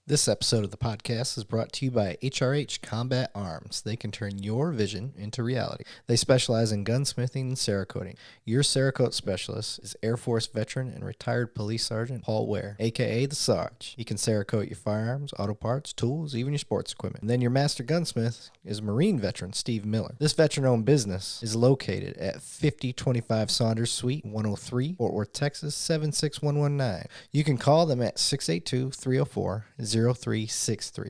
This episode of the podcast is brought to you by HRH Combat Arms. They can turn your vision into reality. They specialize in gunsmithing and Cerakoting. Your Cerakote specialist is Air Force veteran and retired police sergeant Paul Ware, aka the Sarge. He can Cerakote your firearms, auto parts, tools, even your sports equipment. And then your master gunsmith is Marine veteran Steve Miller. This veteran-owned business is located at 5025 Saunders Suite 103, Fort Worth, Texas 76119. You can call them at 682-304-0363,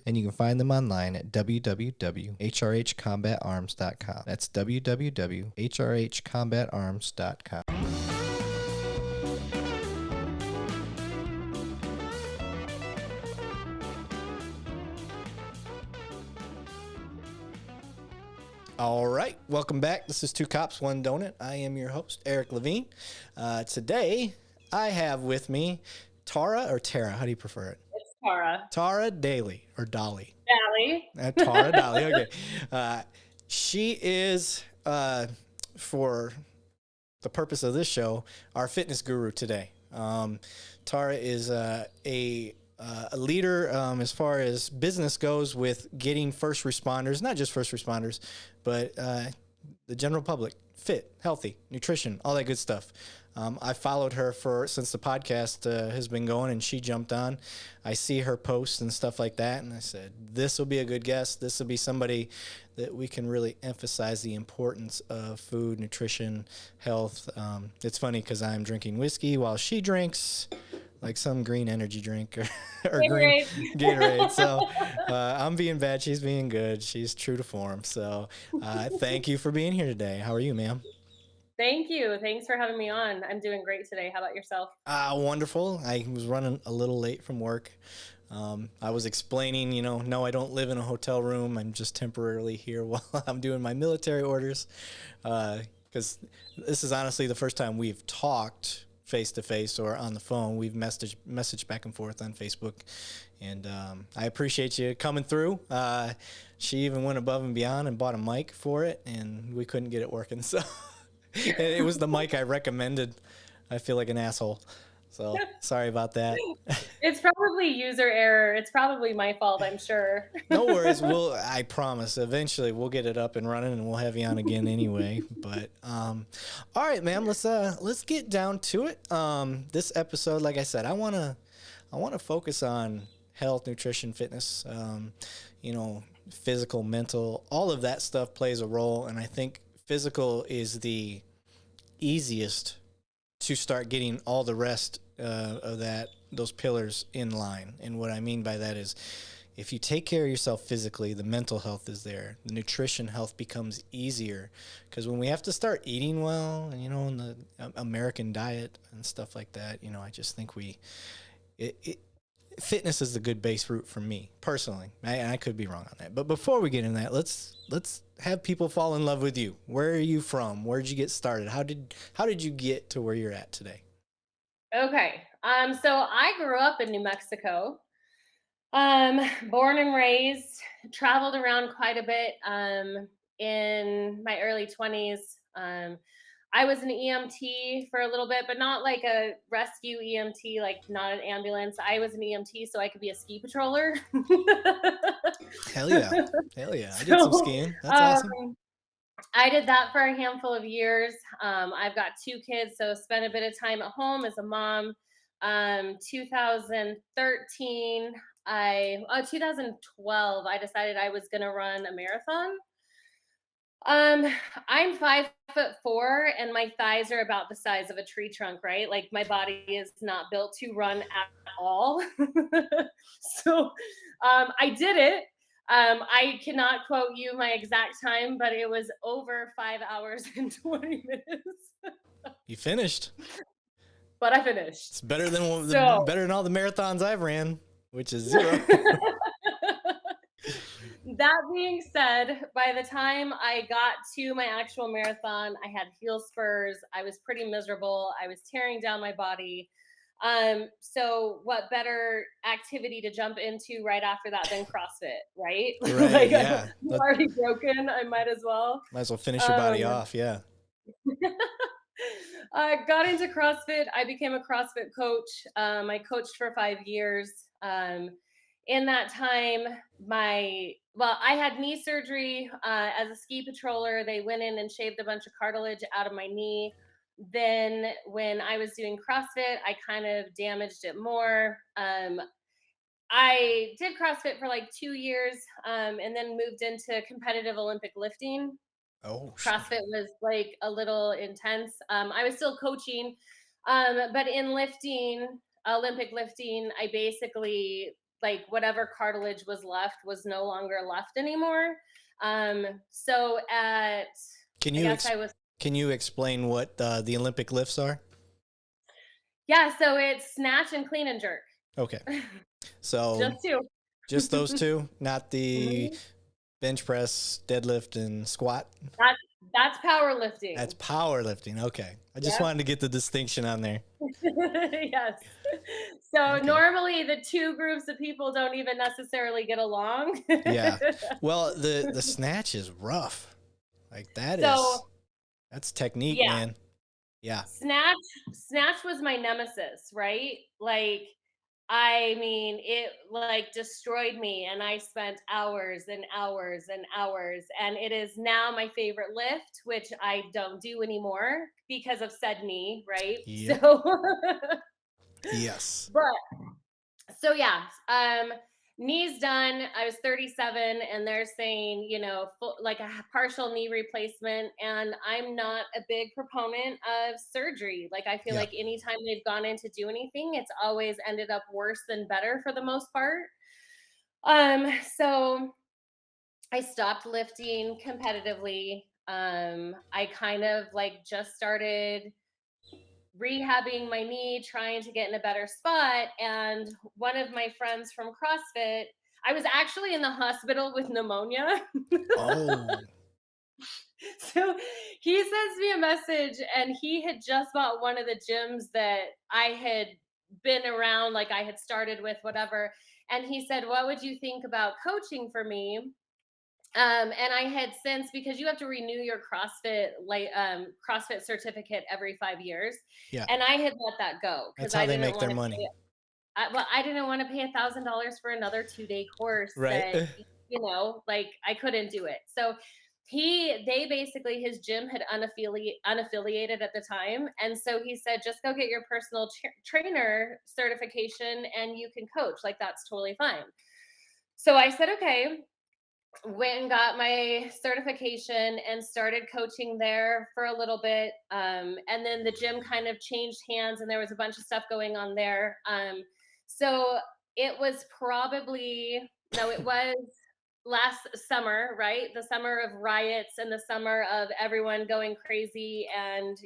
and you can find them online at www.hrhcombatarms.com. That's www.hrhcombatarms.com. All right, welcome back. This is Two Cops, One Donut. I am your host, Eric Levine. Today, I have with me Tara or Tara. How do you prefer it? It's Tara. Tara Dalley or Dalley. Dalley. Tara Dalley. Okay. She is, for the purpose of this show, our fitness guru today. Tara is a leader as far as business goes with getting first responders, not just first responders, but the general public fit, healthy, nutrition, all that good stuff. I followed her since the podcast has been going, and she jumped on. I see her posts and stuff like that, and I said, this will be a good guest. This will be somebody that we can really emphasize the importance of food, nutrition, health. It's funny because I'm drinking whiskey while she drinks like some green energy drink or green Gatorade. So I'm being bad. She's being good. She's true to form. So thank you for being here today. How are you, ma'am? Thank you. Thanks for having me on. I'm doing great today. How about yourself? Wonderful. I was running a little late from work. I was explaining, no, I don't live in a hotel room. I'm just temporarily here while I'm doing my military orders. Because this is honestly the first time we've talked face-to-face or on the phone. We've messaged back and forth on Facebook. And I appreciate you coming through. She even went above and beyond and bought a mic for it, and we couldn't get it working. So it was the mic I recommended. I feel like an asshole. So sorry about that. It's probably user error. It's probably my fault, I'm sure. No worries. I promise eventually we'll get it up and running, and we'll have you on again anyway. But all right, ma'am, let's get down to it. This episode, like I said, I want to focus on health, nutrition, fitness, physical, mental, all of that stuff plays a role. And I think physical is the easiest to start getting all the rest of those pillars in line. And what I mean by that is, if you take care of yourself physically, the mental health is there. The nutrition health becomes easier, because when we have to start eating well, in the American diet and stuff like that, I just think fitness is the good base route for me personally. I could be wrong on that. But before we get into that, let's have people fall in love with you. Where are you from? Where did you get started? How did you get to where you're at today? Okay. So I grew up in New Mexico. Born and raised, traveled around quite a bit in my early 20s. I was an EMT for a little bit, but not like a rescue EMT, like not an ambulance. I was an EMT, so I could be a ski patroller. Hell yeah. I did some skiing. That's awesome. I did that for a handful of years. I've got 2 kids, so spent a bit of time at home as a mom. 2013, 2012, I decided I was going to run a marathon. I'm 5'4" and my thighs are about the size of a tree trunk, right? Like my body is not built to run at all. So I did it. I cannot quote you my exact time, but it was over 5 hours and 20 minutes. You finished. But I finished. It's better than all the marathons I've ran, which is 0. That being said, by the time I got to my actual marathon, I had heel spurs. I was pretty miserable. I was tearing down my body. So what better activity to jump into right after that than CrossFit, right? Right, yeah. I'm already broken. I might as well finish your body off, yeah. I got into CrossFit. I became a CrossFit coach. I coached for 5 years. in that time, I had knee surgery as a ski patroller. They went in and shaved a bunch of cartilage out of my knee. Then when I was doing CrossFit, I kind of damaged it more. I did CrossFit for like 2 years, and then moved into competitive Olympic lifting. Oh, CrossFit was like a little intense. I was still coaching, but in lifting, Olympic lifting, I basically, like, whatever cartilage was left was no longer left anymore. So at can I you guess I was can you explain what the Olympic lifts are? yeah. So it's snatch and clean and jerk. Okay, so Just two. just those two, not the Mhm. bench press, deadlift, and squat. That's that's That's powerlifting. powerlifting. Okay, I just Yep. wanted to get the distinction on there. Yes. So Okay. normally the two groups of people don't even necessarily get along. Yeah. Well, the snatch is rough. Like So that's technique, yeah, man. Yeah. snatch snatch was my nemesis, right? Like, I mean, it like destroyed me, and I spent hours and hours and hours, and it is now my favorite lift, which I don't do anymore because of said knee, right? Yep. So Yes. but so yeah, knees done. I was 37, and they're saying, like a partial knee replacement, and I'm not a big proponent of surgery. Like, I feel Yeah. like anytime they've gone in to do anything, it's always ended up worse than better for the most part. So I stopped lifting competitively. I kind of like just started rehabbing my knee, trying to get in a better spot. And one of my friends from CrossFit, I was actually in the hospital with pneumonia. Oh. So he sends me a message, and he had just bought one of the gyms that I had been around, like I had started with, whatever. And he said, "What would you think about coaching for me?" And I had since, because you have to renew your CrossFit certificate every 5 years, Yeah. and I had let that go That's because how I they didn't make their want to money. pay. I didn't want to pay $1,000 for another 2-day course Right. that, like, I couldn't do it. So they basically, his gym had unaffiliated at the time, and so he said, just go get your personal trainer certification and you can coach. Like, that's totally fine. So I said, okay. Went and got my certification and started coaching there for a little bit. And then the gym kind of changed hands, and there was a bunch of stuff going on there. So it was probably, no, it was last summer, right? The summer of riots and the summer of everyone going crazy. And,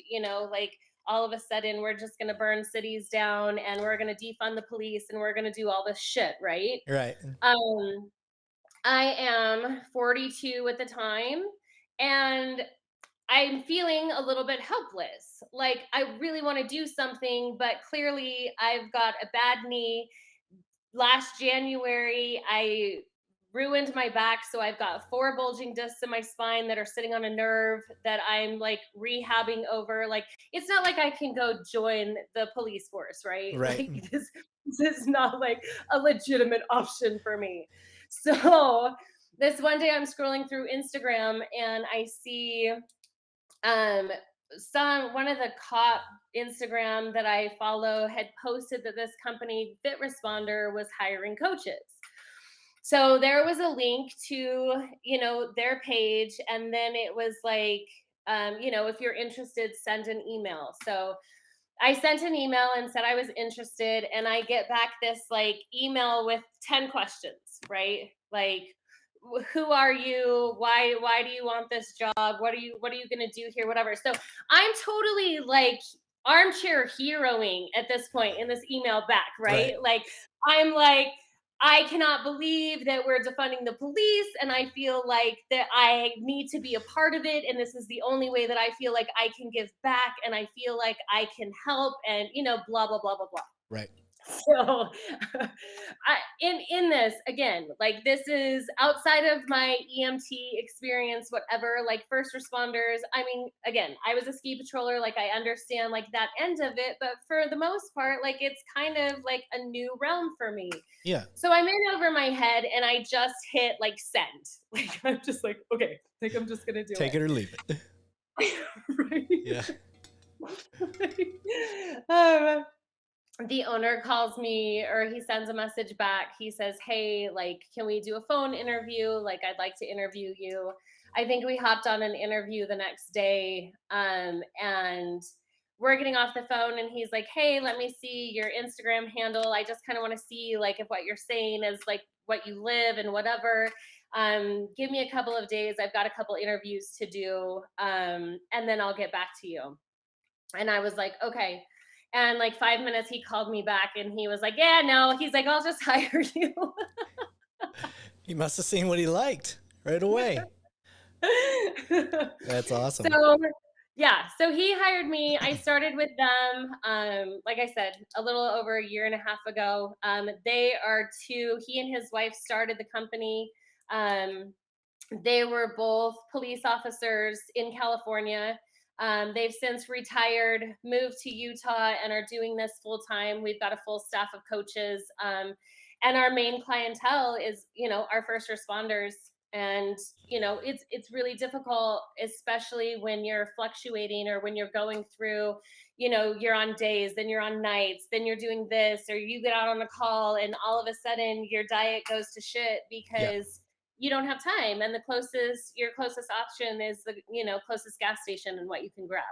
like, all of a sudden we're just going to burn cities down, and we're going to defund the police, and we're going to do all this shit, right? Right. Um, I am 42 at the time, and I'm feeling a little bit helpless. Like, I really want to do something, but clearly I've got a bad knee. Last January, I ruined my back. So I've got 4 bulging discs in my spine that are sitting on a nerve that I'm like rehabbing over. Like, it's not like I can go join the police force, right? Right. Like, this is not like a legitimate option for me. So this one day I'm scrolling through Instagram, and I see um one of the cop Instagram that I follow had posted that this company Fit Responder was hiring coaches. So there was a link to, their page, and then it was like, if you're interested, send an email. So I sent an email and said I was interested, and I get back this like email with 10 questions, right? Like, who are you? Why do you want this job? What are you going to do here, whatever. So I'm totally like armchair heroing at this point in this email back, Right. right? Like, I'm like, I cannot believe that we're defunding the police, and I feel like that I need to be a part of it, and this is the only way that I feel like I can give back, and I feel like I can help, and blah blah blah blah blah. Right. So in this, again, like, this is outside of my EMT experience, whatever, like, first responders. I mean, again, I was a ski patroller, like, I understand like that end of it, but for the most part, like, it's kind of like a new realm for me. Yeah. So I'm in over my head and I just hit like send. Like, I'm just like, okay, I think I'm just gonna do Take it or leave it. right. Yeah. um, the owner calls me, or he sends a message back. He says, hey, like, can we do a phone interview? Like, I'd like to interview you. I think we hopped on an interview the next day. And we're getting off the phone and he's like, hey, let me see your Instagram handle. I just kind of want to see like if what you're saying is like what you live and whatever. Give me a couple of days. I've got a couple interviews to do. And then I'll get back to you. And I was like, okay. And like 5 minutes, he called me back and he was like, yeah, no, he's like, I'll just hire you. He must have seen what he liked right away. That's awesome. So yeah, so he hired me. I started with them, like I said, a little over a year and a half ago. They are he and his wife started the company. They were both police officers in California. They've since retired, moved to Utah, and are doing this full time. We've got a full staff of coaches. And our main clientele is, our first responders. And, it's really difficult, especially when you're fluctuating or when you're going through, you're on days, then you're on nights, then you're doing this, or you get out on a call and all of a sudden your diet goes to shit because you don't have time, and your closest option is the closest gas station and what you can grab.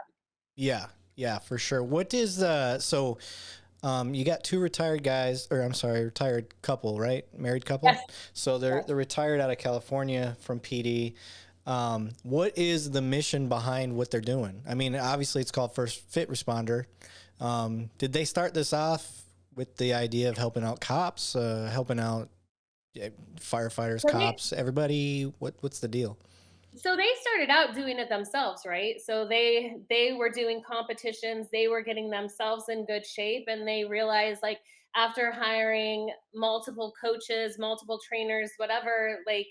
Yeah, for sure. What is you got two retired guys, or I'm sorry, retired couple, right? Married couple. Yes. So they're retired out of California from PD. What is the mission behind what they're doing? I mean, obviously it's called First Fit Responder. Did they start this off with the idea of helping out cops, helping out firefighters, cops, everybody? What's the deal? So they started out doing it themselves, right? So they were doing competitions, they were getting themselves in good shape, and they realized, like, after hiring multiple coaches, multiple trainers, whatever, like,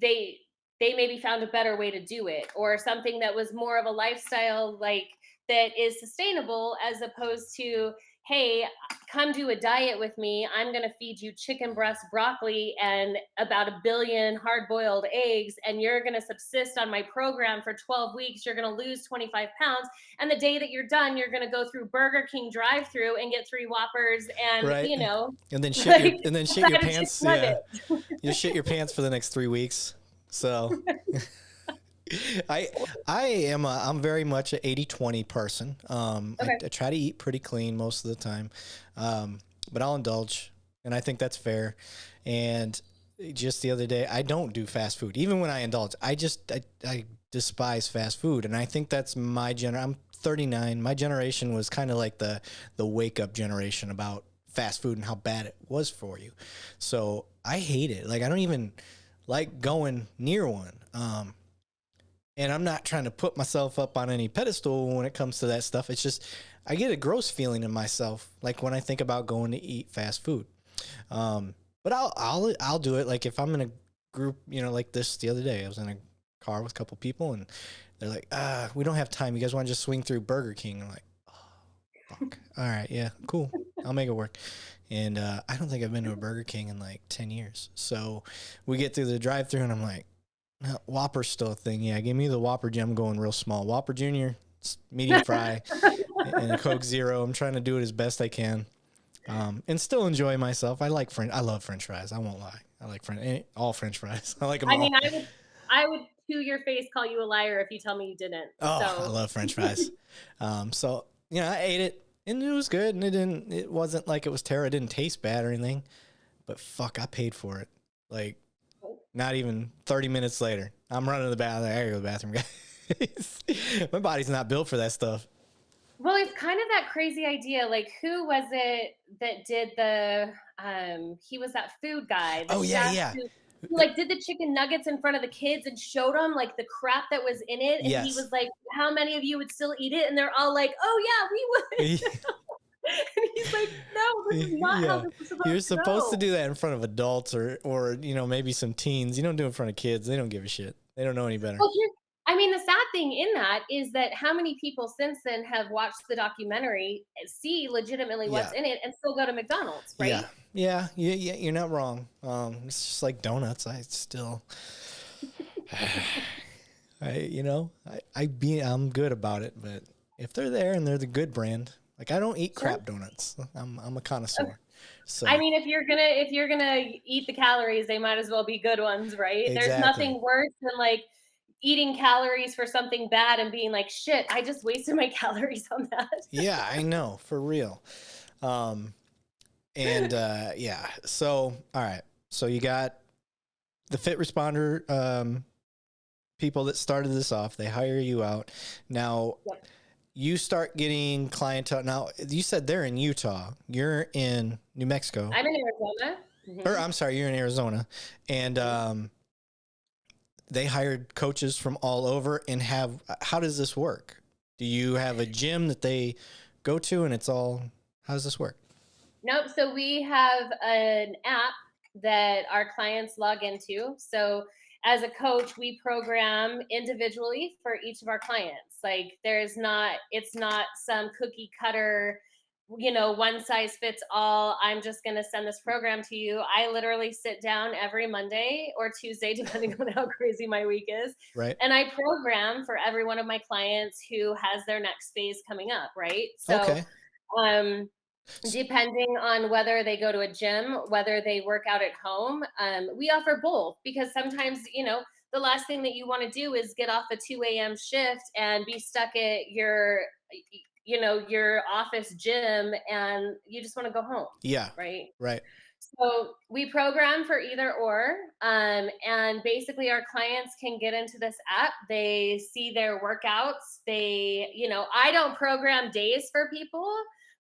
they maybe found a better way to do it, or something that was more of a lifestyle, like, that is sustainable, as opposed to, hey, come do a diet with me. I'm going to feed you chicken breast broccoli and about 1 billion hard-boiled eggs, and you're going to subsist on my program for 12 weeks. You're going to lose 25 pounds, and the day that you're done, you're going to go through Burger King drive-through and get 3 Whoppers, and right. And then shit your pants. Yeah, you shit your pants for the next 3 weeks. So I'm very much an 80-20 person. Okay. I try to eat pretty clean most of the time, but I'll indulge, and I think that's fair. And just the other day, I don't do fast food. Even when I indulge, I despise fast food, and I think that's I'm 39. My generation was kind of like the wake up generation about fast food and how bad it was for you. So I hate it. Like, I don't even like going near one. And I'm not trying to put myself up on any pedestal when it comes to that stuff. It's just, I get a gross feeling in myself, like when I think about going to eat fast food. But I'll do it. Like, if I'm in a group, like this the other day, I was in a car with a couple people, and they're like, we don't have time. You guys want to just swing through Burger King? I'm like, oh, fuck. All right, yeah, cool. I'll make it work. And I don't think I've been to a Burger King in like 10 years. So we get through the drive-thru, and I'm like, no, Whopper's still a thing. Yeah, give me the Whopper. I'm going real small. Whopper Jr., medium fry, and a Coke Zero. I'm trying to do it as best I can, and still enjoy myself. I love French fries. I won't lie. I like all French fries. I like them all. I mean, I would to your face call you a liar if you tell me you didn't. Oh, so. I love French fries. So I ate it, and it was good, and it wasn't like it was terrible. It didn't taste bad or anything, but fuck, I paid for it. Like, not even 30 minutes later, I'm running to the bathroom. I gotta go to the bathroom, guys. My body's not built for that stuff. Well, it's kind of that crazy idea. Like, who was it that did he was that food guy. Oh, yeah. Who, like, did the chicken nuggets in front of the kids and showed them, like, the crap that was in it. And he was like, how many of you would still eat it? And they're all like, oh, yeah, we would. And he's like, no, this is not how Yeah. this is You're supposed to supposed to go. do that in front of adults or, maybe some teens. You don't do it in front of kids. They don't give a shit. They don't know any better. Well, I mean, the sad thing in that is that how many people since then have watched the documentary, see legitimately what's Yeah. in it, and still go to McDonald's, Yeah. right? Yeah. Yeah. You're not wrong. It's just like donuts. I still, I'm good about it, but if they're there and they're the good brand, like I don't eat Sure. crap donuts. I'm a connoisseur. So I mean, if you're gonna eat the calories, they might as well be good ones, right? There's exactly. nothing worse than like eating calories for something bad and being like, shit, I just wasted my calories on Yeah, I know, for real. Um, and yeah, so all right. So you got the fit responder people that started this off. They hire you out. Now Yep. you start getting clientele. Now you said they're in Utah. You're in New Mexico. I'm in Arizona. Or Hmm. I'm sorry, you're in Arizona. And they hired coaches from all over and how does this work? Do you have a gym that they go to and how does this work? Nope. So we have an app that our clients log into. So as a coach, we program individually for each of our clients. Like it's not some cookie cutter, one size fits all. I'm just going to send this program to you. I literally sit down every Monday or Tuesday, depending on how crazy my week is. Right? And I program for every one of my clients who has their next phase coming up. Right. So, Okay. um, depending on whether they go to a gym, whether they work out at home, we offer both because sometimes, the last thing that you want to do is get off a 2 a.m. shift and be stuck at your office gym and you just want to go home, Yeah. right? Right. So we program for either or, and basically our clients can get into this app. They see their workouts. I don't program days for people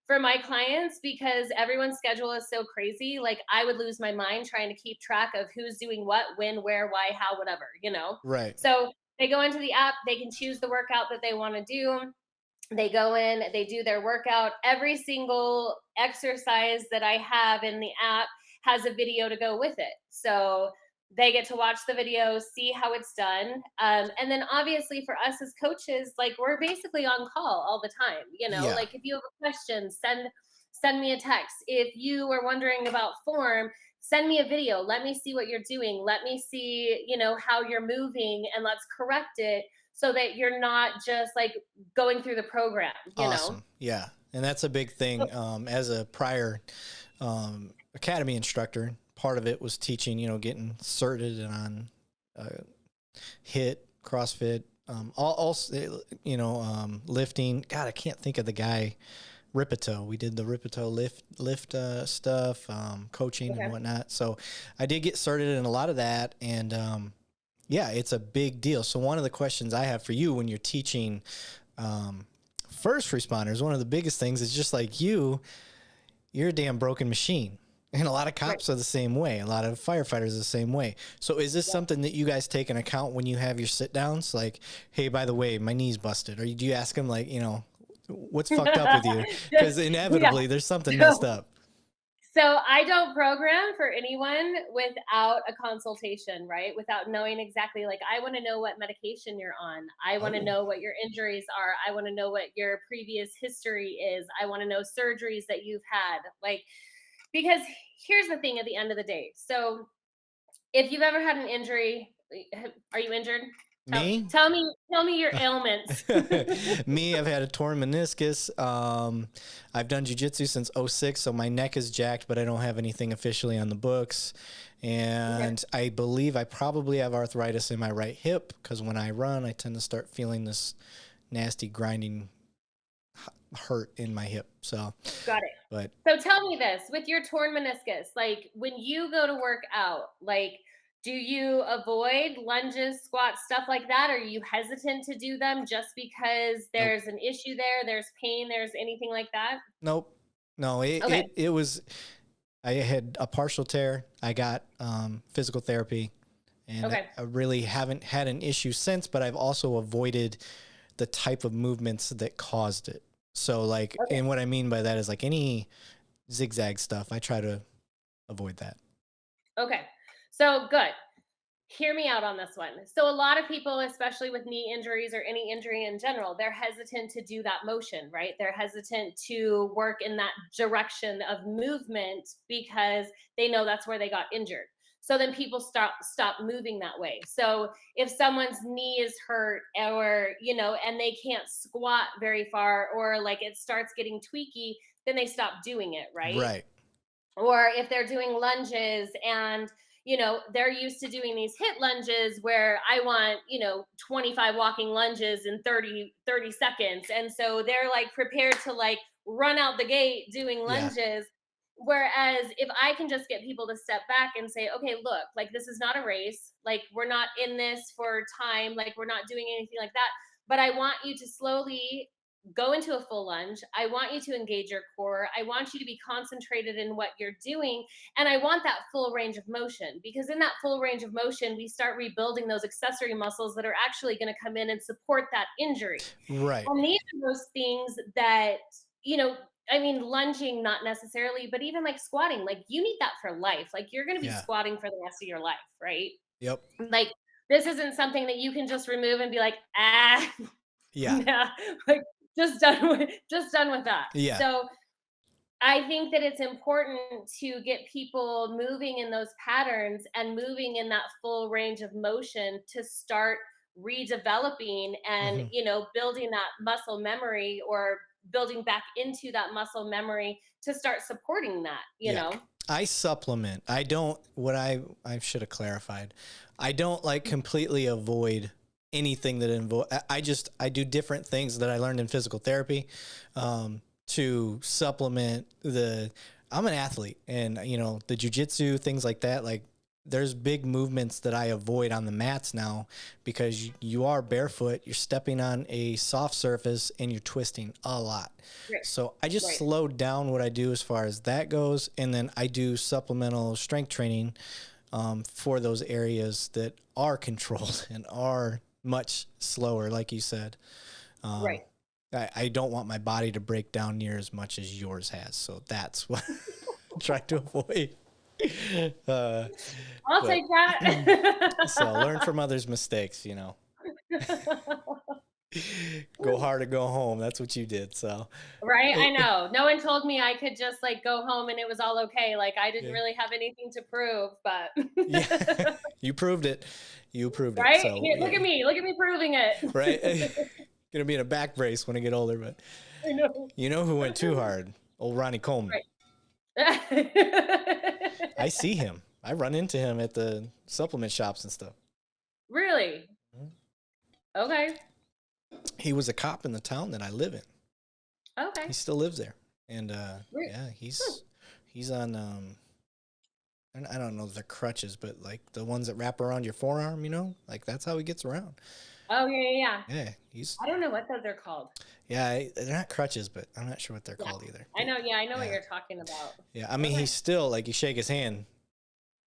for my clients because everyone's schedule is so crazy. Like I would lose my mind trying to keep track of who's doing what, when, where, why, how, whatever. Right. So they go into the app. They can choose the workout that they want to do. They go in, they do their workout. Every single exercise that I have in the app has a video to go with it. So they get to watch the video, see how it's done. And then obviously for us as coaches, like we're basically on call all the time. Yeah. Like if you have a question, send me a text. If you are wondering about form, send me a video. Let me see what you're doing. Let me see, how you're moving and let's correct it so that you're not just like going through the program. Awesome. Yeah. And that's a big thing. As a prior academy instructor, part of it was teaching, getting certed on HIT, CrossFit, lifting. God, I can't think of the guy. Ripito. We did the Ripito lift stuff, coaching and Okay. whatnot. So I did get certed in a lot of that, and yeah, it's a big deal. So one of the questions I have for you when you're teaching first responders, one of the biggest things is just like you're a damn broken machine. And a lot of Right. cops are the same way. A lot of firefighters are the same way. So is this Yeah. something that you guys take in account when you have your sit downs? Like, hey, by the way, my knee's busted. Or do you ask them like, what's fucked up with you? Because Yeah. inevitably there's something messed up. So I don't program for anyone without a consultation, right? Without knowing exactly, like, I want to know what medication you're on. I want to Oh, know what your injuries are. I want to know what your previous history is. I want to know surgeries that you've had. Like, because here's the thing at the end of the day. So if you've ever had an injury, are you injured? Tell, me? tell me, tell me your ailments. Me, I've had a torn meniscus. I've done jujitsu since '06, so my neck is jacked, but I don't have anything officially on the books. Okay. And I believe I probably have arthritis in my right hip because when I run, I tend to start feeling this nasty grinding hurt in my hip. So, Got it. but So tell me this, with your torn meniscus, like when you go to work out, like do you avoid lunges, squats, stuff like that? Are you hesitant to do them just because nope, there's an issue there's pain, there's anything like that? nope, no. It Okay. it, it was. I had a partial tear. I got physical therapy, and Okay. I really haven't had an issue since. But I've also avoided the type of movements that caused it. So like, Okay. and what I mean by that is like any zigzag stuff, I try to avoid that. Okay. So good. Hear me out on this one. So a lot of people, especially with knee injuries or any injury in general, they're hesitant to do that motion, right? They're hesitant to work in that direction of movement because they know that's where they got injured. So then people stop moving that way. So if someone's knee is hurt, or and they can't squat very far, or like it starts getting tweaky, then they stop doing it, right? Right. Or if they're doing lunges and they're used to doing these hit lunges where I want 25 walking lunges in 30 seconds, and so they're like prepared to like run out the gate doing Yeah. lunges. Whereas if I can just get people to step back and say, okay, look, like this is not a race, like we're not in this for time, like we're not doing anything like that, but I want you to slowly go into a full lunge. I want you to engage your core. I want you to be concentrated in what you're doing. And I want that full range of motion, because in that full range of motion, we start rebuilding those accessory muscles that are actually going to come in and support that injury. Right. And these are those things that, I mean, lunging, not necessarily, but even like squatting, like you need that for life. Like you're going to be Yeah. squatting for the rest of your life, right? Yep. Like this isn't something that you can just remove and be like, ah, Yeah. nah, like just done with that. Yeah. So I think that it's important to get people moving in those patterns and moving in that full range of motion to start redeveloping and building that muscle memory, or building back into that muscle memory to start supporting that, I supplement. I don't, what I should have clarified. I don't like completely avoid anything that I do different things that I learned in physical therapy to supplement I'm an athlete, and the jujitsu, things like that. Like there's big movements that I avoid on the mats now because you are barefoot, you're stepping on a soft surface, and you're twisting a lot. Right. So I just slowed down what I do as far as that goes, and then I do supplemental strength training for those areas that are controlled and are much slower, like you said. Right. I don't want my body to break down near as much as yours has, so that's what I'm trying to avoid. I'll take that. So learn from others' mistakes, Go hard or go home. That's what you did. So right, I know. No one told me I could just like go home and it was all okay. Like I didn't really have anything to prove, but yeah, you proved it. You proved right? it. So here, look at me proving it. Right. Gonna be in a back brace when I get older, but I know. You know who went too hard? Old Ronnie Coleman. Right. I see him. I run into him at the supplement shops and stuff. Really? Mm-hmm. Okay. He was a cop in the town that I live in. Okay. He still lives there. And yeah, he's on I don't know the crutches, but like the ones that wrap around your forearm, like that's how he gets around. Oh yeah. Yeah, I don't know what those are called. Yeah, they're not crutches, but I'm not sure what they're called either. I know. Yeah, I know what you're talking about. Yeah, I mean, he's still like, you shake his hand,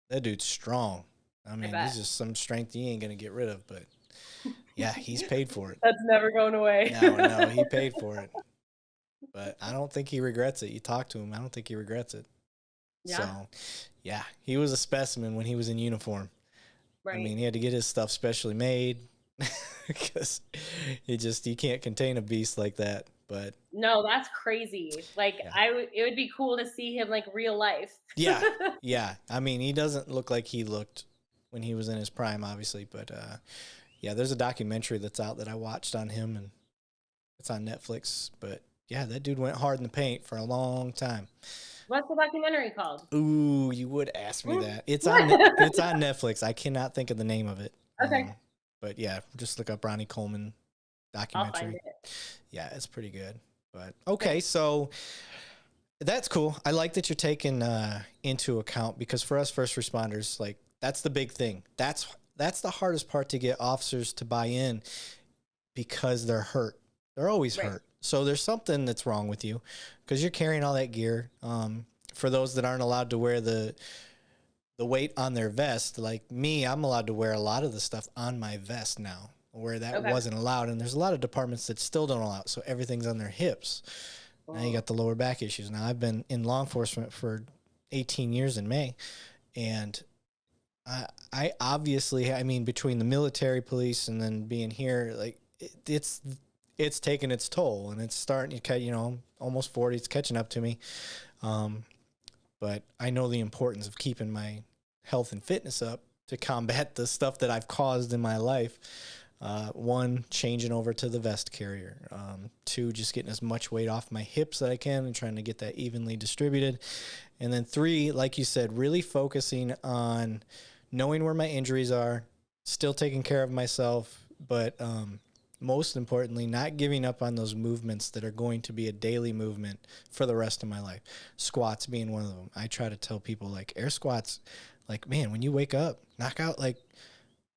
that dude's strong. I mean, there's just some strength you ain't gonna get rid of, but yeah, he's paid for it. That's never going away. No, he paid for it. But I don't think he regrets it. You talk to him, I don't think he regrets it. Yeah. So, yeah, he was a specimen when he was in uniform. Right. I mean, he had to get his stuff specially made because you can't contain a beast like that. But no, that's crazy. Like it would be cool to see him like real life. Yeah. I mean, he doesn't look like he looked when he was in his prime, obviously. But yeah, there's a documentary that's out that I watched on him, and it's on Netflix. But yeah, that dude went hard in the paint for a long time. What's the documentary called? Ooh, you would ask me that. It's on Netflix. I cannot think of the name of it. Okay. But yeah, just look up Ronnie Coleman documentary. I'll find it. Yeah, it's pretty good. But okay, so that's cool. I like that you're taking into account, because for us first responders, like that's the big thing. That's the hardest part to get officers to buy in, because they're hurt. They're always hurt. So there's something that's wrong with you, because you're carrying all that gear. For those that aren't allowed to wear the weight on their vest, like me, I'm allowed to wear a lot of the stuff on my vest now. where that Okay. wasn't allowed. And there's a lot of departments that still don't allow it. So everything's on their hips. Now you got the lower back issues. Now I've been in law enforcement for 18 years in May. And I obviously, I mean, between the military police and then being here, like it's taken its toll, and it's starting to, you know, almost 40, it's catching up to me. But I know the importance of keeping my health and fitness up to combat the stuff that I've caused in my life. One, changing over to the vest carrier. Two, just getting as much weight off my hips that I can and trying to get that evenly distributed. And then three, like you said, really focusing on knowing where my injuries are, still taking care of myself, but most importantly, not giving up on those movements that are going to be a daily movement for the rest of my life. Squats being one of them. I try to tell people, like, air squats, like, man, when you wake up, knock out like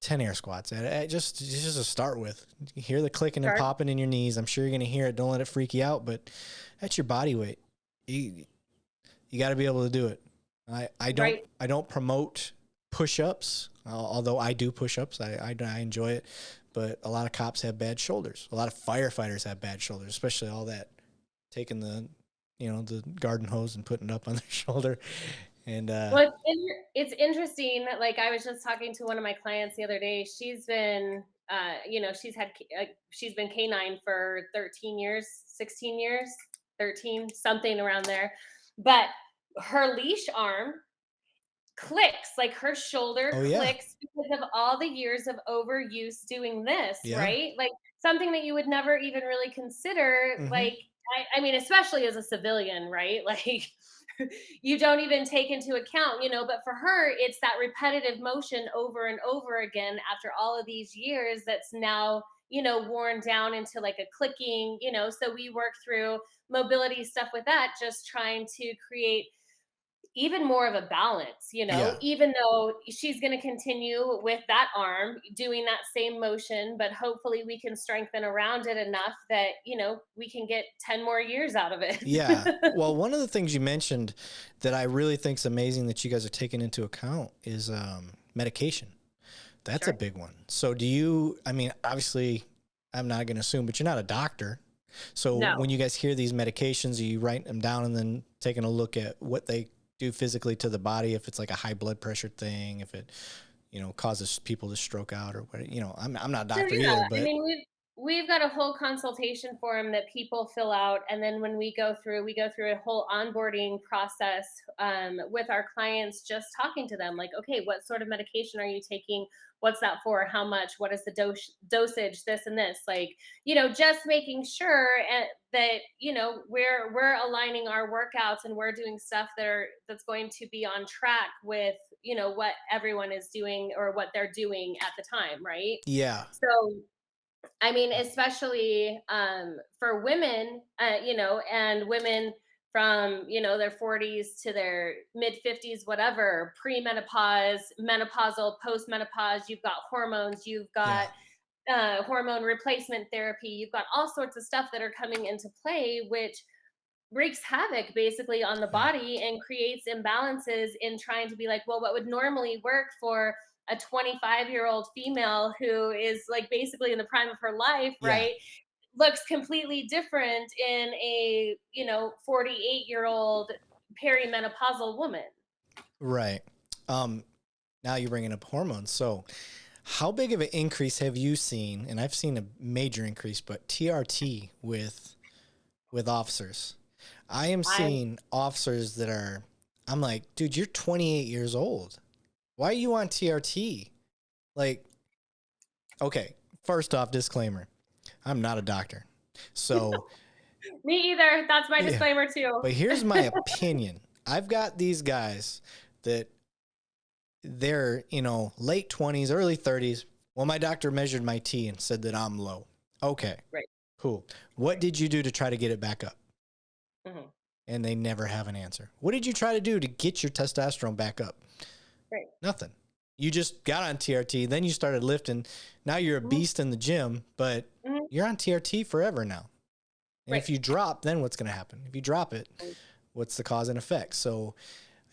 10 air squats. Just to start with. You hear the clicking and popping in your knees. I'm sure you're going to hear it. Don't let it freak you out, but that's your body weight. You got to be able to do it. I don't promote push-ups, although I do push-ups. I enjoy it. But a lot of cops have bad shoulders. A lot of firefighters have bad shoulders, especially all that taking the garden hose and putting it up on their shoulder. And well, it's interesting. Like, I was just talking to one of my clients the other day. She's been, she's been canine for 13 years, 16 years, 13, something around there. But her leash arm clicks, like her shoulder clicks because of all the years of overuse doing this, right? Like, something that you would never even really consider. Like, I mean, especially as a civilian, right? Like, you don't even take into account, but for her, it's that repetitive motion over and over again after all of these years that's now, worn down into like a clicking, so we work through mobility stuff with that, just trying to create even more of a balance, even though she's going to continue with that arm doing that same motion, but hopefully we can strengthen around it enough that, we can get 10 more years out of it. Yeah. Well, one of the things you mentioned that I really think is amazing that you guys are taking into account is medication. That's a big one. So I mean, obviously I'm not going to assume, but you're not a doctor. So when you guys hear these medications, are you writing them down and then taking a look at what they do physically to the body, if it's like a high blood pressure thing, if it, causes people to stroke out or what, I'm not a doctor either, but I mean, we've got a whole consultation form that people fill out. And then when we go through a whole onboarding process with our clients, just talking to them like, okay, what sort of medication are you taking? What's that for? How much? What is the dosage? This and this, like, just making sure that, we're aligning our workouts and we're doing stuff that's going to be on track with, what everyone is doing or what they're doing at the time. Right. Yeah. So, I mean, especially for women, and women from, their 40s to their mid 50s, whatever, pre-menopause, menopausal, post-menopause, you've got hormones, you've got hormone replacement therapy, you've got all sorts of stuff that are coming into play, which wreaks havoc basically on the body and creates imbalances in trying to be like, well, what would normally work for a 25-year-old female who is like basically in the prime of her life, right, looks completely different in a 48-year-old perimenopausal woman. Right. Now you're bringing up hormones. So how big of an increase have you seen? And I've seen a major increase, but TRT with officers. I am seeing officers that I'm like, dude, you're 28 years old. Why are you on TRT? Like, okay, first off, disclaimer. I'm not a doctor. So me either. That's my disclaimer too. But here's my opinion. I've got these guys that they're, late 20s, early 30s. Well, my doctor measured my T and said that I'm low. Okay. Right. Cool. What did you do to try to get it back up? And they never have an answer. What did you try to do to get your testosterone back up? Right. Nothing. You just got on TRT, then you started lifting. Now you're a beast in the gym, but you're on TRT forever now. And if you drop, then what's going to happen? If you drop it, what's the cause and effect? So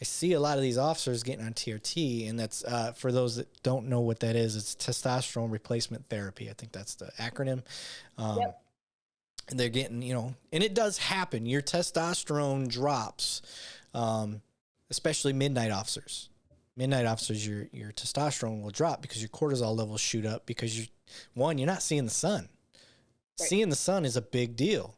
I see a lot of these officers getting on TRT, and that's for those that don't know what that is. It's testosterone replacement therapy. I think that's the acronym. Yep. And they're getting, and it does happen. Your testosterone drops, especially midnight officers. Midnight officers, your testosterone will drop because your cortisol levels shoot up because you're not seeing the sun. Right. Seeing the sun is a big deal.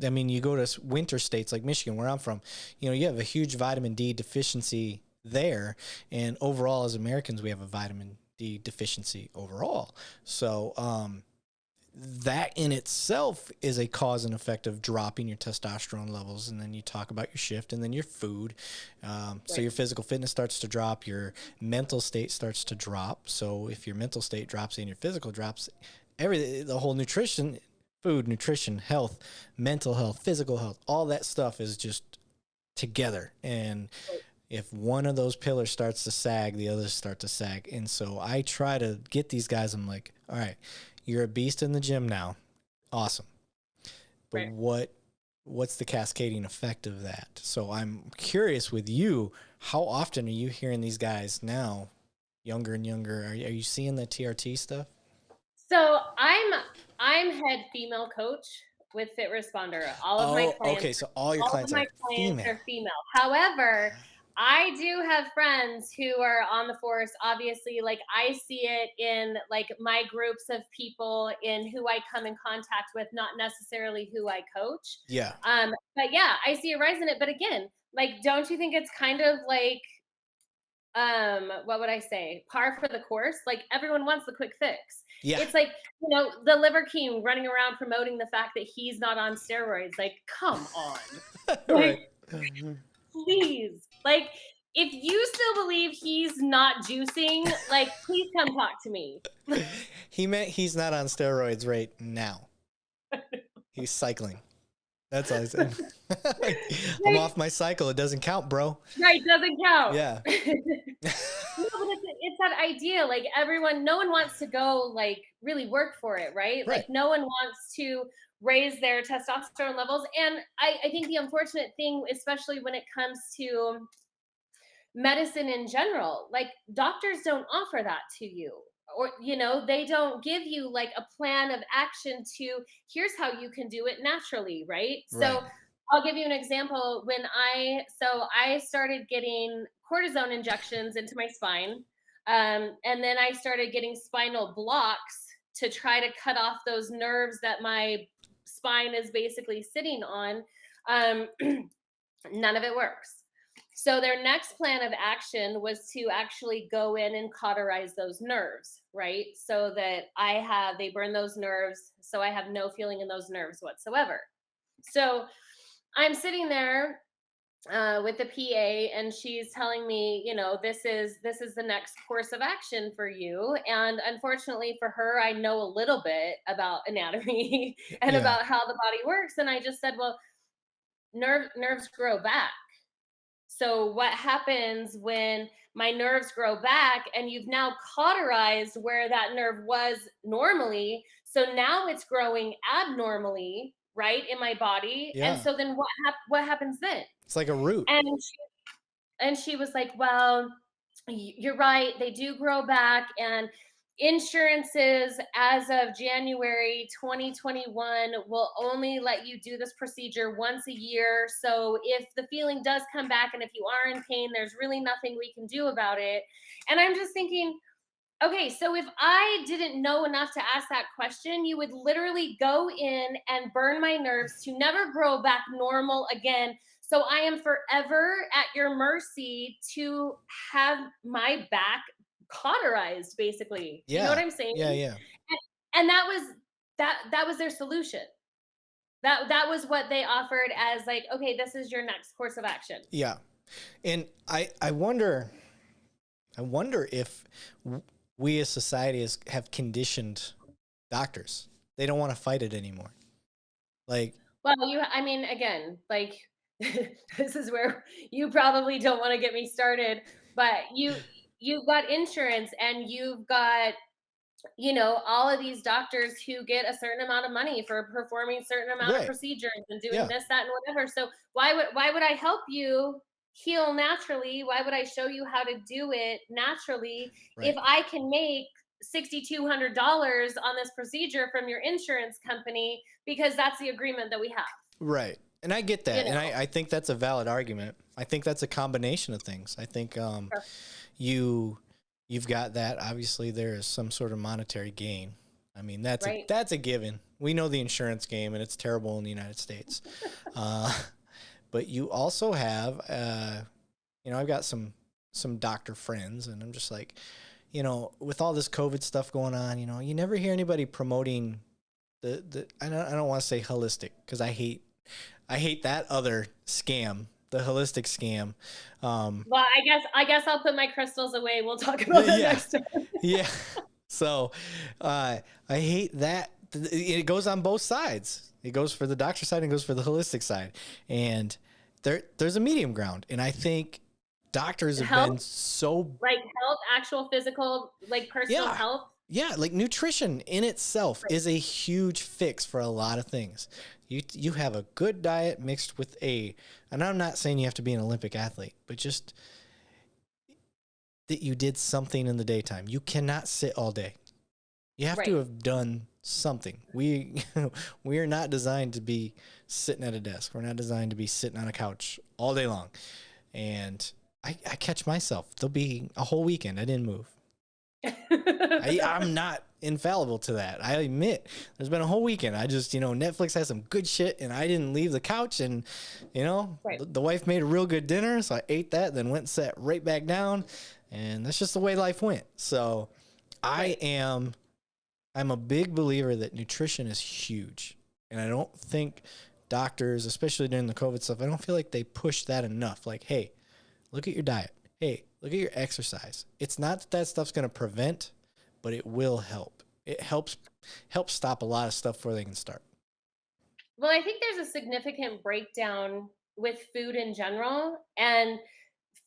I mean, you go to winter states like Michigan, where I'm from, you have a huge vitamin D deficiency there. And overall, as Americans, we have a vitamin D deficiency overall. So that in itself is a cause and effect of dropping your testosterone levels. And then you talk about your shift and then your food. So your physical fitness starts to drop, your mental state starts to drop. So if your mental state drops and your physical drops, the whole food, nutrition, health, mental health, physical health, all that stuff is just together. And if one of those pillars starts to sag, the others start to sag. And so I try to get these guys, I'm like, all right, you're a beast in the gym now. Awesome. But what's the cascading effect of that? So I'm curious with you, how often are you hearing these guys now, younger and younger? Are you seeing the TRT stuff? So I'm head female coach with Fit Responder. All of my clients. Okay, so all your clients are female. However, I do have friends who are on the force. Obviously, like I see it in like my groups of people in who I come in contact with, not necessarily who I coach. Yeah. But yeah, I see a rise in it. But again, like, don't you think it's kind of like, what would I say? Par for the course. Like everyone wants the quick fix. Yeah. It's like, the Liver King running around promoting the fact that he's not on steroids. Like, come on. Like, please. Like, if you still believe he's not juicing, like, please come talk to me. He meant he's not on steroids right now. He's cycling. That's all I said. I'm off my cycle. It doesn't count, bro. Right, doesn't count. Yeah. No, but it's that idea. Like no one wants to go like really work for it, right? Like no one wants to raise their testosterone levels. And I think the unfortunate thing, especially when it comes to medicine in general, like doctors don't offer that to you. Or, they don't give you like a plan of action to here's how you can do it naturally, right? So I'll give you an example. When I started getting cortisone injections into my spine, and then I started getting spinal blocks to try to cut off those nerves that my spine is basically sitting on. None of it works. So their next plan of action was to actually go in and cauterize those nerves, right? So that they burn those nerves, so I have no feeling in those nerves whatsoever. So I'm sitting there with the PA, and she's telling me, this is the next course of action for you. And unfortunately for her, I know a little bit about anatomy and about how the body works. And I just said, well, nerves grow back. So what happens when my nerves grow back and you've now cauterized where that nerve was normally? So now it's growing abnormally, right, in my body. Yeah. And so then what happens then? It's like a root. And she was like, well, you're right. They do grow back. And insurances as of January 2021 will only let you do this procedure once a year. So if the feeling does come back and if you are in pain, there's really nothing we can do about it. And I'm just thinking, okay, so if I didn't know enough to ask that question, you would literally go in and burn my nerves to never grow back normal again. So I am forever at your mercy to have my back cauterized, basically. You know what I'm saying? Yeah. And that was their solution. That was what they offered as like, okay, this is your next course of action. Yeah. And I wonder if we as society have conditioned doctors. They don't want to fight it anymore. Like, well, again, like this is where you probably don't want to get me started, but you've got insurance and you've got, all of these doctors who get a certain amount of money for performing a certain amount of procedures and doing this, that, and whatever. So why would I help you heal naturally, why would I show you how to do it naturally Right. if I can make $6,200 on this procedure from your insurance company because that's the agreement that we have? Right. And I get You that. And know, I think that's a valid argument. I think that's a combination of things. I think you you've got that. Obviously there is some sort of monetary gain. I mean, right? that's a given. We know the insurance game and it's terrible in the United States. Uh, but you also have I've got some doctor friends, and I'm just like, with all this COVID stuff going on, you never hear anybody promoting the I don't want to say holistic, because I hate that other scam, the holistic scam. Well, I guess I'll put my crystals away. We'll talk about that Yeah, next time. yeah. So I hate that. It goes on both sides. It goes for the doctor side and goes for the holistic side, and there's a medium ground. And I think doctors have Health, been so, like health, actual physical, like personal yeah. health. Yeah, like nutrition in itself Right. is a huge fix for a lot of things. You have a good diet mixed with and I'm not saying you have to be an Olympic athlete, but just that you did something in the daytime. You cannot sit all day. You have to Right. have done something. We we are not designed to be sitting at a desk. We're not designed to be sitting on a couch all day long. And I catch myself. There'll be a whole weekend I didn't move. I'm not infallible to that. I admit there's been a whole weekend. I just, Netflix has some good shit and I didn't leave the couch, and, Right. the wife made a real good dinner. So I ate that, then went and sat right back down, and that's just the way life went. So Right. I'm a big believer that nutrition is huge. And I don't think doctors, especially during the COVID stuff, I don't feel like they push that enough. Like, hey, look at your diet. Hey, look at your exercise. It's not that stuff's going to prevent, but it will help. It helps stop a lot of stuff before they can start. Well, I think there's a significant breakdown with food in general and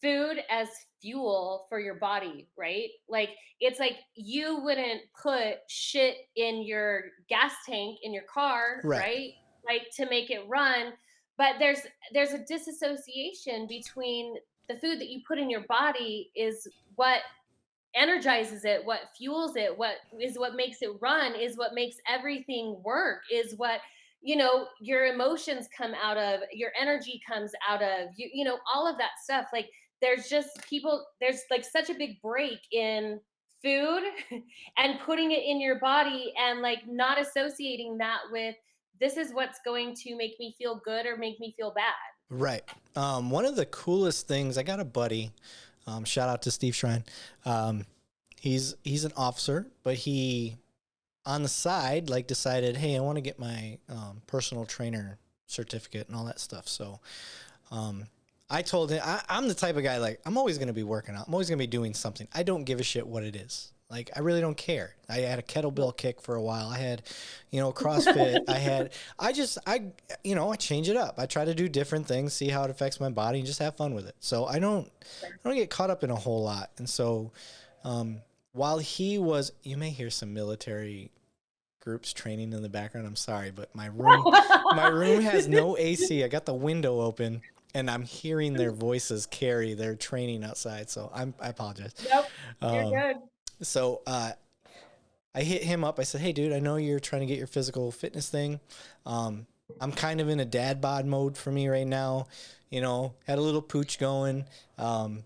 food as fuel for your body, right? Like it's like you wouldn't put shit in your gas tank in your car, Right. right? Like to make it run, but there's a disassociation between the food that you put in your body is what energizes it, what fuels it, what makes it run, is what makes everything work, is what your emotions come out of, your energy comes out of, all of that stuff. Like there's like such a big break in food and putting it in your body and like not associating that with this is what's going to make me feel good or make me feel bad. Right. One of the coolest things, I got a buddy, shout out to Steve Shrine. He's an officer, but he, on the side, like decided, hey, I want to get my personal trainer certificate and all that stuff. So I told him, I'm the type of guy, like, I'm always going to be working out. I'm always going to be doing something. I don't give a shit what it is. Like, I really don't care. I had a kettlebell kick for a while. I had, CrossFit. I change it up. I try to do different things, see how it affects my body, and just have fun with it. So I don't get caught up in a whole lot. And so while he was, you may hear some military groups training in the background. I'm sorry, but my room has no AC. I got the window open, and I'm hearing their voices carry their training outside. So I apologize. Nope, you're good. So I hit him up. I said, hey, dude, I know you're trying to get your physical fitness thing. I'm kind of in a dad bod mode for me right now. Had a little pooch going. I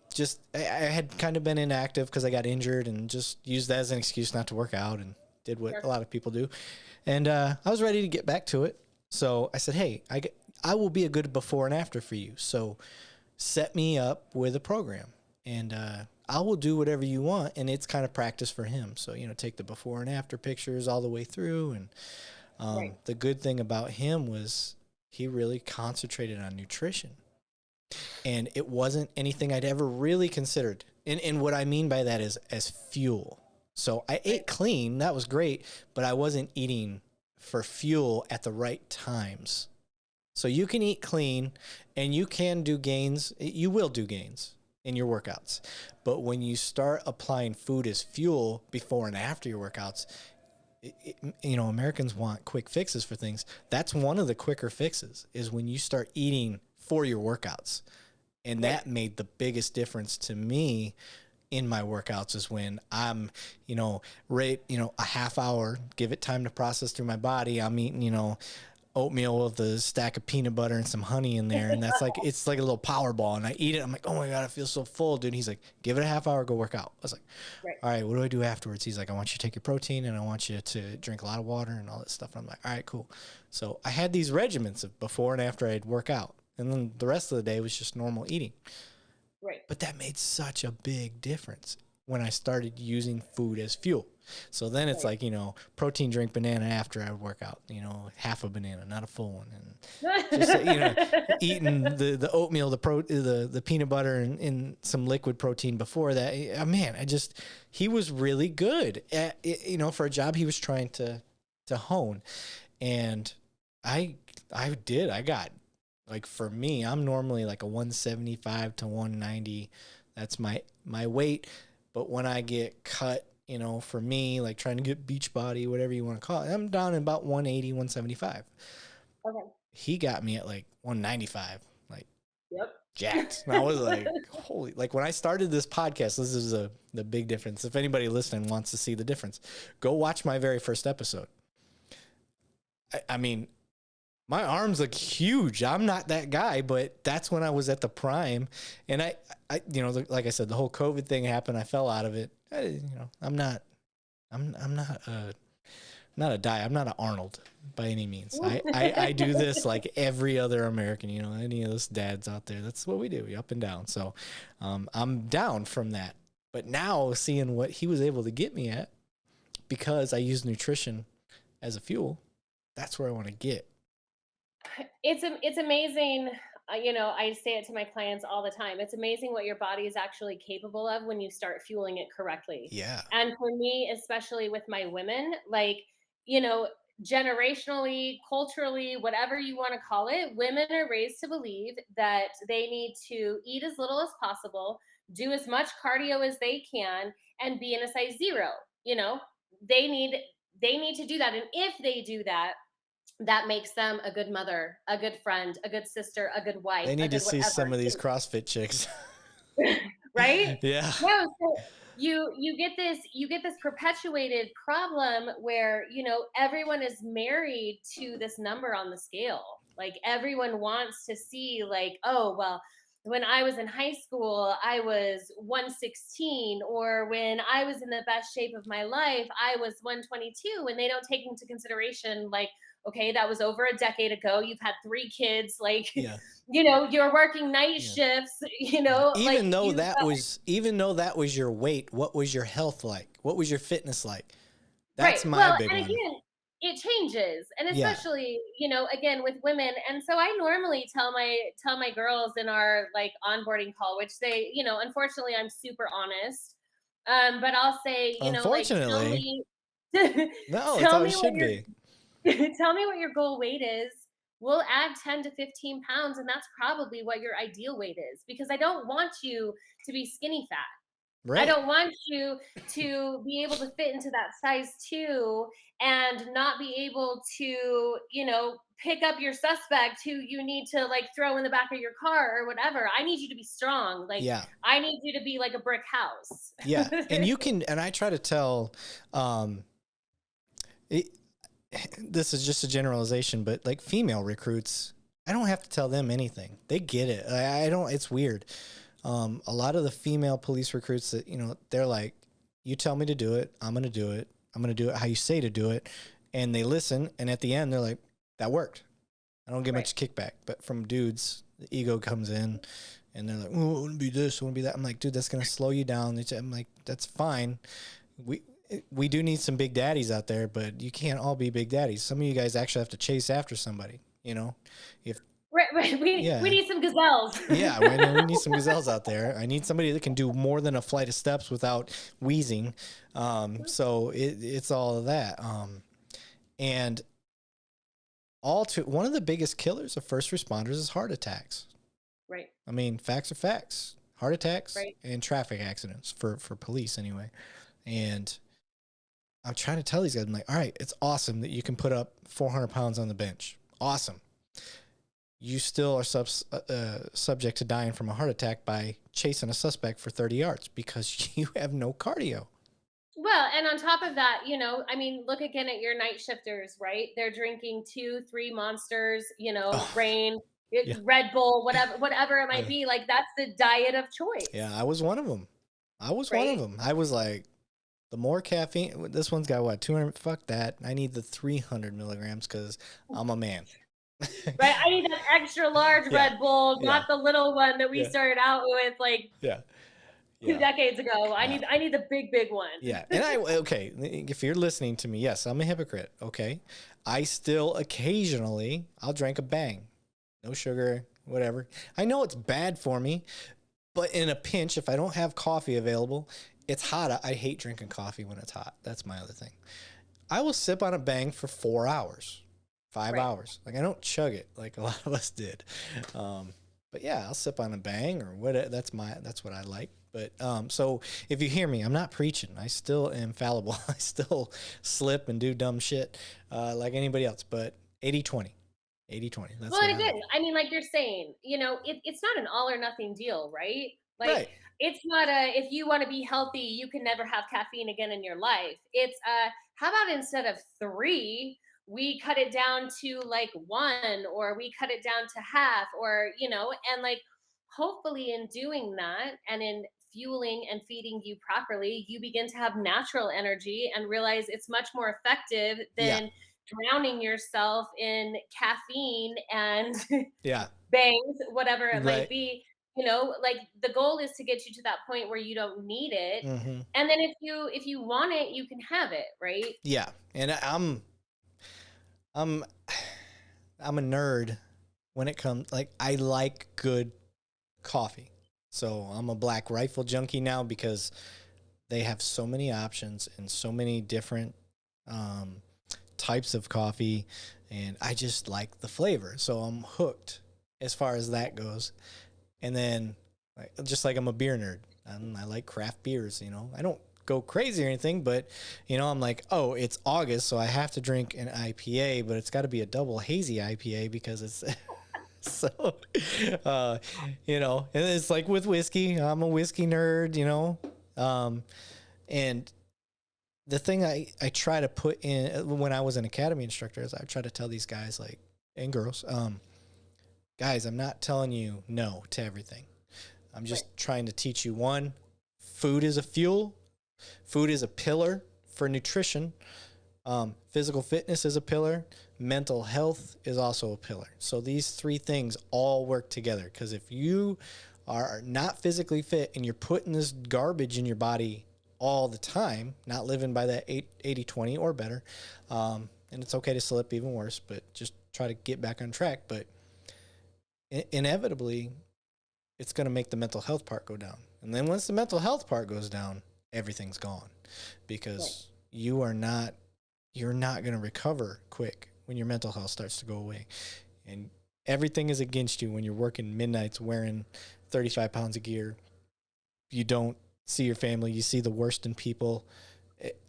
had kind of been inactive because I got injured, and just used that as an excuse not to work out, and did what a lot of people do. And I was ready to get back to it. So I said, hey, I will be a good before and after for you. So set me up with a program, and I will do whatever you want. And it's kind of practice for him. So, take the before and after pictures all the way through. And the good thing about him was he really concentrated on nutrition. And it wasn't anything I'd ever really considered. And what I mean by that is as fuel. So I ate clean. That was great. But I wasn't eating for fuel at the right times. So you can eat clean and you can do gains. You will do gains in your workouts. But when you start applying food as fuel before and after your workouts, Americans want quick fixes for things. That's one of the quicker fixes, is when you start eating for your workouts. And that made the biggest difference to me in my workouts, is when I'm, a half hour, give it time to process through my body. I'm eating, oatmeal with a stack of peanut butter and some honey in there. And that's like, it's like a little power ball. And I eat it. I'm like, oh my God, I feel so full, dude. He's like, give it a half hour, go work out. I was like, all right, what do I do afterwards? He's like, I want you to take your protein and I want you to drink a lot of water and all that stuff. And I'm like, all right, cool. So I had these regimens of before and after I'd work out. And then the rest of the day was just normal eating. Right. But that made such a big difference when I started using food as fuel. So then it's like, protein drink banana after I work out, half a banana, not a full one. And just, eating the oatmeal, the peanut butter and some liquid protein before that. Man, he was really good at, for a job he was trying to hone. And I got, like, for me, I'm normally like a 175 to 190. That's my weight. But when I get cut, for me, like trying to get beach body, whatever you want to call it, I'm down in about 180, 175. Okay. He got me at like 195, like jacked. And I was like, holy, like when I started this podcast, this is the big difference. If anybody listening wants to see the difference, go watch my very first episode. I mean, my arms look huge. I'm not that guy, but that's when I was at the prime. And I like I said, the whole COVID thing happened. I fell out of it. I'm not a guy. I'm not an Arnold by any means. I do this like every other American, any of those dads out there. That's what we do, up and down. So I'm down from that. But now seeing what he was able to get me at, because I use nutrition as a fuel, that's where I want to get. It's amazing. I say it to my clients all the time. It's amazing what your body is actually capable of when you start fueling it correctly. Yeah. And for me, especially with my women, like, generationally, culturally, whatever you want to call it, women are raised to believe that they need to eat as little as possible, do as much cardio as they can, and be in a size 0. They need to do that. And if they do that, that makes them a good mother, a good friend, a good sister, a good wife. They need to see whatever. some of these CrossFit chicks. Right? Yeah. No, so you get this perpetuated problem where, everyone is married to this number on the scale. Like everyone wants to see like, oh, well, when I was in high school, I was 116, or when I was in the best shape of my life, I was 122. And they don't take into consideration, like, okay, that was over a decade ago. You've had 3 kids, like, you're working night shifts, Even though that was your weight, what was your health like? What was your fitness like? That's my big one. Again, it changes, and especially again with women. And so I normally tell my girls in our like onboarding call, which they unfortunately I'm super honest, but I'll say unfortunately, like, no, it's how it should be. Tell me what your goal weight is. We'll add 10 to 15 pounds, and that's probably what your ideal weight is, because I don't want you to be skinny fat. Right. I don't want you to be able to fit into that size 2 and not be able to, pick up your suspect who you need to like throw in the back of your car or whatever. I need you to be strong. Like, I need you to be like a brick house. Yeah. And I try to tell, this is just a generalization, but like female recruits, I don't have to tell them anything. They get it. It's weird. A lot of the female police recruits that, they're like, you tell me to do it, I'm going to do it. I'm going to do it how you say to do it. And they listen. And at the end, they're like, that worked. I don't get much kickback. But from dudes, the ego comes in and they're like, oh, I want to be this, I want to be that. I'm like, dude, that's going to slow you down. I'm like, that's fine. We do need some big daddies out there, but you can't all be big daddies. Some of you guys actually have to chase after somebody, if Right. We need some gazelles. Yeah, we need some gazelles out there. I need somebody that can do more than a flight of steps without wheezing. So it's all of that. And one of the biggest killers of first responders is heart attacks. Right. I mean, facts are facts. Heart attacks and traffic accidents for police anyway. And I'm trying to tell these guys, I'm like, all right, it's awesome that you can put up 400 pounds on the bench. Awesome. you still are subject to dying from a heart attack by chasing a suspect for 30 yards because you have no cardio. Well, and on top of that, I mean, look again at your night shifters, right? They're drinking 2, 3 monsters, Oh, rain, yeah. Red Bull, whatever it might Yeah. be. Like that's the diet of Yeah, choice, I was one of them. right? I was like, the more caffeine, this one's got what, 200? Fuck that. I need the 300 milligrams because I'm a man. Right. I need that extra large Yeah. Red Bull, Yeah. not the little one that we Yeah. started out with like Yeah. two Yeah. decades ago. I Yeah. need the big one. Yeah. And okay, if you're listening to me, yes, I'm a hypocrite. Okay. I still occasionally, I'll drink a bang. No sugar, whatever. I know it's bad for me, but in a pinch, if I don't have coffee available, it's hot. I hate drinking coffee when it's hot. That's my other thing. I will sip on a bang for 4 hours, 5 hours. Like I don't chug it like a lot of us did. But yeah, I'll sip on a bang or what. That's what I like. But so if you hear me, I'm not preaching. I still am fallible. I still slip and do dumb shit like anybody else. But 80-20. 80-20. That's Well, what and I like. again, I mean, like you're saying, it's not an all or nothing deal, right? Like, Right. it's not if you want to be healthy, you can never have caffeine again in your life. It's how about instead of 3, we cut it down to like 1, or we cut it down to half, or and like hopefully in doing that and in fueling and feeding you properly, you begin to have natural energy and realize it's much more effective Yeah. than drowning yourself in caffeine and Yeah. bangs, whatever it might Right. be. Like the goal is to get you to that point where you don't need it. Mm-hmm. And then if you want it, you can have it, right? Yeah. And I'm I'm a nerd when it comes, like, I like good coffee. So I'm a Black Rifle junkie now because they have so many options and so many different um, types of coffee, and I just like the flavor. So I'm hooked as far as that goes. And then, just like I'm a beer nerd, I like craft beers. I don't go crazy or anything, but I'm like, oh, it's August, so I have to drink an IPA, but it's got to be a double hazy IPA because it's so, uh, and it's like with whiskey. I'm a whiskey nerd, and the thing I try to put in when I was an academy instructor is I try to tell these guys, like, and girls, guys, I'm not telling you no to everything. I'm just trying to teach you, one, food is a fuel. Food is a pillar for nutrition. Physical fitness is a pillar. Mental health is also a pillar. So these 3 things all work together, because if you are not physically fit and you're putting this garbage in your body all the time, not living by that 80-20 or better, and it's okay to slip, even worse, but just try to get back on track. But inevitably, it's going to make the mental health part go down. And then once the mental health part goes down, everything's gone, because you're not going to recover quick when your mental health starts to go away. And everything is against you when you're working midnights wearing 35 pounds of gear. You don't see your family. You see the worst in people.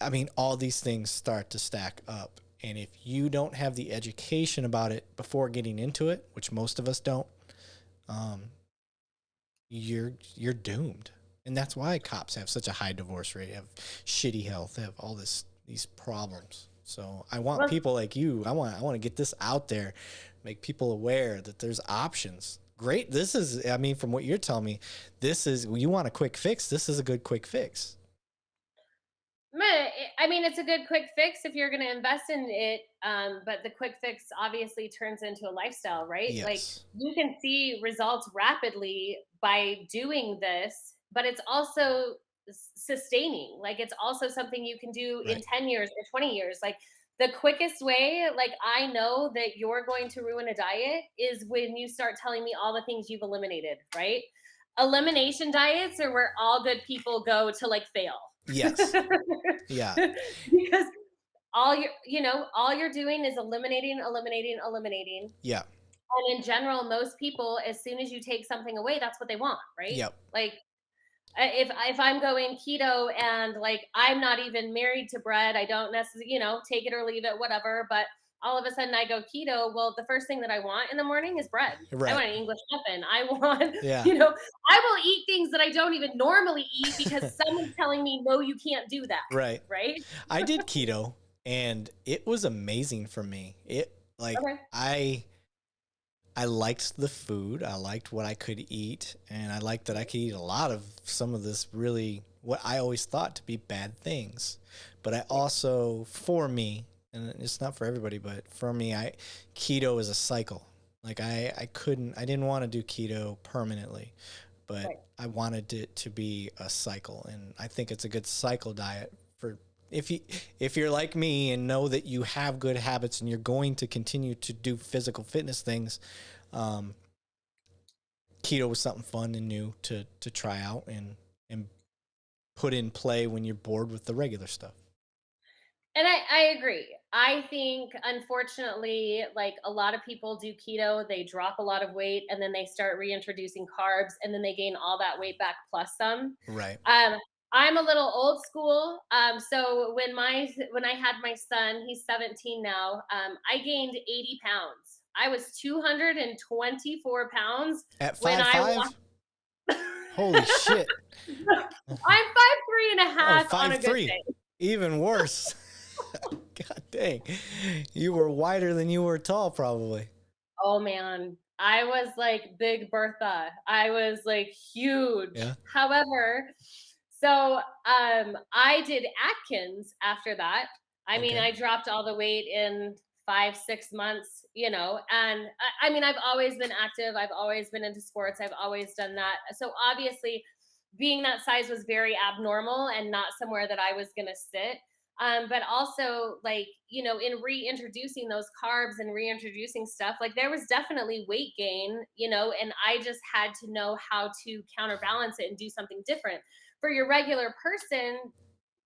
I mean, all these things start to stack up. And if you don't have the education about it before getting into it, which most of us don't, you're doomed. And that's why cops have such a high divorce rate, have shitty health, have all these problems. So I want people like you. I want to get this out there, make people aware that there's options. Great. This is, I mean, from what you're telling me, you want a quick fix. This is a good quick fix. I mean, it's a good quick fix if you're going to invest in it. But the quick fix obviously turns into a lifestyle, right? Like Yes. you can see results rapidly by doing this, but it's also sustaining. Like it's also something you can do in Right. 10 years or 20 years. Like the quickest way, like I know that you're going to ruin a diet is when you start telling me all the things you've eliminated, right? Elimination diets are where all good people go to like fail. Yes. Yeah. Because all you're doing is eliminating. Yeah. And in general, most people, as soon as you take something away, that's what they want, right? Yep. Like if I'm going keto and like I'm not even married to bread, I don't necessarily, take it or leave it, whatever. But all of a sudden I go keto. Well, the first thing that I want in the morning is bread. I want an English muffin. I want, Yeah. you know, I will eat things that I don't even normally eat because someone's telling me, no, you can't do that. Right. Right. I did keto and it was amazing for me. It like Okay. I liked the food. I liked what I could eat, and I liked that I could eat a lot of some of this really what I always thought to be bad things. But I also, for me, and it's not for everybody, but for me, keto is a cycle. Like I didn't want to do keto permanently, but Right. I wanted it to be a cycle, and I think it's a good cycle diet for if you're like me and know that you have good habits and you're going to continue to do physical fitness things. Keto was something fun and new to try out and put in play when you're bored with the regular stuff. And I agree. I think, unfortunately, like a lot of people do keto, they drop a lot of weight and then they start reintroducing carbs and then they gain all that weight back plus some. Right. Um, I'm a little old school. So when I had my son, he's 17 now, I gained 80 pounds. I was 224 pounds At when I 5'5"? walked. Holy shit. I'm 5'3" and a Oh, half on a good 5'3". day. Even worse. God dang. You were wider than you were tall, probably. Oh man, I was like Big Bertha. I was like huge. Yeah. However, so I did Atkins after that. I mean, Okay. I dropped all the weight in 5, 6 months, you know, and I mean, I've always been active. I've always been into sports. I've always done that. So obviously, being that size was very abnormal and not somewhere that I was going to sit. But also, like, you know, in reintroducing those carbs and reintroducing stuff, like there was definitely weight gain, you know, and I just had to know how to counterbalance it and do something different. For your regular person,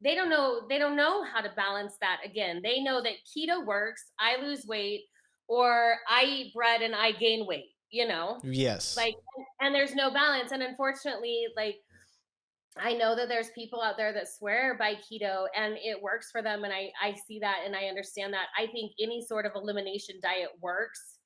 they don't know how to balance that. Again, they know that keto works, I lose weight, or I eat bread and I gain weight, you know, Yes. like, and there's no balance. And unfortunately, like, I know that there's people out there that swear by keto and it works for them. And I see that and I understand that. I think any sort of elimination diet works.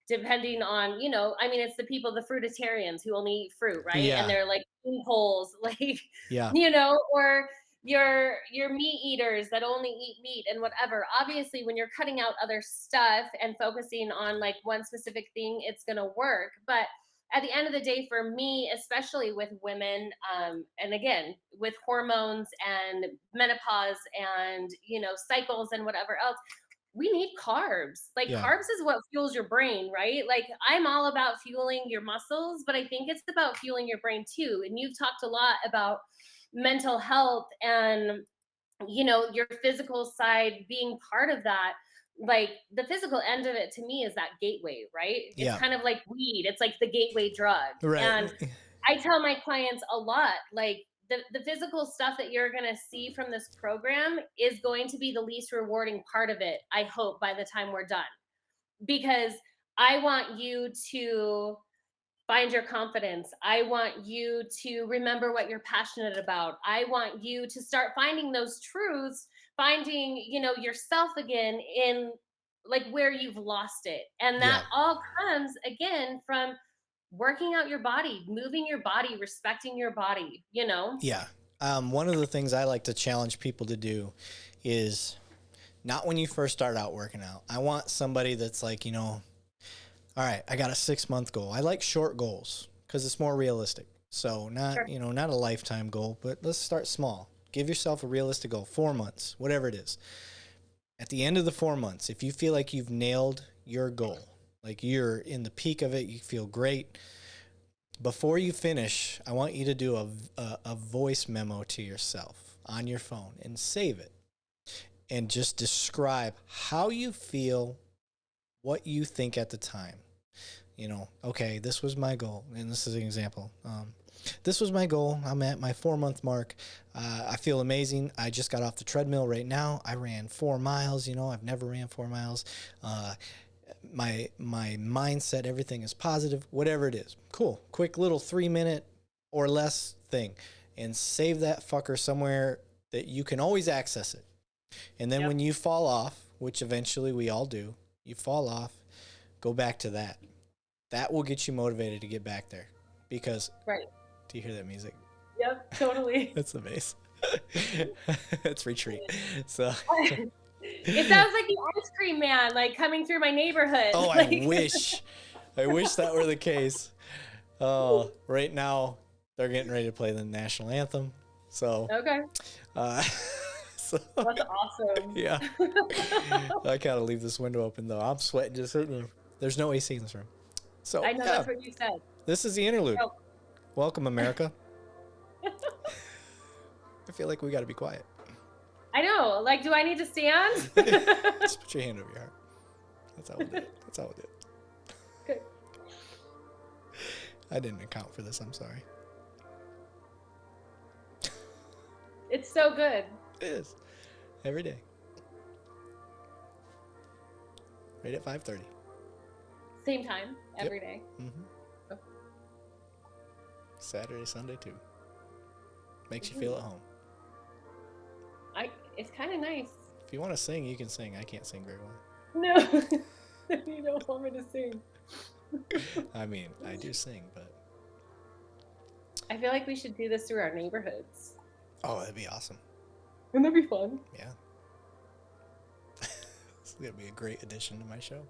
Depending on, you know, I mean, it's the people, the fruitarians who only eat fruit, right? And Yeah. they're like bean poles, like, Yeah. you know, or your meat eaters that only eat meat and whatever. Obviously, when you're cutting out other stuff and focusing on like one specific thing, it's gonna work. But at the end of the day, for me, especially with women, and again with hormones and menopause and, you know, cycles and whatever else, we need carbs. Like, Yeah. carbs is what fuels your brain, right? Like, I'm all about fueling your muscles, but I think it's about fueling your brain too. And you've talked a lot about mental health and, you know, your physical side being part of that. Like, the physical end of it to me is that gateway, right? It's Yeah. kind of like weed. It's like the gateway drug. Right. And I tell my clients a lot, like, the physical stuff that you're going to see from this program is going to be the least rewarding part of it, I hope, by the time we're done. Because I want you to find your confidence. I want you to remember what you're passionate about. I want you to start finding those truths, finding, you know, yourself again in like where you've lost it. And that Yeah. all comes again from working out your body, moving your body, respecting your body, you know? Yeah. One of the things I like to challenge people to do is not when you first start out working out. I want somebody that's like, you know, all right, I got a 6-month goal. I like short goals because it's more realistic. So not, Sure. you know, not a lifetime goal, but let's start small. Give yourself a realistic goal, 4 months, whatever it is. At the end of the 4 months, if you feel like you've nailed your goal, like you're in the peak of it, you feel great. Before you finish, I want you to do a voice memo to yourself on your phone and save it. And just describe how you feel, what you think at the time. You know, okay, this was my goal. And this is an example. This was my goal. I'm at my 4-month mark. I feel amazing. I just got off the treadmill right now. I ran 4 miles. You know, I've never ran 4 miles. My mindset, everything is positive, whatever it is. Cool. Quick little 3-minute or less thing. And save that fucker somewhere that you can always access it. And then Yep. when you fall off, which eventually we all do, you fall off, go back to that. That will get you motivated to get back there. Because, Right. do you hear that music? Yep, totally. That's the bass. It's retreat. So It sounds like the ice cream man, like coming through my neighborhood. oh, I Like, wish. I wish that were the case. Oh, right now they're getting ready to play the national anthem. So, okay, so that's awesome. yeah. I gotta leave this window open though. I'm sweating just sitting here. There's no AC in this room. So I know yeah, that's what you said. this is the interlude. Oh. Welcome, America. I feel like we gotta be quiet. I know. Like, do I need to stand? Just put your hand over your heart. That's how we'll do it. That's how we'll do it. Good. I didn't account for this. I'm sorry. It's so good. It is. Every day. Right at 5:30. Same time every day. Mm-hmm. Oh. Saturday, Sunday too. Makes you feel at home. It's kind of nice. If you want to sing, you can sing. I can't sing very well. No, you don't want me to sing. I mean, I do sing, but I feel like we should do this through our neighborhoods. oh, that'd be awesome. Wouldn't that be fun? Yeah. It's gonna be a great addition to my show.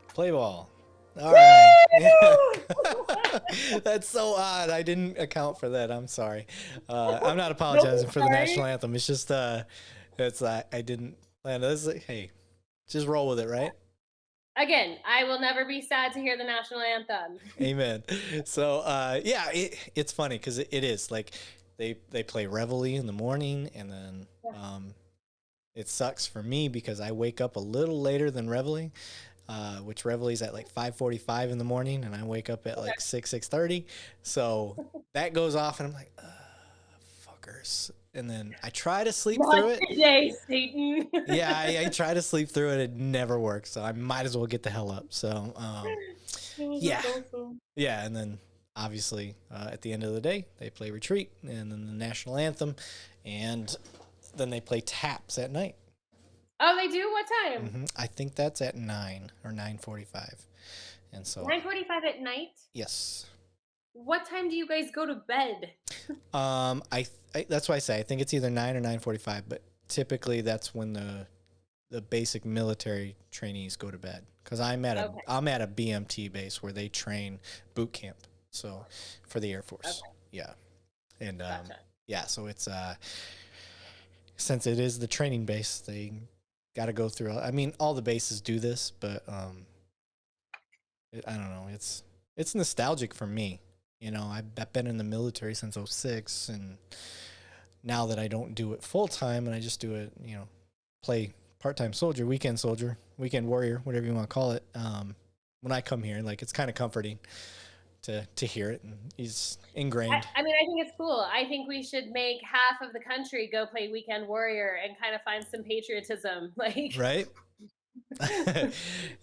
Play ball. All right. That's so odd. I didn't account for that. I'm sorry. I'm not apologizing for the national anthem. It's just it's I didn't plan this. Hey, just roll with it, right? Again, I will never be sad to hear the national anthem. Amen. So yeah, it's funny because it is like they play Reveille in the morning, and then it sucks for me because I wake up a little later than Reveille. Which Reveille's at like 5:45 in the morning, and I wake up at like 6:30. So that goes off, and I'm like, fuckers. And then I try to sleep through it. Today, Satan. Yeah, I try to sleep through it. It never works. So I might as well get the hell up. So yeah, yeah. And then obviously at the end of the day, they play retreat, and then the national anthem, and then they play taps at night. Oh, they do? What time? Mm-hmm. I think that's at 9 or 9:45. And so 9:45 at night? yes. What time do you guys go to bed? I that's why I say I think it's either 9 or 9:45, but typically that's when the basic military trainees go to bed, cuz I'm at a BMT base where they train boot camp. So for the Air Force. Okay. Yeah. And gotcha. Yeah, so it's since it is the training base, they got to go through. I mean, all the bases do this, but I don't know. It's nostalgic for me. You know, I've been in the military since 2006, and now that I don't do it full time and I just do it, you know, play part-time soldier, weekend warrior, whatever you want to call it. When I come here, like, it's kind of comforting to hear it, and he's ingrained. I mean, I think it's cool. I think we should make half of the country go play weekend warrior and kind of find some patriotism, like right.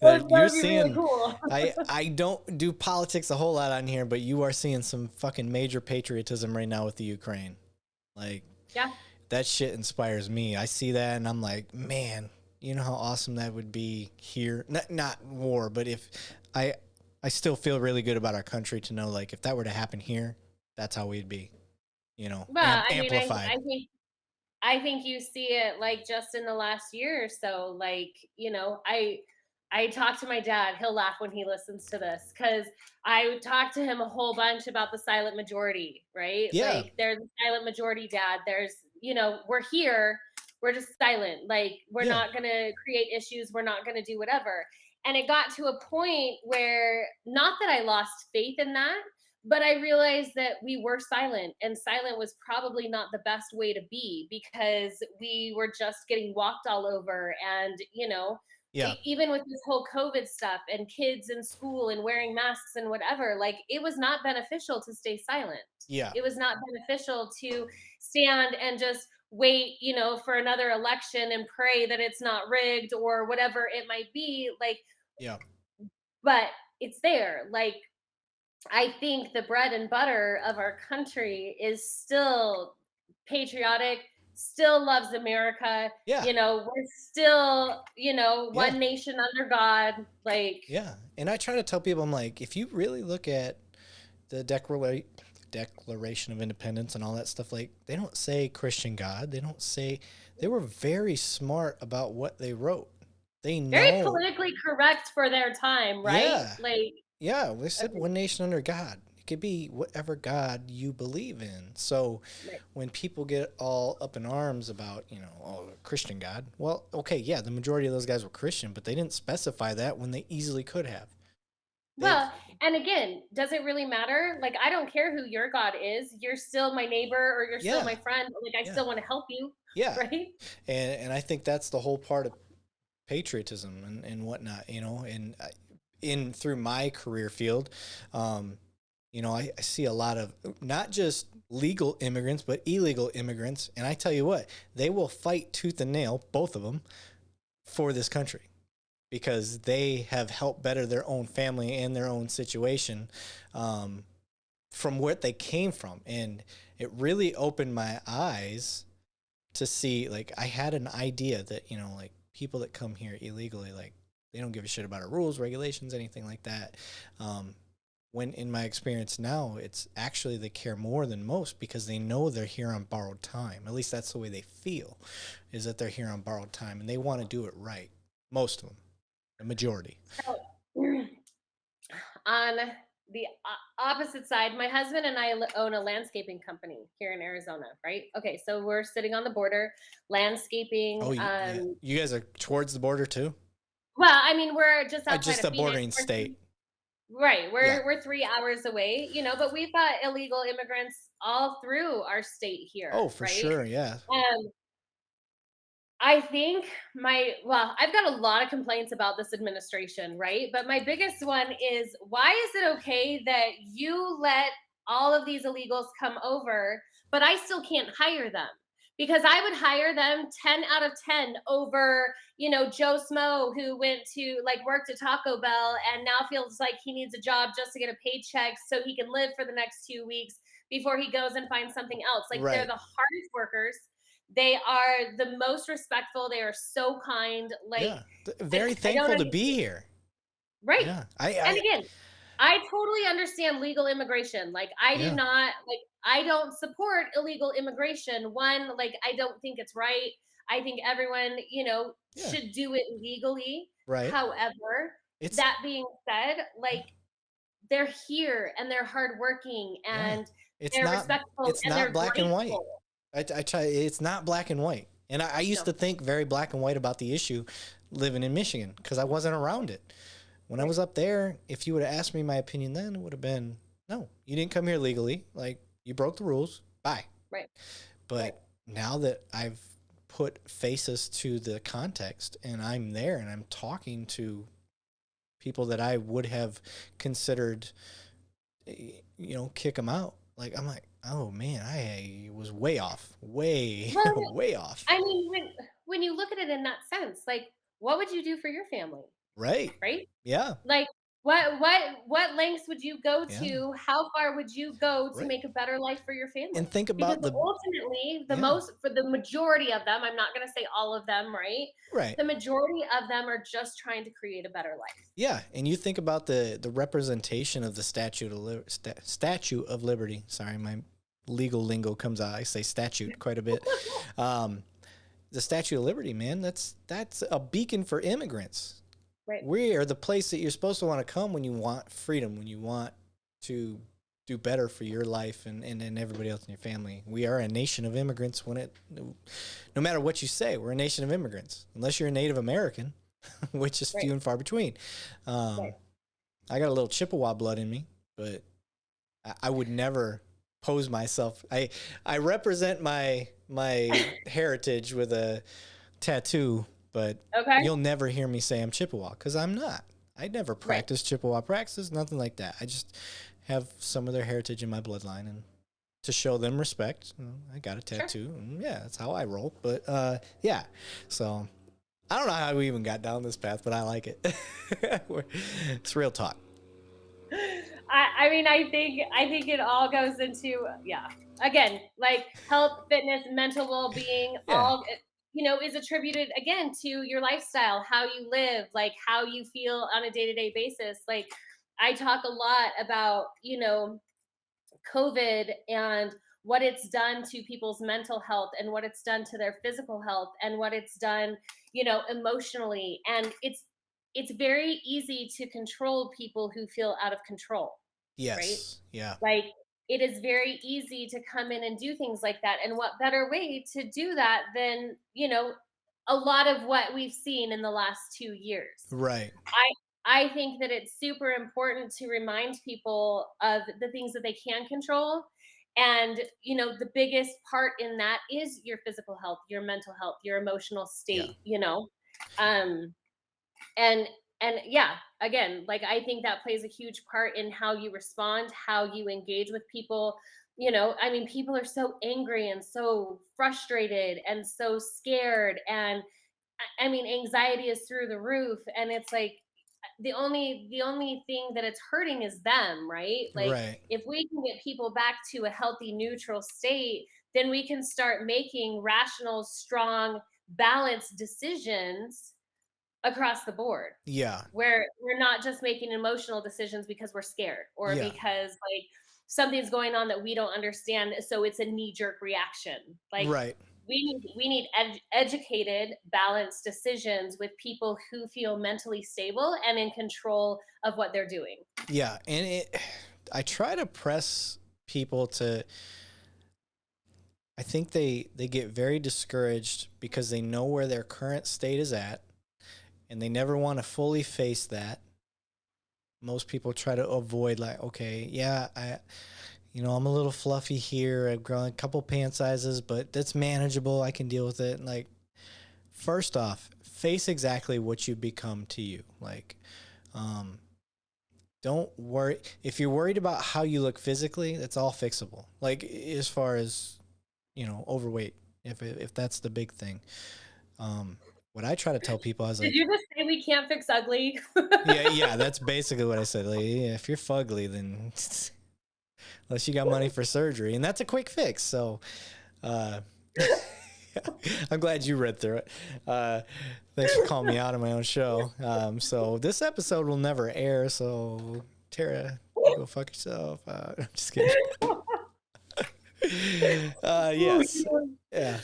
You're seeing really cool. I don't do politics a whole lot on here, but you are seeing some fucking major patriotism right now with the Ukraine. Like, yeah, that shit inspires me. I see that and I'm like, man, you know how awesome that would be here. Not war, but if I still feel really good about our country to know, like, if that were to happen here, that's how we'd be, you know, well, amplified. I think you see it like just in the last year or so. Like, you know, I talk to my dad. He'll laugh when he listens to this because I talked to him a whole bunch about the silent majority, right? Yeah. Like, there's a silent majority, Dad. There's, you know, we're here. We're just silent. Like, we're not going to create issues. We're not going to do whatever. And it got to a point where, not that I lost faith in that, but I realized that we were silent, and silent was probably not the best way to be because we were just getting walked all over. And, you know, even with this whole COVID stuff and kids in school and wearing masks and whatever, like, it was not beneficial to stay silent. Yeah. It was not beneficial to stand and just wait, you know, for another election and pray that it's not rigged or whatever it might be. Like, yeah. But it's there. Like, I think the bread and butter of our country is still patriotic, still loves America. Yeah. We're still, Yeah. one nation under God. Like, Yeah. And I try to tell people, I'm like, if you really look at the Declaration of Independence and all that stuff, like, they don't say Christian God. They don't say, they were very smart about what they wrote. They very know. politically correct for their time, right? Yeah. Like, Yeah. We said okay, one nation under God. It could be whatever God you believe in. So right. when people get all up in arms about, oh, Christian God, well, okay, yeah, the majority of those guys were Christian, but they didn't specify that when they easily could have. They, Well, and again, does it really matter? Like, I don't care who your God is. You're still my neighbor or you're still yeah, my friend. Like, I yeah, still want to help you, yeah. right? And I think that's the whole part of patriotism and whatnot, and in through my career field, I see a lot of not just legal immigrants, but illegal immigrants. And I tell you what, they will fight tooth and nail, both of them, for this country because they have helped better their own family and their own situation from what they came from. And it really opened my eyes to see, like, I had an idea that, like, people that come here illegally, like, they don't give a shit about our rules, regulations, anything like that. When in my experience now, it's actually they care more than most because they know they're here on borrowed time. At least that's the way they feel, is that they're here on borrowed time and they want to do it right. Most of them, the majority. So, on the opposite side, my husband and I own a landscaping company here in Arizona, right? Okay, so we're sitting on the border, landscaping. Oh, yeah. You guys are towards the border too? Well, I mean, we're just outside Just of a Phoenix. bordering state. Right, Yeah. we're 3 hours away, but we've got illegal immigrants all through our state Oh, here, for right? sure. Yeah. Um, I think I've got a lot of complaints about this administration, right? But my biggest one is, why is it okay that you let all of these illegals come over, but I still can't hire them? Because I would hire them 10 out of 10 over, Joe Smo, who went to like worked at Taco Bell and now feels like he needs a job just to get a paycheck so he can live for the next 2 weeks before he goes and finds something else. Like, they're Right. the hardest workers, they are the most respectful. They are so kind. Like, Yeah. I, Very I don't thankful to understand. be here. Right. Yeah. And again, I totally understand legal immigration. Like, Yeah. I don't support illegal immigration. One, like, I don't think it's right. I think everyone, Yeah. should do it legally. Right. However, It's, that being said, yeah. like, they're here and they're hardworking Yeah. and It's they're not, respectful it's and not they're black and white. grateful. I try, it's not black and white. And I used No, to think very black and white about the issue living in Michigan because I wasn't around it. When I right, was up there, if you would have asked me my opinion then, it would have been, no, you didn't come here legally. Like, you broke the rules. Bye. right, right. But now that I've put faces to the context and I'm there and I'm talking to people that I would have considered, kick them out. Like, I'm like, oh man, I was way off, way, Well, way off. I mean, when you look at it in that sense, like, what would you do for your family, Right. right? Yeah. Like, what lengths would you go Yeah. to? How far would you go to Right. make a better life for your And family? think Because about ultimately, yeah. for the majority of them, I'm not going to say all of them, right? Right. The majority of them are just trying to create a better life. Yeah. And you think about the representation of the Statue of Liberty. Sorry, my legal lingo comes out. I say statute quite a bit. The Statue of Liberty, man, that's a beacon for immigrants. Right. We are the place that you're supposed to want to come when you want freedom, when you want to do better for your life and everybody else in your family. We are a nation of immigrants no matter what you say, we're a nation of immigrants. Unless you're a Native American, which is Right. few and far between. Right. I got a little Chippewa blood in me, but I would never pose myself. I represent my heritage with a tattoo, but Okay. you'll never hear me say I'm Chippewa because I'm not. I never practiced Chippewa practices, nothing like that. I just have some of their heritage in my bloodline, and to show them respect, I got a tattoo. Sure. And yeah, that's how I roll. But yeah, so I don't know how we even got down this path, but I like it. It's real talk. I mean, I think it all goes into, again, like health, fitness, mental well-being, Yeah. all, is attributed again to your lifestyle, how you live, like how you feel on a day-to-day basis. Like I talk a lot about, COVID and what it's done to people's mental health and what it's done to their physical health and what it's done, emotionally. And it's very easy to control people who feel out of control, right? Yes. Yeah. Like it is very easy to come in and do things like that. And what better way to do that than, a lot of what we've seen in the last 2 years. Right. I think that it's super important to remind people of the things that they can control. And, the biggest part in that is your physical health, your mental health, your emotional Yeah. state. Um, and yeah, again, like I think that plays a huge part in how you respond, how you engage with people. I mean, people are so angry and so frustrated and so scared, and I mean, anxiety is through the roof, and it's like the only thing that it's hurting is them, right? Like Right. if we can get people back to a healthy neutral state, then we can start making rational, strong, balanced decisions across the board, Yeah. where we're not just making emotional decisions because we're scared or Yeah. because like something's going on that we don't understand, so it's a knee jerk reaction. Like Right. we need educated, balanced decisions with people who feel mentally stable and in control of what they're doing. Yeah. And I try to press people to, I think they get very discouraged because they know where their current state is at and they never want to fully face that. Most people try to avoid, like, okay, yeah, I'm a little fluffy here. I've grown a couple pant sizes, but that's manageable. I can deal with it. And like, first off, face exactly what you become to you. Like, don't worry. If you're worried about how you look physically, that's all fixable. Like, as far as, overweight, if that's the big thing. What I try to tell people, I was Did like, you just say we can't fix ugly? yeah, that's basically what I said. Like, yeah, if you're fugly, then unless you got money for surgery, and that's a quick fix. So, I'm glad you read through it. Thanks for calling me out on my own show. So this episode will never air. So Tara, go fuck yourself. I'm just kidding. Yes.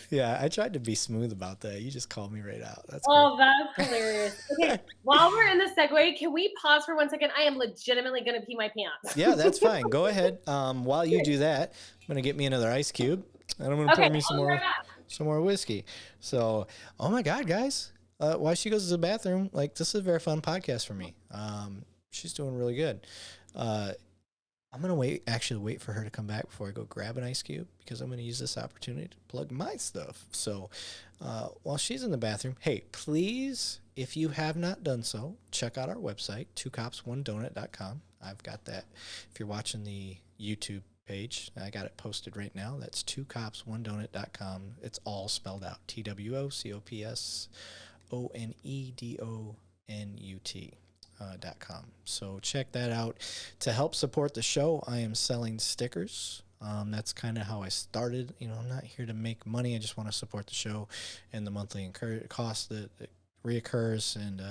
Yeah. I tried to be smooth about that. You just called me right out. That's cool. Oh, that's hilarious. Okay, while we're in the segue, can we pause for 1 second? I am legitimately going to pee my pants. Yeah, that's fine. Go ahead. While you do that, I'm gonna get me another ice cube, and I'm gonna pour me some more whiskey. So, oh my God, guys, while she goes to the bathroom, like, this is a very fun podcast for me. She's doing really good. I'm gonna wait for her to come back before I go grab an ice cube, because I'm gonna use this opportunity to plug my stuff. So, while she's in the bathroom, hey, please, if you have not done so, check out our website, twocopsonedonut.com. I've got that. If you're watching the YouTube page, I got it posted right now. That's twocopsonedonut.com. It's all spelled out. TWOCOPSONEDONUT.com. So check that out. To help support the show, I am selling stickers. That's kind of how I started. I'm not here to make money. I just want to support the show and the monthly cost that reoccurs, and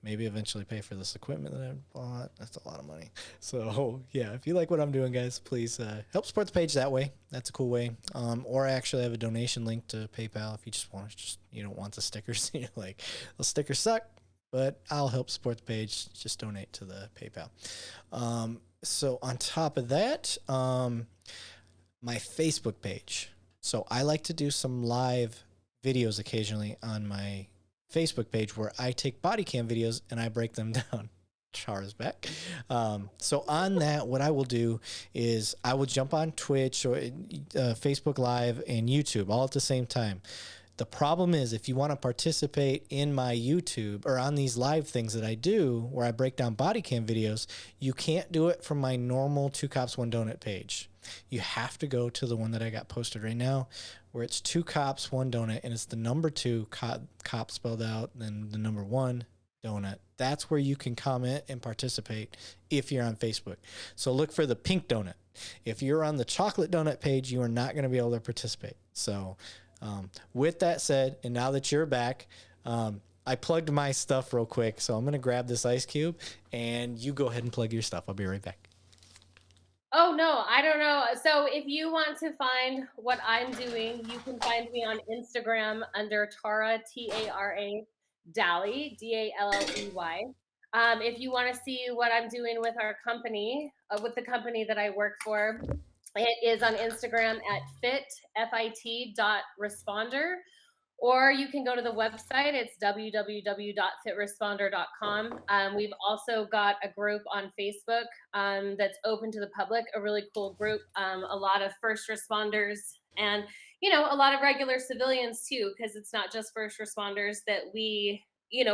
maybe eventually pay for this equipment that I bought. That's a lot of money. So yeah, if you like what I'm doing, guys, please help support the page that way. That's a cool way. Or I actually have a donation link to PayPal if you you don't want the stickers. You're like, the stickers suck, but I'll help support the page. Just donate to the PayPal. So on top of that, my Facebook page. So I like to do some live videos occasionally on my Facebook page where I take body cam videos and I break them down. Tara's back. So on that, what I will do is I will jump on Twitch or Facebook Live and YouTube all at the same time. The problem is, if you want to participate in my YouTube or on these live things that I do where I break down body cam videos, you can't do it from my normal Two Cops, One Donut page. You have to go to the one that I got posted right now, where it's Two Cops, One Donut, and it's the number 2, cop spelled out, then the number 1, donut. That's where you can comment and participate if you're on Facebook. So look for the pink donut. If you're on the chocolate donut page, you are not going to be able to participate. So with that said, and now that you're back, I plugged my stuff real quick. So I'm going to grab this ice cube and you go ahead and plug your stuff. I'll be right back. Oh, no, I don't know. So if you want to find what I'm doing, you can find me on Instagram under Tara, Tara Dalley, Dalley. If you want to see what I'm doing with our company, with the company that I work for, it is on Instagram at fit.responder. Or you can go to the website. It's www.fitresponder.com. We've also got a group on Facebook that's open to the public, a really cool group. A lot of first responders and, a lot of regular civilians too, because it's not just first responders that we,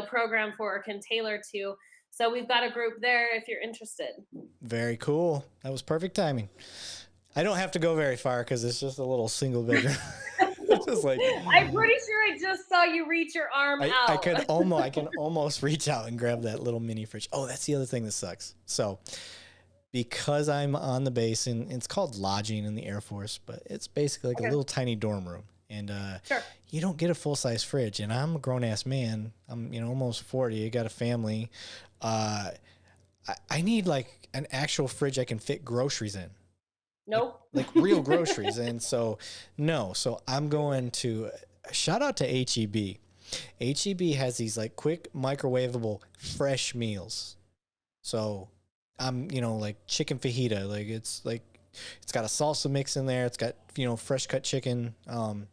program for or can tailor to. So we've got a group there if you're interested. Very cool. That was perfect timing. I don't have to go very far because it's just a little single bedroom. Just like, I'm pretty sure I just saw you reach your arm out. I can almost reach out and grab that little mini fridge. Oh, that's the other thing that sucks. So because I'm on the base and it's called lodging in the Air Force, but it's basically like a little tiny dorm room. And sure. You don't get a full-size fridge. And I'm a grown-ass man. I'm almost 40. I got a family. I need like an actual fridge I can fit groceries in. Nope. Like real groceries. And so I'm going to shout out to HEB. HEB has these like quick microwavable fresh meals. So I'm, like chicken fajita, like it's got a salsa mix in there. It's got, fresh cut chicken, nice.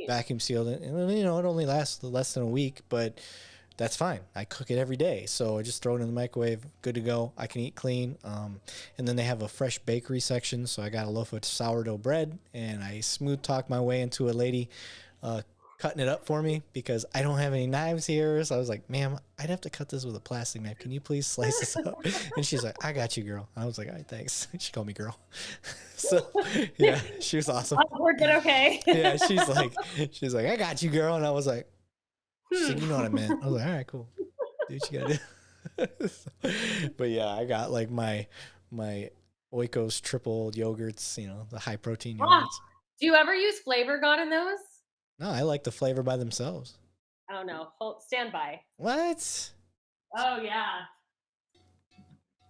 Vacuum sealed. And, it only lasts less than a week, but that's fine. I cook it every day. So I just throw it in the microwave. Good to go. I can eat clean. And then they have a fresh bakery section. So I got a loaf of sourdough bread and I smooth talk my way into a lady cutting it up for me because I don't have any knives here. So I was like, ma'am, I'd have to cut this with a plastic knife. Can you please slice this up? And she's like, I got you, girl. I was like, all right, thanks. She called me girl. So yeah, she was awesome. We're good. Okay. Yeah. She's like, I got you, girl. And I was like, she's like, you know what I meant. I was like, all right, cool. Do what you gotta do. But yeah, I got like my Oikos triple yogurts, the high protein yogurts. Do you ever use Flavor God in those? No, I like the flavor by themselves. Oh no, stand by. What? Oh yeah.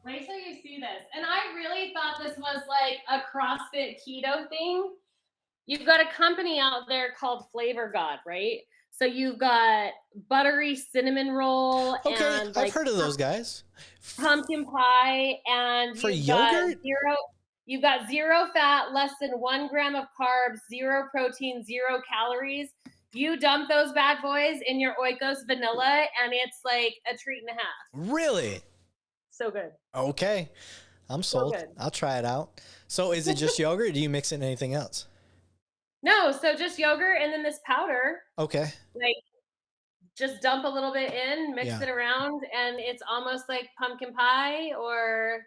Wait till you see this. And I really thought this was like a CrossFit keto thing. You've got a company out there called Flavor God, right? So you've got buttery cinnamon roll. Okay, and I've heard of those guys. Pumpkin pie and for yogurt. You've got zero fat, less than 1 gram of carbs, 0 protein, 0 calories. You dump those bad boys in your Oikos vanilla, and it's like a treat and a half. Really? So good. Okay, I'm sold. So I'll try it out. So is it just yogurt, or do you mix it in anything else? No, so just yogurt and then this powder. Okay. Like, just dump a little bit in, mix it around, and it's almost like pumpkin pie or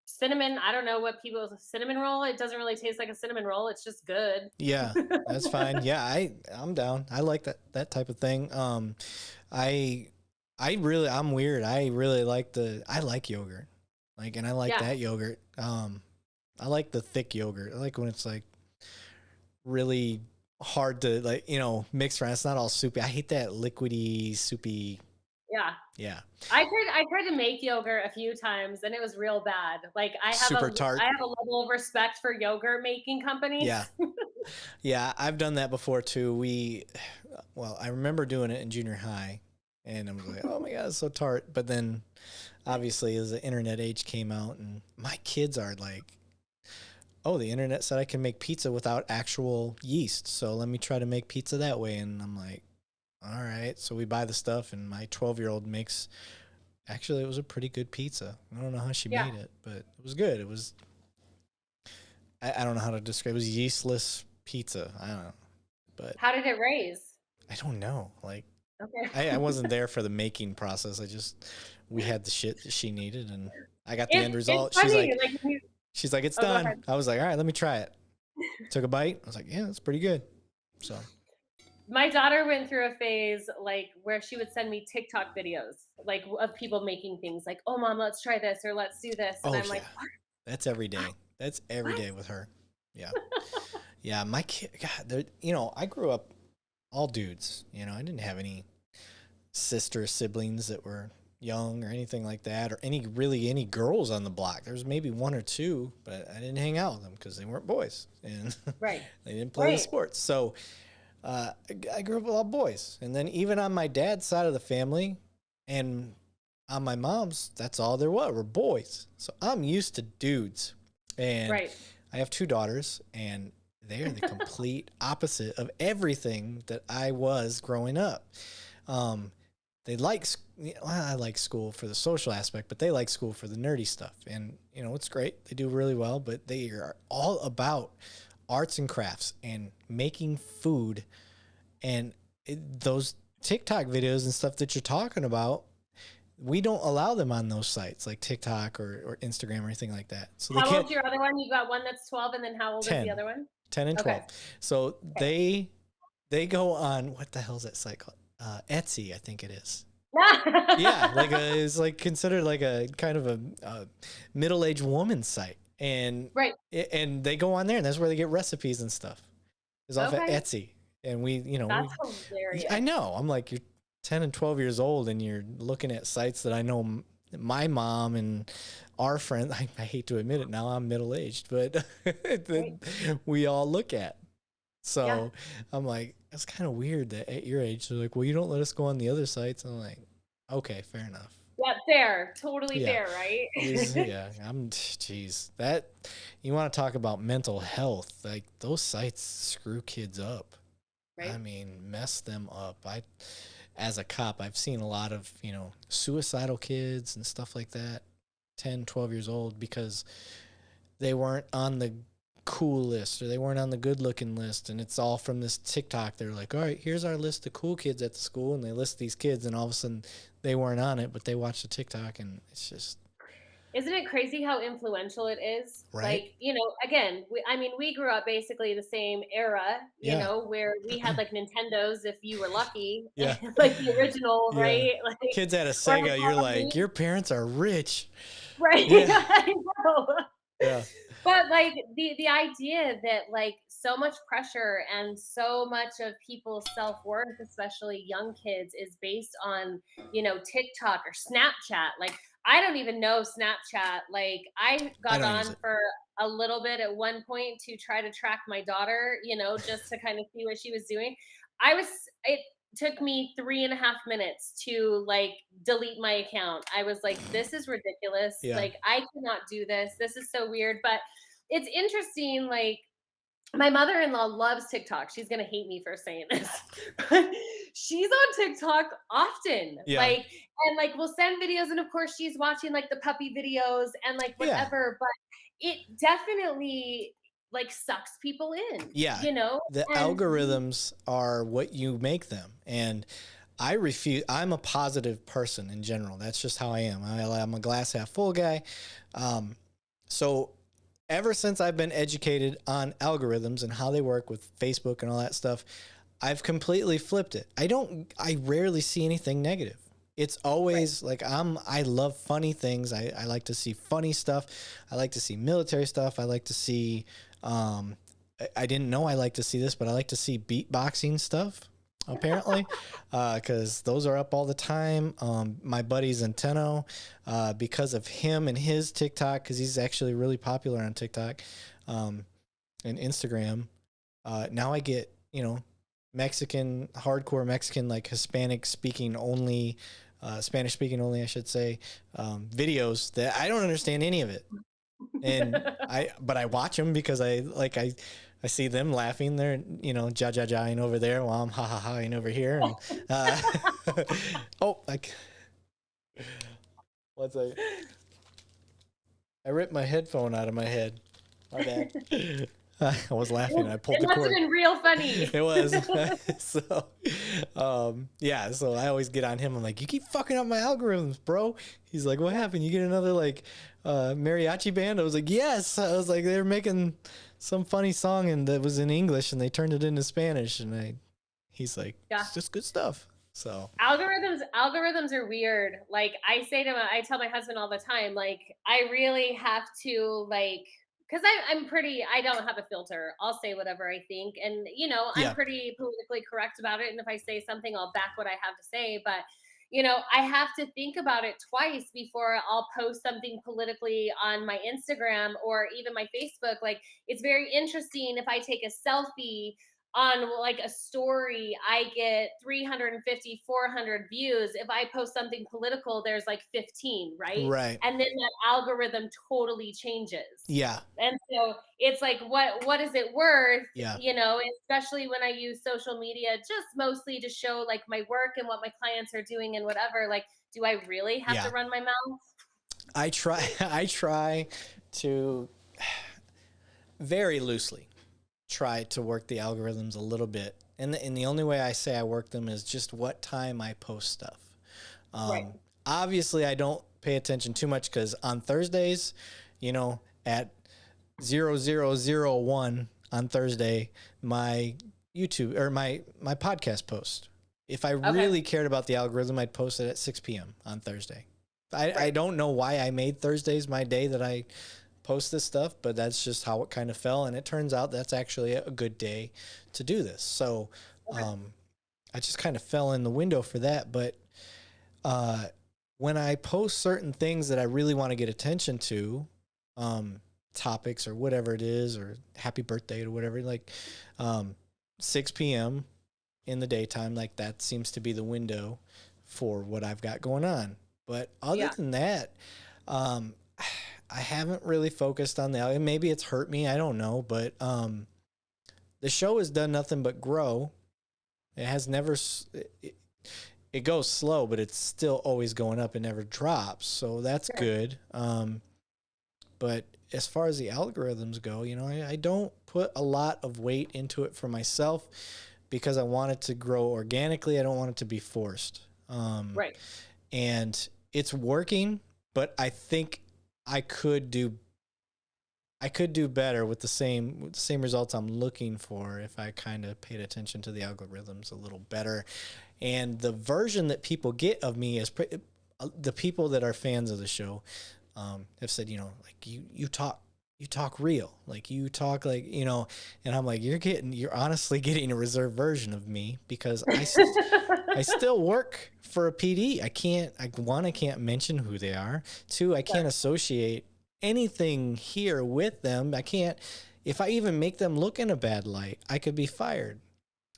cinnamon. I don't know what cinnamon roll. It doesn't really taste like a cinnamon roll. It's just good. Yeah, that's fine. Yeah, I'm down. I like that type of thing. I'm weird. I like yogurt. And I like that yogurt. I like the thick yogurt. I like when it's like really hard to mix around. It's not all soupy. I hate that liquidy, soupy. Yeah. I tried to make yogurt a few times and it was real bad. Like I have tart. I have a level of respect for yogurt making companies. Yeah. Yeah, I've done that before too. I remember doing it in junior high and I was like, oh my God, it's so tart. But then obviously as the internet age came out and my kids are like, oh, the internet said I can make pizza without actual yeast. So let me try to make pizza that way. And I'm like, all right. So we buy the stuff and my 12-year-old makes, actually it was a pretty good pizza. I don't know how she made it, but it was good. It was, I don't know how to describe it. It was yeastless pizza. I don't know. But how did it raise? I don't know. Like, okay. I wasn't there for the making process. We had the shit that she needed and I got the end result. She's like, it's done. I was like, all right, let me try it. Took a bite. I was like, yeah, that's pretty good. So my daughter went through a phase like where she would send me TikTok videos like of people making things like, oh mom, let's try this or let's do this. And Oh I'm like, yeah, that's every day. That's every what? day with her. Yeah, yeah. My kid, God, you know, I grew up all dudes. You know, I didn't have any siblings that were young or anything like that, or any girls on the block. There was maybe one or two, but I didn't hang out with them because they weren't boys and Right. they didn't play the Right. sports. So I grew up with all boys, and then even on my dad's side of the family, and on my mom's, that's all there were boys. So I'm used to dudes, and Right. I have two daughters, and they're the complete opposite of everything that I was growing up. They like, I like school for the social aspect, but they like school for the nerdy stuff. And, you know, it's great. They do really well, but they are all about arts and crafts and making food. And those TikTok videos and stuff that you're talking about, we don't allow them on those sites like TikTok or Instagram or anything like that. So they How can't. old's your other one? You got one that's 12, and then how old 10. is the other one? 10 and 12. Okay. So they go on, what the hell is that site called? Etsy, I think it is. Yeah, like it's like considered like a kind of a middle-aged woman site, and Right. and they go on there, and that's where they get recipes and stuff. It's off at Okay. Etsy, and we, you know, That's hilarious. I know. I'm like, you're 10 and 12 years old, and you're looking at sites that I know my mom and our friends. I hate to admit it now, I'm middle-aged, but Right. we all look at. So Yeah. I'm like, it's kind of weird that at your age, they're like, well, you don't let us go on the other sites. I'm like, okay, fair enough. Yeah, fair. Totally Yeah. fair, right? Yeah, geez, that, you want to talk about mental health, like those sites screw kids up. Right. I mean, mess them up. As a cop, I've seen a lot of, you know, suicidal kids and stuff like that, 10, 12 years old, because they weren't on the cool list or they weren't on the good looking list, and it's all from this TikTok. They're like, all right, here's our list of cool kids at the school, and they list these kids, and all of a sudden they weren't on it, but they watched the TikTok, and it's just, Isn't it crazy how influential it is? right? Like, you know, again, we grew up basically the same era, you Yeah. know, where we had like Nintendos if you were lucky. Yeah. Like the original, Yeah. right? Like, Kids had a or Sega, you're probably- like, your parents are rich. right? Yeah. I know. Yeah. But like the idea that like so much pressure and so much of people's self-worth, especially young kids, is based on, you know, TikTok or Snapchat. Like I don't even know Snapchat. Like I got don't use on it. for a little bit at one point to try to track my daughter, you know, just to kind of see what she was doing. It took me 3.5 minutes to like delete my account. I was like, this is ridiculous. Yeah. Like I cannot do this. This is so weird. But it's interesting, like my mother-in-law loves TikTok. She's gonna hate me for saying this, but she's on TikTok often. Yeah. Like, and like we'll send videos, and of course she's watching like the puppy videos and like whatever, but it definitely like sucks people in. Yeah. You know? The algorithms are what you make them. And I refuse. I'm a positive person in general. That's just how I am. I'm a glass half full guy. So ever since I've been educated on algorithms and how they work with Facebook and all that stuff, I've completely flipped it. I rarely see anything negative. It's always like I love funny things. I like to see funny stuff. I like to see military stuff. I like to see, I didn't know I like to see this, but I like to see beatboxing stuff, apparently, because those are up all the time. My buddy Zenteno, because of him and his TikTok, because he's actually really popular on TikTok and Instagram. Now I get, you know, hardcore Mexican, like Hispanic speaking only, Spanish speaking only, I should say, videos that I don't understand any of it. And but I watch them because I see them laughing. They're, you know, ja-ja-jaing over there while I'm ha-ha-haing over here. And, what's that? I ripped my headphone out of my head. My bad. I was laughing. I pulled the cord. It must have been real funny. It was. So, yeah. So I always get on him. I'm like, you keep fucking up my algorithms, bro. He's like, what happened? You get another like mariachi band? I was like, yes. I was like, they're making some funny song and that was in English and they turned it into Spanish. And he's like, Yeah. it's just good stuff. So Algorithms are weird. Like I tell my husband all the time, like I really have to like, because I don't have a filter. I'll say whatever I think, and I'm yeah, pretty politically correct about it. And if I say something, I'll back what I have to say. But I have to think about it twice before I'll post something politically on my Instagram or even my Facebook. Like it's very interesting if I take a selfie on like a story, I get 350, 400 views. If I post something political, there's like 15, right? right. And then that algorithm totally changes. Yeah, And so it's like, what is it worth? yeah, Especially when I use social media, just mostly to show like my work and what my clients are doing and whatever. Like, do I really have to yeah. run my mouth? I try. I try to very loosely try to work the algorithms a little bit, and the only way I say I work them is just what time I post stuff. Right. Obviously, I don't pay attention too much because on Thursdays, at 0001 on Thursday, my YouTube or my podcast post. If I Okay. really cared about the algorithm, I'd post it at 6 p.m. on Thursday. I Right. don't know why I made Thursdays my day that I post this stuff, but that's just how it kind of fell. And it turns out that's actually a good day to do this. So Okay. I just kind of fell in the window for that. But when I post certain things that I really want to get attention to, topics or whatever it is, or happy birthday or whatever, like 6 p.m. in the daytime, like that seems to be the window for what I've got going on. But other Yeah. than that, I haven't really focused on that. And maybe it's hurt me. I don't know. But the show has done nothing but grow. It has never, it goes slow, but it's still always going up. It never drops. So that's Sure. good. But as far as the algorithms go, I don't put a lot of weight into it for myself because I want it to grow organically. I don't want it to be forced. Right. And it's working, but I think I could do better with the same results I'm looking for if I kind of paid attention to the algorithms a little better. And the version that people get of me is the people that are fans of the show have said, like you talk real, like you talk like, and I'm like, you're honestly getting a reserved version of me because I still work for a PD. I can't mention who they are. Two, I can't associate anything here with them. I can't, if I even make them look in a bad light, I could be fired.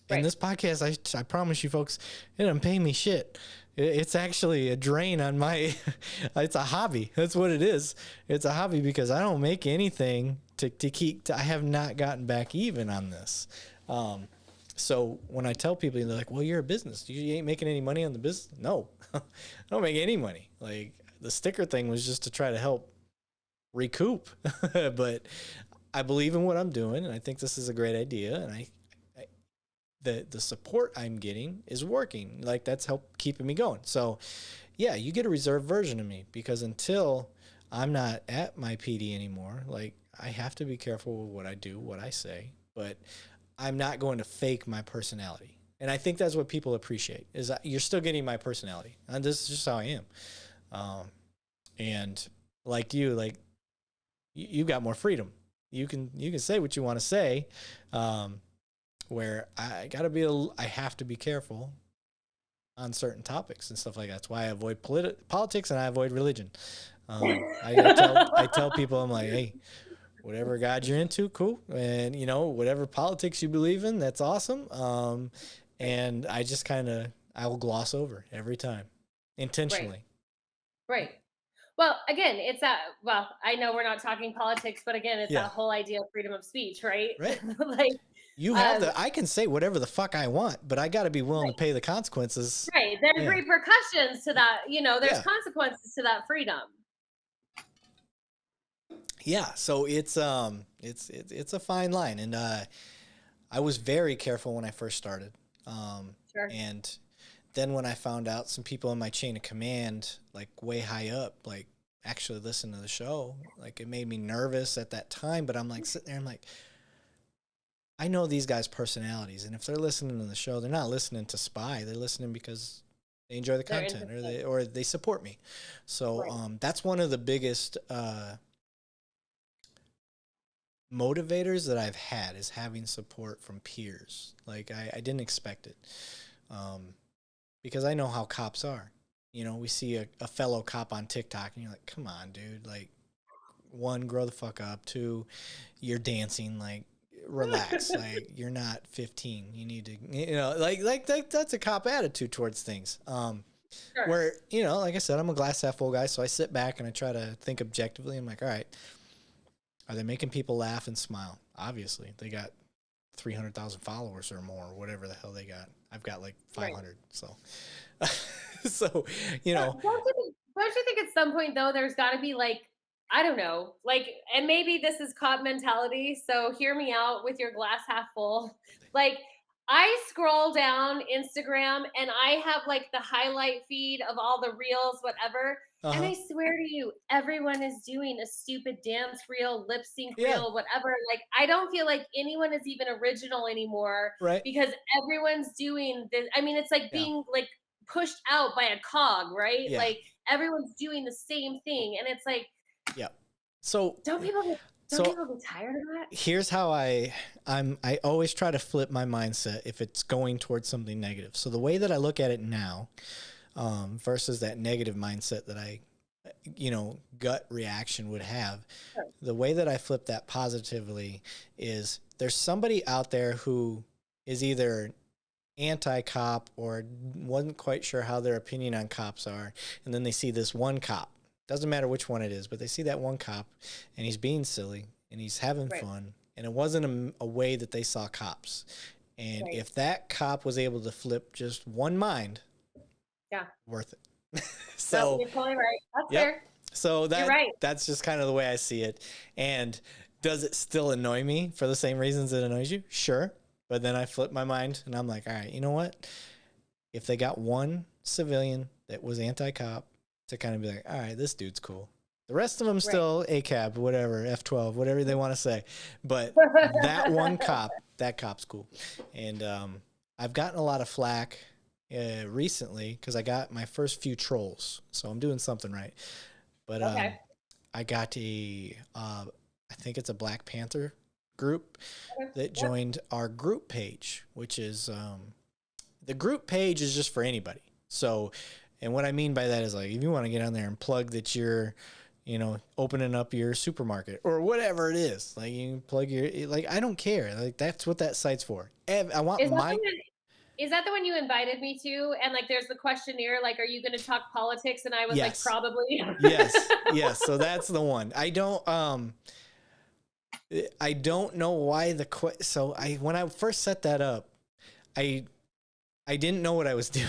Right. And this podcast, I promise you folks, it doesn't pay me shit. It's actually a drain on my, it's a hobby. That's what it is. It's a hobby because I don't make anything to keep, I have not gotten back even on this. So when I tell people, they're like, well, you're a business. You ain't making any money on the business. No, I don't make any money. Like the sticker thing was just to try to help recoup, but I believe in what I'm doing. And I think this is a great idea. And the support I'm getting is working. Like that's helped keeping me going. So yeah, you get a reserved version of me because until I'm not at my PD anymore, like I have to be careful with what I do, what I say, but I'm not going to fake my personality. And I think that's what people appreciate is that you're still getting my personality. And this is just how I am. And like you got more freedom. You can say what you want to say. Where I have to be careful on certain topics and stuff like that. That's why I avoid politics and I avoid religion. I tell people, I'm like, hey, whatever God you're into, cool. And, whatever politics you believe in, that's awesome. And I just I will gloss over every time intentionally. Right. Well, again, I know we're not talking politics, but again, it's that whole idea of freedom of speech, right? Right. Like You have I can say whatever the fuck I want, but I got to be willing to pay the consequences. Right. There's repercussions to that, there's consequences to that freedom. Yeah, so it's a fine line, and I was very careful when I first started. Sure. And then when I found out some people in my chain of command, like way high up, like actually listen to the show, like it made me nervous at that time. But I'm like sitting there, I'm like, I know these guys' personalities, and if they're listening to the show, they're not listening to spy. They're listening because they enjoy the content, or they support me. So that's one of the biggest motivators that I've had, is having support from peers. Like I didn't expect it, because I know how cops are. You know, we see a fellow cop on TikTok, and you're like, come on, dude. Like, one, grow the fuck up. Two, you're dancing. Like, relax. Like, you're not 15. You need to, you know, like that's a cop attitude towards things. Sure. Where, you know, like I said, I'm a glass half full guy, so I sit back and I try to think objectively. I'm like, all right, are they making people laugh and smile? Obviously, they got 300,000 followers or more, or whatever the hell they got. I've got like 500, so. So, you know. Don't you think at some point though, there's got to be like, I don't know, like, and maybe this is cop mentality. So hear me out with your glass half full. Like, I scroll down Instagram and I have like the highlight feed of all the reels, whatever. And I swear to you, everyone is doing a stupid dance reel, lip sync reel, whatever. Like, I don't feel like anyone is even original anymore, right? Because everyone's doing this. I mean, it's like being like pushed out by a cog, right? Yeah. Like, everyone's doing the same thing, and it's like, so don't people get tired of that? Here's how I always try to flip my mindset if it's going towards something negative. So the way that I look at it now, versus that negative mindset that I, you know, gut reaction would have, the way that I flip that positively is, there's somebody out there who is either anti-cop or wasn't quite sure how their opinion on cops are, and then they see this one cop, doesn't matter which one it is, but they see that one cop and he's being silly and he's having fun, and it wasn't a way that they saw cops. And if that cop was able to flip just one mind, worth it. So you're totally right. That's fair. So that's just kind of the way I see it. And does it still annoy me for the same reasons it annoys you? Sure. But then I flip my mind and I'm like, all right, you know what? If they got one civilian that was anti-cop to kind of be like, all right, this dude's cool. The rest of them still ACAB, whatever, F12, whatever they want to say. But that one cop, that cop's cool. And I've gotten a lot of flack recently because I got my first few trolls. So I'm doing something right. But I got I think it's a Black Panther group that joined our group page, which is the group page is just for anybody. So, and what I mean by that is, like, if you want to get on there and plug that you're, you know, opening up your supermarket or whatever it is, like, you can plug your, like, I don't care. Like, that's what that site's for. I want Is that the one you invited me to? And like, there's the questionnaire, like, are you going to talk politics? And I was like, probably. Yes. So that's the one. I don't know why when I first set that up, I didn't know what I was doing.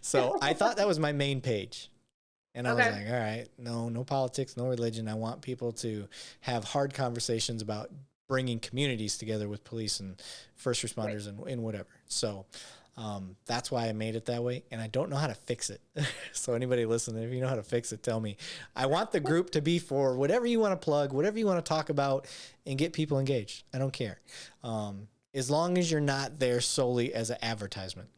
So I thought that was my main page. And I was like, all right, no politics, no religion. I want people to have hard conversations about bringing communities together with police and first responders and whatever. So that's why I made it that way. And I don't know how to fix it. So anybody listening, if you know how to fix it, tell me. I want the group to be for whatever you want to plug, whatever you want to talk about, and get people engaged. I don't care. As long as you're not there solely as an advertisement.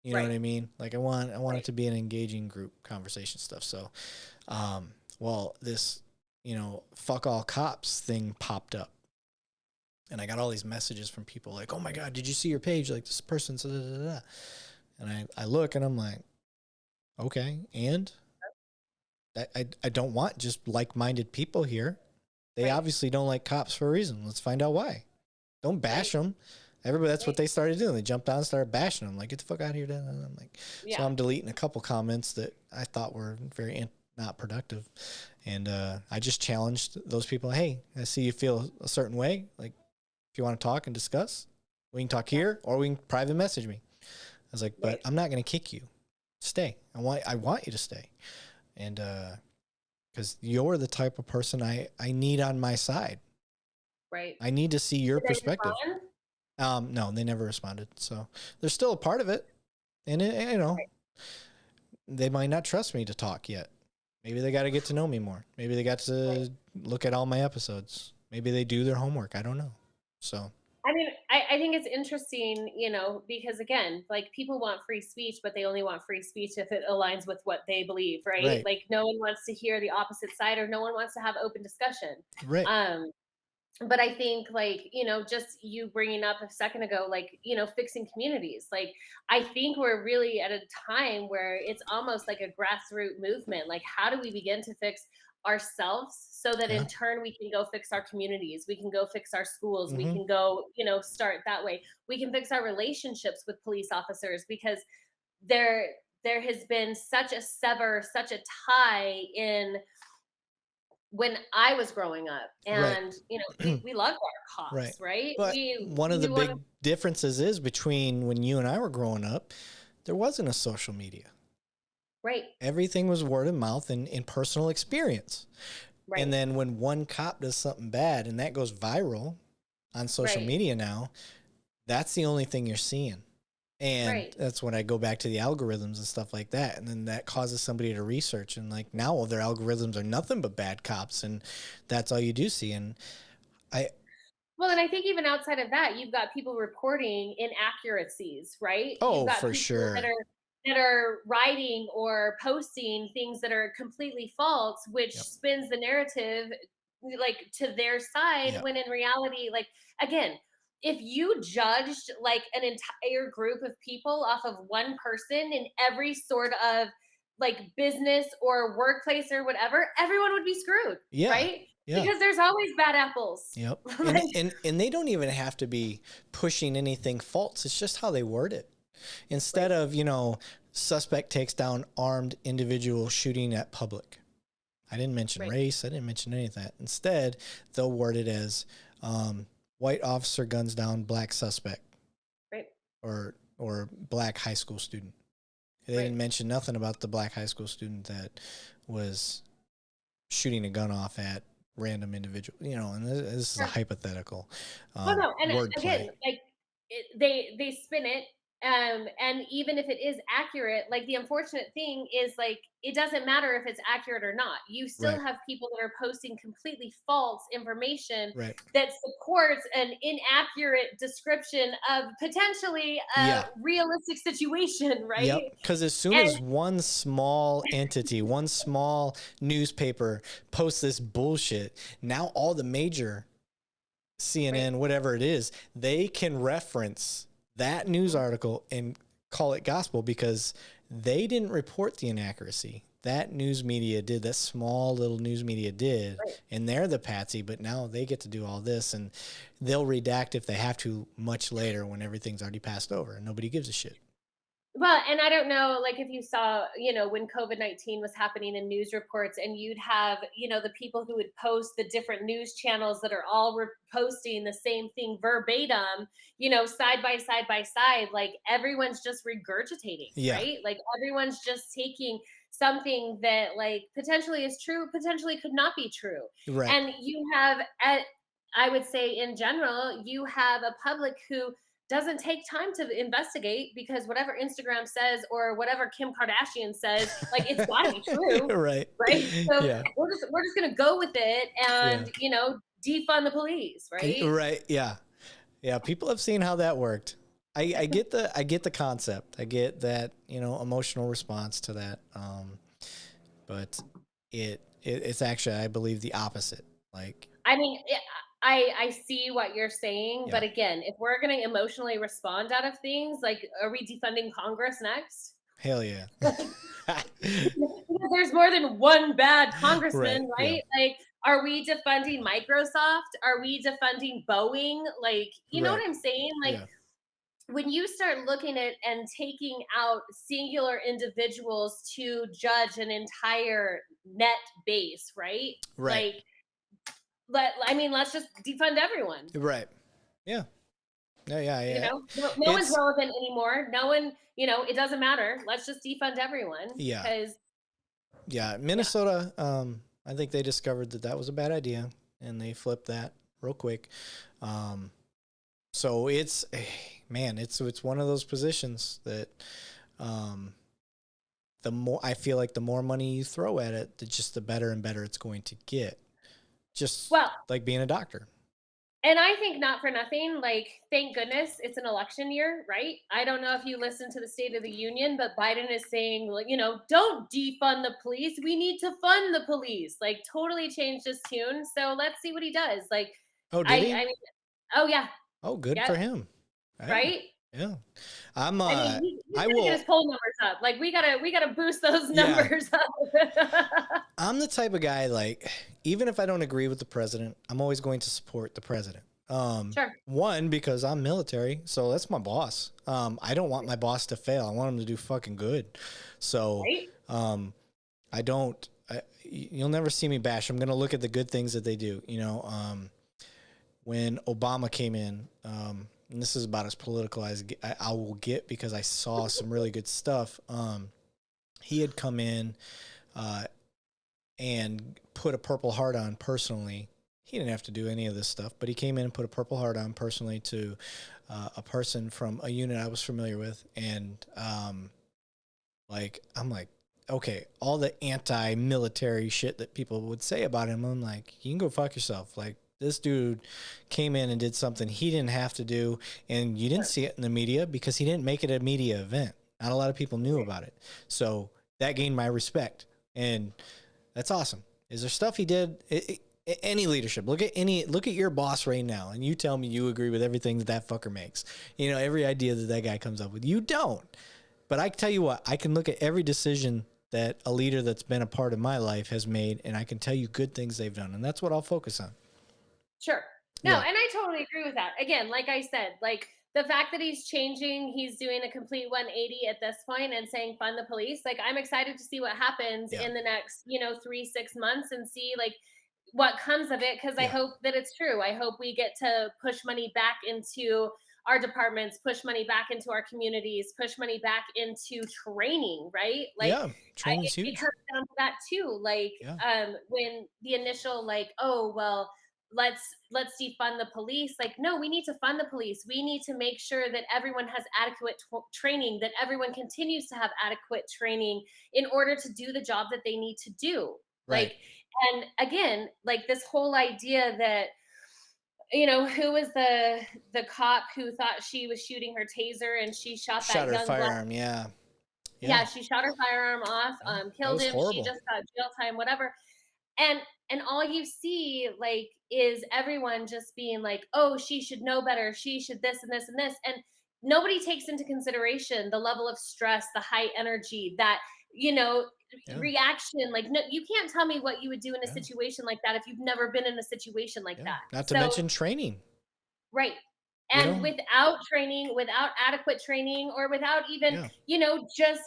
You know what I mean? Like, I want it to be an engaging group conversation stuff. So, this, you know, fuck all cops thing popped up. And I got all these messages from people like, oh my God, did you see your page? Like, this person, da, da, da, da. And I look and I'm like, okay. And I don't want just like-minded people here. They obviously don't like cops for a reason. Let's find out why. Don't bash them. Everybody, that's what they started doing. They jumped on and started bashing them. Like, get the fuck out of here. And I'm like, so I'm deleting a couple comments that I thought were very not productive. And I just challenged those people. Hey, I see you feel a certain way. Like, if you want to talk and discuss, we can talk here, or we can private message me. I was like, but I'm not going to kick you. Stay. I want you to stay. And because you're the type of person I need on my side. Right. I need to see your perspective. No, they never responded. So they're still a part of it. And, they might not trust me to talk yet. Maybe they got to get to know me more. Maybe they got to look at all my episodes. Maybe they do their homework. I don't know. So I mean, I think it's interesting, because again, like people want free speech, but they only want free speech if it aligns with what they believe, right? right, Like no one wants to hear the opposite side or no one wants to have open discussion. right, Um, but I think like, just you bringing up a second ago, like, fixing communities. Like I think we're really at a time where it's almost like a grassroots movement. Like how do we begin to fix ourselves so that yeah, in turn we can go fix our communities, we can go fix our schools, we mm-hmm. can go, start that way. We can fix our relationships with police officers because there there has been such a tie in when I was growing up, Right, and we loved our right. cops, right? But one of the We want to, big differences is between when you and I were growing up, there wasn't a social media. right, Everything was word of mouth and personal experience. And right, then when one cop does something bad and that goes viral on social right, media now, that's the only thing you're seeing. And right. that's when I go back to the algorithms and stuff like that. And then that causes somebody to research. And like now, all their algorithms are nothing but bad cops. And that's all you do see. And I, Well, and I think even outside of that, you've got people reporting inaccuracies, right? You've oh, got for people sure. that are writing or posting things that are completely false, which Yep. spins the narrative like to their side Yep. when in reality, like again, if you judged like an entire group of people off of one person in every sort of like business or workplace or whatever, everyone would be screwed, Yeah. right? Yeah. Because there's always bad apples. Yep. And, Like, and they don't even have to be pushing anything false. It's just how they word it. Instead right, of, suspect takes down armed individual shooting at public. I didn't mention right, race. I didn't mention any of that. Instead, they'll word it as white officer guns down black suspect right, or black high school student. They right. didn't mention nothing about the black high school student that was shooting a gun off at random individual. And this is a Yeah. hypothetical Well, no, and wordplay. again, like they spin it, and even if it is accurate, like the unfortunate thing is like it doesn't matter if it's accurate or not. You still Right. have people that are posting completely false information Right. that supports an inaccurate description of potentially a Yeah. realistic situation, right? Yep. Because as soon And as one small entity, one small newspaper posts this bullshit, now all the major right, CNN, whatever it is, they can reference that news article and call it gospel because they didn't report the inaccuracy. That news media did, that small little news media did, right. and they're the patsy, but now they get to do all this and they'll redact if they have to much later when everything's already passed over and nobody gives a shit. Well, and I don't know, like if you saw, when COVID-19 was happening in news reports, and you'd have, the people who would post the different news channels that are all posting the same thing verbatim, side by side by side, like everyone's just regurgitating, Yeah. right? Like everyone's just taking something that like potentially is true, potentially could not be true. Right. And you have, I would say in general, you have a public who doesn't take time to investigate because whatever Instagram says or whatever Kim Kardashian says, like it's got to be true, Right. right? So Yeah. we're just gonna go with it Yeah. and defund the police, right? Right. Yeah. Yeah. People have seen how that worked. I get the concept. I get that, emotional response to that. But it's actually, I believe, the opposite. Like, I mean, I see what you're saying, yeah. but again, if we're gonna emotionally respond out of things, like, are we defunding Congress next? Hell yeah. Because there's more than one bad Right. congressman, Yeah. right? Like, are we defunding Microsoft? Are we defunding Boeing? Like, you know Right. what I'm saying? Like, Yeah. when you start looking at and taking out singular individuals to judge an entire net base, right? Right. Like, let's just defund everyone. Right. Yeah. No, yeah. Yeah. No one's It's, relevant anymore. No one, it doesn't matter. Let's just defund everyone yeah. because, Yeah. yeah, Minnesota, I think they discovered that was a bad idea and they flipped that real quick. So it's, man, it's one of those positions that, the more I feel like the more money you throw at it, just the better and better it's going to get. Just well, like being a doctor. And I think not for nothing, like, thank goodness it's an election year, right? I don't know if you listen to the State of the Union, but Biden is saying, like, don't defund the police. We need to fund the police. Like, totally changed his tune. So let's see what he does. Like, Oh, did I he? mean, oh yeah, Oh, good yep, for him. Yeah. right. Yeah. I'm I mean, he's I gonna get his will poll numbers up. Like, we gotta boost those yeah. numbers up. I'm the type of guy, like, even if I don't agree with the president, I'm always going to support the president. Sure. One, because I'm military, so that's my boss. I don't want my boss to fail. I want him to do fucking good. So, Right. I don't. You'll never see me bash. I'm gonna look at the good things that they do. When Obama came in, and this is about as political as I will get because I saw some really good stuff. He had come in and put a Purple Heart on personally. He didn't have to do any of this stuff, but he came in and put a Purple Heart on personally to a person from a unit I was familiar with. And I'm like, okay, all the anti-military shit that people would say about him, I'm like, you can go fuck yourself. Like, this dude came in and did something he didn't have to do, and you didn't see it in the media because he didn't make it a media event. Not a lot of people knew about it. So that gained my respect, and that's awesome. Is there stuff he did? Any leadership. Look at your boss right now, and you tell me you agree with everything that fucker makes. Every idea that guy comes up with. You don't. But I tell you what, I can look at every decision that a leader that's been a part of my life has made, and I can tell you good things they've done, and that's what I'll focus on. Sure. No, Yeah. and I totally agree with that. Again, like I said, like the fact that he's changing, he's doing a complete 180 at this point and saying fund the police. Like, I'm excited to see what happens Yeah. in the next, 3-6 months and see like what comes of it, because I Yeah. hope that it's true. I hope we get to push money back into our departments, push money back into our communities, push money back into training, right? Like, Yeah. Training's it huge. comes down to that too. Like, Yeah. when the initial, like, oh well, let's defund the police. Like, no, we need to fund the police. We need to make sure that everyone has adequate training, that everyone continues to have adequate training in order to do the job that they need to do. Right. Like, and again, like this whole idea that, who was the cop who thought she was shooting her taser and she shot Shot that her young black. firearm. Yeah. Yeah, Yeah. she shot her firearm off, Yeah. That killed was him. She horrible. just got jail time, whatever. And all you see, like, is everyone just being like, oh, she should know better, she should this and this and this, and nobody takes into consideration the level of stress, the high energy, that, you know Yeah. reaction. Like, no, you can't tell me what you would do in a Yeah. situation like that if you've never been in a situation like Yeah. that. Not to So, mention training. right. You And know? without training, without adequate training, or without even, Yeah. just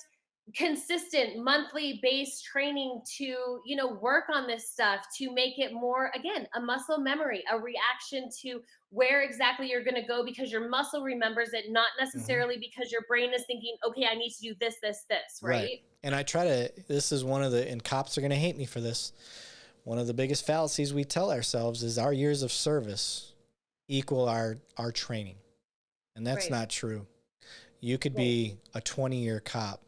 consistent monthly based training to, work on this stuff, to make it more, again, a muscle memory, a reaction to where exactly you're going to go, because your muscle remembers it, not Mm-hmm. necessarily because your brain is thinking, okay, I need to do this, this, this, Right. right? And this is one of and cops are going to hate me for this. One of the biggest fallacies we tell ourselves is our years of service equal our training. And that's Right. not true. You could be a 20-year cop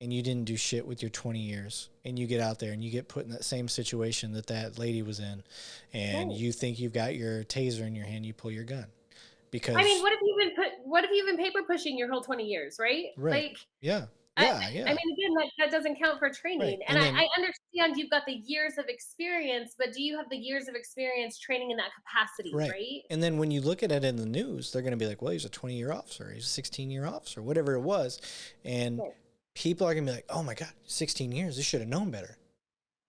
and you didn't do shit with your 20 years, and you get out there and you get put in that same situation that lady was in, and Right. you think you've got your taser in your hand, you pull your gun. Because I mean, what if you've been paper pushing your whole 20 years, right? right. Like, Yeah. I Yeah. I Yeah. mean, again, that doesn't count for Right. training. And And I then understand you've got the years of experience, but do you have the years of experience training in that capacity, right. right? And then when you look at it in the news, they're going to be like, well, he's a 20-year officer, he's a 16-year officer, whatever it was. And Right. people are going to be like, oh my God, 16 years, they should have known better.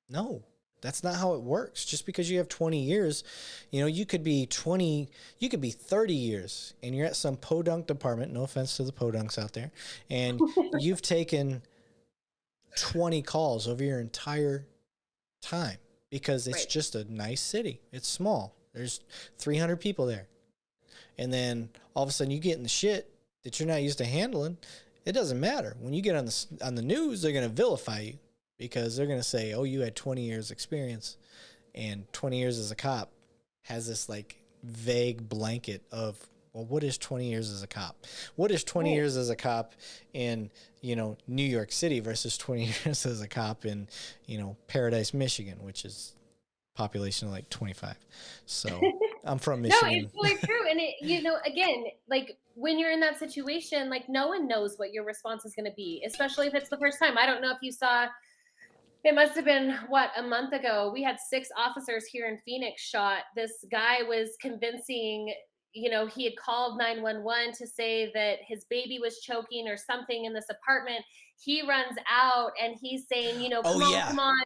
No, that's not how it works. Just because you have 20 years, you could be 30 years and you're at some podunk department, no offense to the podunks out there, and you've taken 20 calls over your entire time because it's Right. just a nice city. It's small. There's 300 people there. And then all of a sudden you get in the shit that you're not used to handling. It doesn't matter. When you get on the news, they're going to vilify you because they're going to say, oh, you had 20 years experience, and 20 years as a cop has this like vague blanket of, well, what is 20 years as a cop? What is 20 Right. years as a cop in, New York City versus 20 years as a cop in, Paradise, Michigan, which is population of like 25. So, I'm from No, it's Michigan. really true. And again, like when you're in that situation, like no one knows what your response is going to be, especially if it's the first time. I don't know if you saw, it must have been a month ago. We had 6 officers here in Phoenix shot. This guy was convincing, he had called 911 to say that his baby was choking or something in this apartment. He runs out and he's saying, Oh come on, yeah. come on.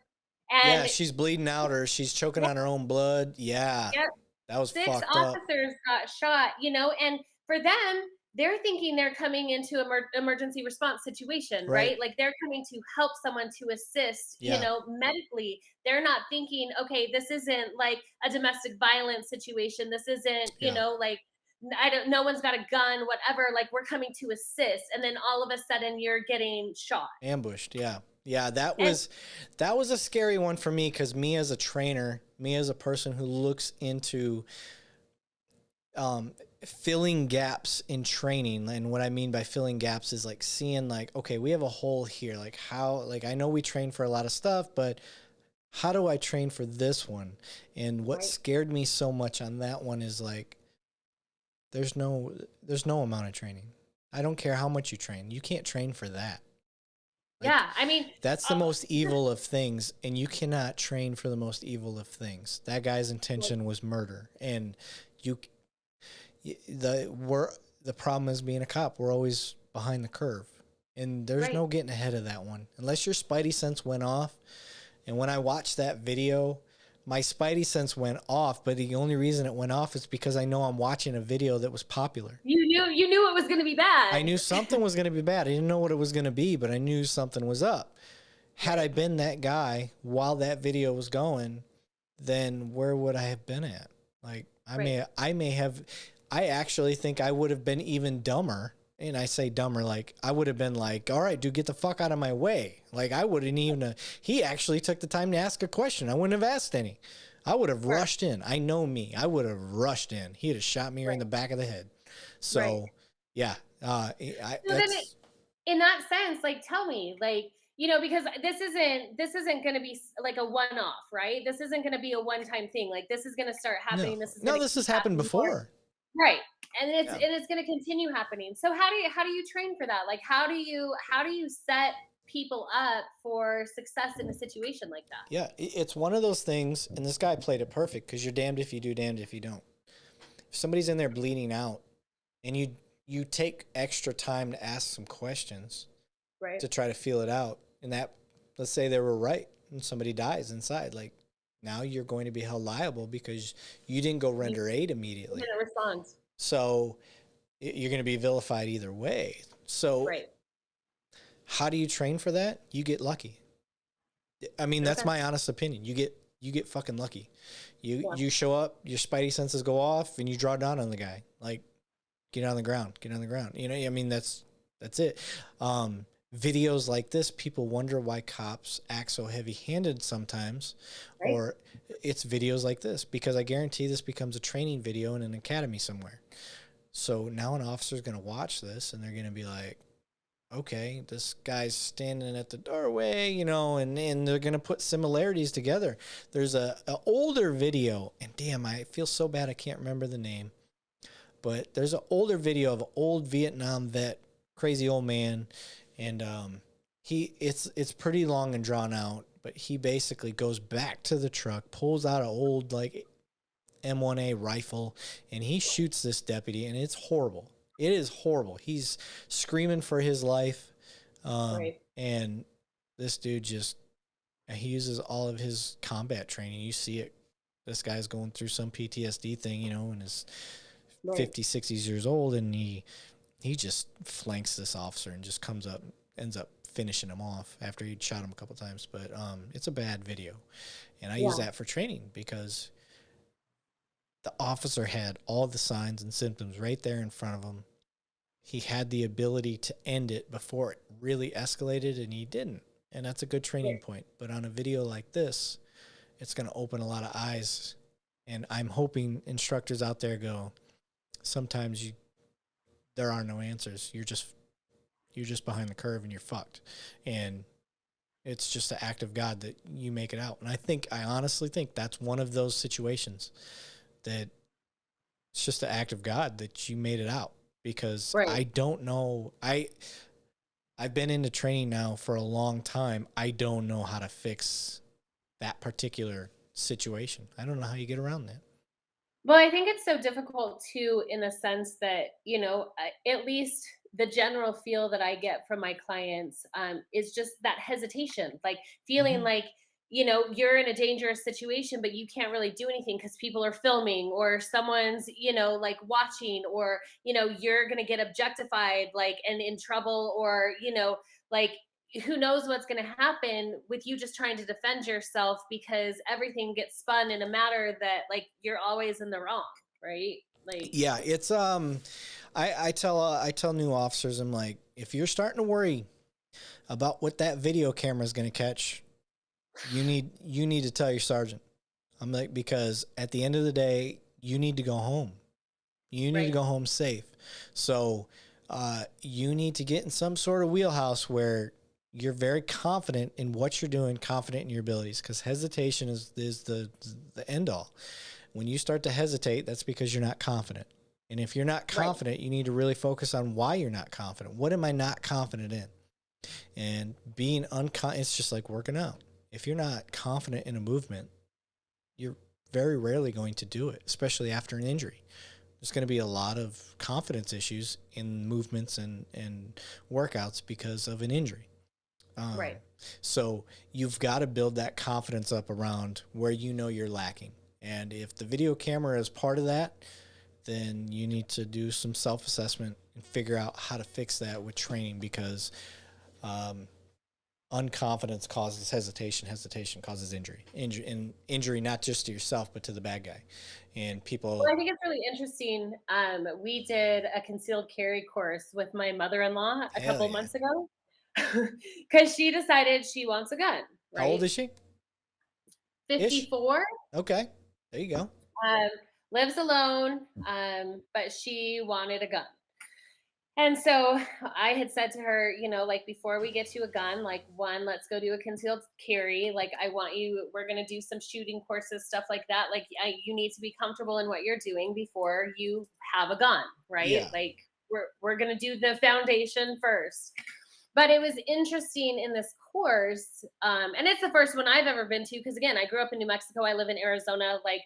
Yeah, And she's bleeding out or she's choking yeah, on her own blood. Yeah. yeah, That was 6 fucked up. officers got shot, and for them, they're thinking they're coming into emergency response situation, Right. right? Like they're coming to help someone to assist, Yeah. medically. They're not thinking, okay, this isn't like a domestic violence situation. This isn't, Yeah. like no one's got a gun, whatever. Like we're coming to assist. And then all of a sudden you're getting shot. Ambushed. Yeah. Yeah. That And was a scary one for me because me as a trainer, me as a person who looks into filling gaps in training, and what I mean by filling gaps is like seeing like, okay, we have a hole here. Like how, like I know we train for a lot of stuff, but how do I train for this one? And what right. scared me so much on that one is like there's no amount of training. I don't care how much you train. You can't train for that. Like, Yeah, I mean, that's the most evil of things, and you cannot train for the most evil of things. That guy's intention was murder, and the problem is being a cop. We're always behind the curve, and there's right. no getting ahead of that one unless your spidey sense went off. And when I watched that video, my spidey sense went off, but the only reason it went off is because I know I'm watching a video that was popular. You knew it was going to be bad. I knew something was going to be bad. I didn't know what it was going to be, but I knew something was up. Had I been that guy while that video was going, then where would I have been at? Like I actually think I would have been even dumber. And I say dumber, like I would have been like, all right, dude, get the fuck out of my way. Like I wouldn't even, he actually took the time to ask a question. I wouldn't have asked any. I would have rushed in. I know me. I would have rushed in. He'd have shot me in the back of the head. So yeah. In that sense, like, tell me, like, because this isn't going to be like a one-off, right? This isn't going to be a one-time thing. Like this is going to start happening. This has happened before. Right. And it's going to continue happening. So how do you train for that? Like how do you set people up for success in a situation like that? Yeah, it's one of those things, and this guy played it perfect because you're damned if you do, damned if you don't. If somebody's in there bleeding out, and you take extra time to ask some questions, right, to try to feel it out, and that, let's say they were right, and somebody dies inside, like now you're going to be held liable because you didn't go render aid immediately. You didn't respond. So you're going to be vilified either way. So how do you train for that? You get lucky. I mean, that's my honest opinion. You get fucking lucky. You show up, your spidey senses go off, and you draw down on the guy. Like, get on the ground. You know, I mean, that's it. Videos like this, people wonder why cops act so heavy-handed sometimes, or it's videos like this, because I guarantee this becomes a training video in an academy somewhere. So now an officer's going to watch this, and they're going to be like, okay, this guy's standing at the doorway, you know, and they're going to put similarities together. There's a older video, and damn, I feel so bad I can't remember the name, but there's an older video of an old Vietnam vet, crazy old man, and it's pretty long and drawn out, but he basically goes back to the truck, pulls out an old like M1A rifle, and he shoots this deputy, and it's horrible. It is horrible. He's screaming for his life, and this dude he uses all of his combat training. You see it. This guy's going through some PTSD thing, you know, and is 50, 60 years old, and he just flanks this officer and just ends up finishing him off after he'd shot him a couple times. But it's a bad video, and I use that for training because the officer had all the signs and symptoms right there in front of him. He had the ability to end it before it really escalated, and he didn't. And that's a good training point. But on a video like this, it's going to open a lot of eyes. And I'm hoping instructors out there go, sometimes there are no answers. You're just behind the curve and you're fucked. And it's just an act of God that you make it out. And I honestly think that's one of those situations that It's just an act of God that you made it out, because Right. I don't know. I've been into training now for a long time. I don't know how to fix that particular situation. I don't know how you get around that. Well, I think it's so difficult too, in the sense that, at least the general feel that I get from my clients is just that hesitation, like feeling Mm-hmm. like, you're in a dangerous situation, but you can't really do anything because people are filming, or someone's, like watching, or, you're going to get objectified, like, and in trouble, or, like, who knows what's going to happen with you just trying to defend yourself, because everything gets spun in a matter that, like, you're always in the wrong, right? Like, Yeah, it's I tell new officers, I'm like, if you're starting to worry about what that video camera is going to catch, you need to tell your sergeant. I'm like, because at the end of the day, you need to go home. You need to right, go home safe. So you need to get in some sort of wheelhouse where you're very confident in what you're doing, confident in your abilities, because hesitation is the end all. When you start to hesitate, that's because you're not confident. And if you're not right, confident, you need to really focus on why you're not confident. What am I not confident in? And being it's just like working out. If you're not confident in a movement, you're very rarely going to do it, especially after an injury. There's going to be a lot of confidence issues in movements and workouts because of an injury. Um, right. so you've got to build that confidence up around where you know you're lacking. And if the video camera is part of that, then you need to do some self-assessment and figure out how to fix that with training, because unconfidence causes hesitation. Hesitation causes injury. Injury not just to yourself, but to the bad guy. And Well, people, I think it's really interesting. We did a concealed carry course with my mother-in-law a hell couple yeah. months ago, because she decided she wants a gun, How old right? is she? Ish. 54. Okay. There you go. um, Lives alone, but she wanted a gun. And so I had said to her, like, before we get to a gun, like, one, let's go do a concealed carry. Like, we're going to do some shooting courses, stuff like that. Like, you need to be comfortable in what you're doing before you have a gun, right? Yeah. Like, we're going to do the foundation first. But it was interesting in this course, and it's the first one I've ever been to, because, again, I grew up in New Mexico. I live in Arizona. Like,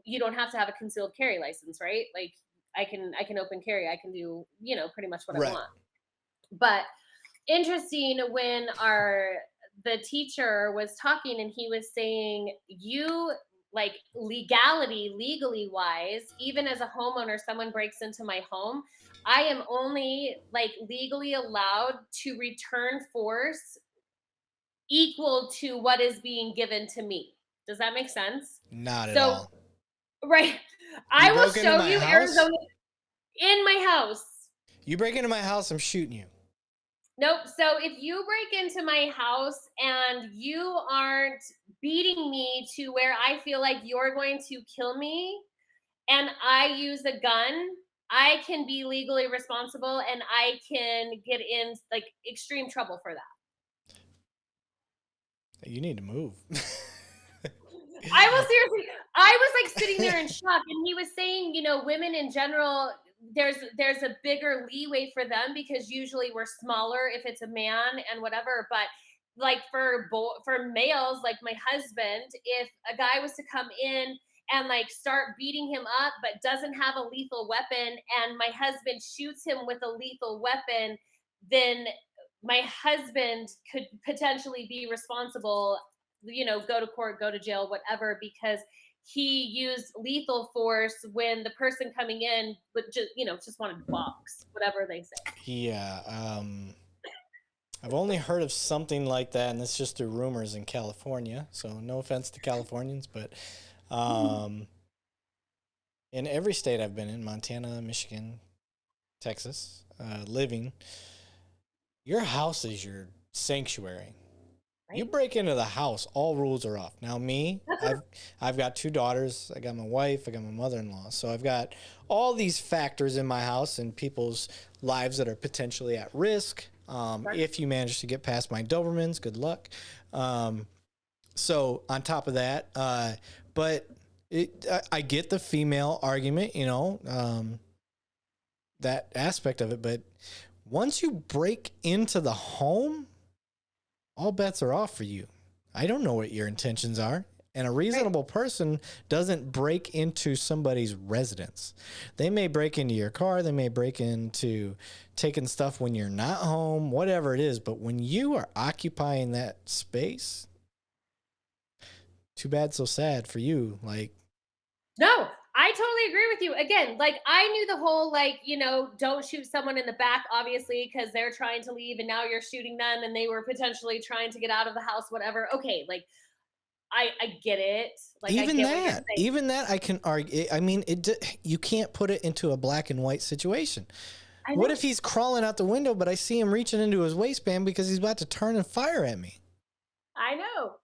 you don't have to have a concealed carry license, right? Like, I can open carry. I can do, pretty much what I Right. want. But interesting, when our the teacher was talking, and he was saying, you, like, legally wise, even as a homeowner, someone breaks into my home, I am only, like, legally allowed to return force equal to what is being given to me. Does that make sense? Not at So, all. right, You I will broke into show my you house? Arizona in my house. You break into my house, I'm shooting you. Nope. So if you break into my house and you aren't beating me to where I feel like you're going to kill me, and I use a gun, I can be legally responsible, and I can get in, like, extreme trouble for that. You need to move. I will seriously, I was, like, sitting there in shock, and he was saying, women in general, there's a bigger leeway for them, because usually we're smaller if it's a man and whatever. But, like, for males, like my husband, if a guy was to come in and, like, start beating him up but doesn't have a lethal weapon, and my husband shoots him with a lethal weapon, then my husband could potentially be responsible, go to court, go to jail, whatever, because he used lethal force when the person coming in would just wanted to box, whatever they say. Yeah. I've only heard of something like that, and it's just through rumors in California. So no offense to Californians, but in every state I've been in, Montana, Michigan, Texas, living, your house is your sanctuary. You Right. break into the house, all rules are off. Now me, I've got two daughters, I got my wife, I got my mother-in-law. So I've got all these factors in my house and people's lives that are potentially at risk. If you manage to get past my Dobermans, good luck. So on top of that, but I get the female argument, you know, that aspect of it, but once you break into the home, all bets are off for you. I don't know what your intentions are. And a reasonable person doesn't break into somebody's residence. They may break into your car. They may break into taking stuff when you're not home, whatever it is. But when you are occupying that space, too bad, so sad for you. Like, No, I totally agree with you. Again, like I knew the whole like, you know, don't shoot someone in the back, obviously, because they're trying to leave and now you're shooting them and they were potentially trying to get out of the house, whatever. Okay, like I get it. Like I get what you're saying. even that I can argue. I mean, you can't put it into a black and white situation. What if he's crawling out the window, but I see him reaching into his waistband because he's about to turn and fire at me? I know.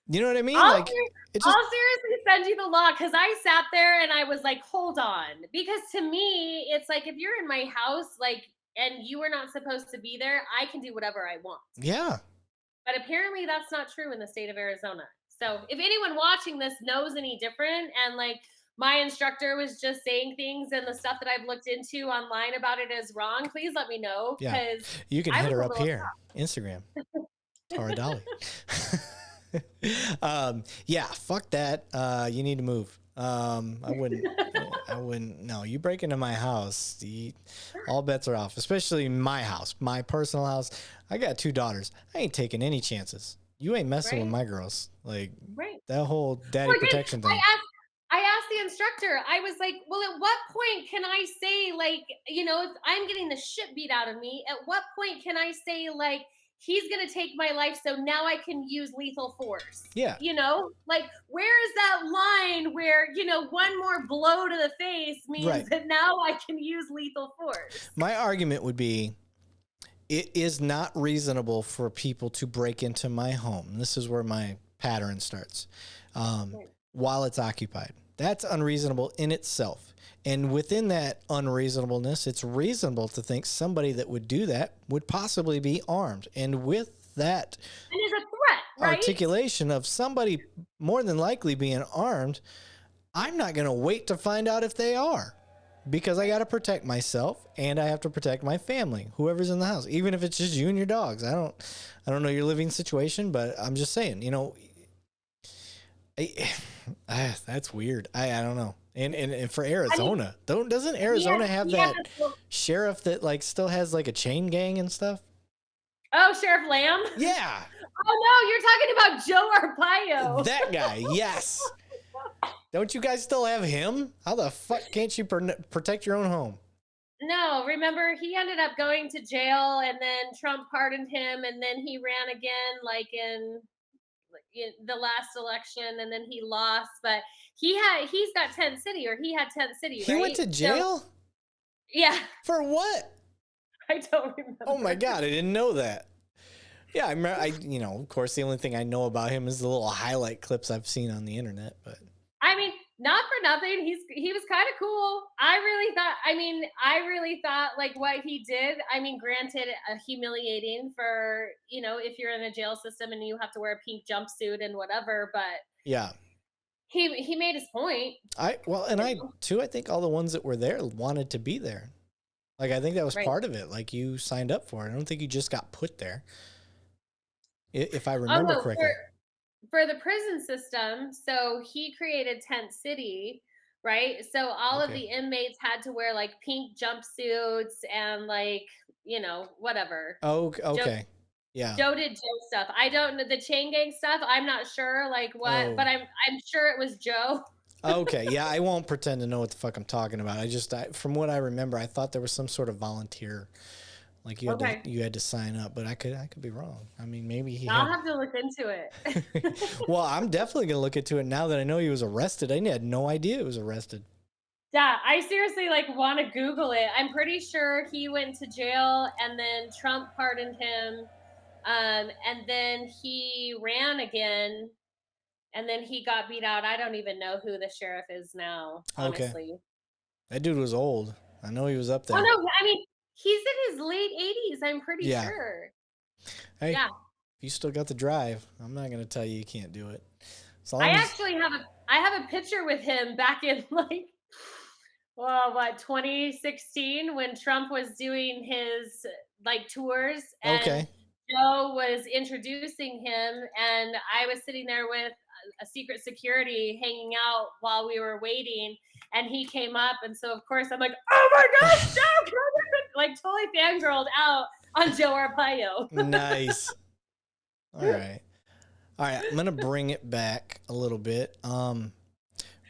You know what I mean? I'll seriously send you the law because I sat there and I was like, hold on. Because to me, it's like if you're in my house, like, and you were not supposed to be there, I can do whatever I want. Yeah. But apparently that's not true in the state of Arizona. So if anyone watching this knows any different and like my instructor was just saying things and the stuff that I've looked into online about it is wrong, please let me know. Yeah. You can hit her up here. Instagram. Tara Dalley. Yeah, fuck that. You need to move. I wouldn't, no, you break into my house, all bets are off, especially my house, my personal house. I got 2 daughters. I ain't taking any chances. You ain't messing with my girls. Like that whole daddy protection thing. I asked the instructor, I was like, well, at what point can I say, like, you know, if I'm getting the shit beat out of me, at what point can I say, like, he's going to take my life, so now I can use lethal force? Yeah. You know, like, where is that line where, you know, one more blow to the face means that now I can use lethal force? My argument would be, it is not reasonable for people to break into my home. This is where my pattern starts. While it's occupied. That's unreasonable in itself. And within that unreasonableness, it's reasonable to think somebody that would do that would possibly be armed. And with that and there's a threat, articulation of somebody more than likely being armed, I'm not going to wait to find out if they are. Because I got to protect myself and I have to protect my family, whoever's in the house, even if it's just you and your dogs. I don't know your living situation, but I'm just saying, you know, that's weird. I don't know. And for Arizona, doesn't Arizona have that sheriff that like still has like a chain gang and stuff? Oh, Sheriff Lamb? Yeah. Oh no, you're talking about Joe Arpaio. That guy, yes. Don't you guys still have him? How the fuck can't you protect your own home? No, remember he ended up going to jail and then Trump pardoned him and then he ran again like in the last election and then he lost, but he's got Tent City, or he had Tent City, right? He went to jail? So, yeah. For what? I don't remember. Oh my God, I didn't know that. Yeah, I remember, you know, of course, the only thing I know about him is the little highlight clips I've seen on the internet, but I mean, not for nothing, he was kind of cool. I really thought like what he did, I mean, granted, humiliating for, you know, if you're in a jail system and you have to wear a pink jumpsuit and whatever, but yeah. He made his point. I think all the ones that were there wanted to be there. Like, I think that was part of it. Like, you signed up for it. I don't think you just got put there. If I remember correctly. For the prison system, so he created Tent City, right? So all of the inmates had to wear like pink jumpsuits and like, you know, whatever. Oh, okay. Yeah. Joe did Joe stuff. I don't know the chain gang stuff. I'm not sure like what, but I'm sure it was Joe. Okay. Yeah, I won't pretend to know what the fuck I'm talking about. From what I remember, I thought there was some sort of volunteer, like you had to sign up, but I could be wrong. I mean, maybe I'll have to look into it. Well, I'm definitely gonna look into it now that I know he was arrested. I had no idea he was arrested. Yeah, I seriously like want to Google it. I'm pretty sure he went to jail and then Trump pardoned him. And then he ran again and then he got beat out. I don't even know who the sheriff is now, honestly. Okay. That dude was old. I know he was up there. Oh no, I mean, he's in his late 80s, I'm pretty sure. Hey, if you still got the drive, I'm not going to tell you can't do it. I I have a picture with him back in like, well, what, 2016 when Trump was doing his like tours, and Okay. Joe was introducing him, and I was sitting there with a secret security hanging out while we were waiting, and he came up, and so of course I'm like, oh my gosh, Joe, like totally fangirled out on Joe Arpaio. Nice. All right. All right. I'm going to bring it back a little bit.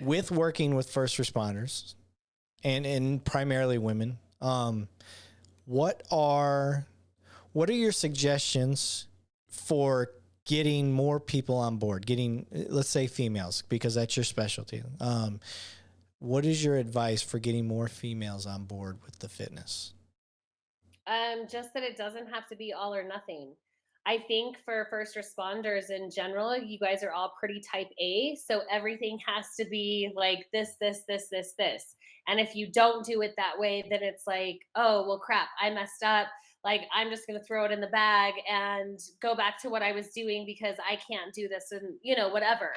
With working with first responders and primarily women, what are your suggestions for getting more people on board, getting, let's say, females, because that's your specialty? What is your advice for getting more females on board with the fitness? Just that it doesn't have to be all or nothing. I think for first responders in general, you guys are all pretty type A. So everything has to be like this. And if you don't do it that way, then it's like, oh, well, crap, I messed up. Like, I'm just going to throw it in the bag and go back to what I was doing because I can't do this and, whatever.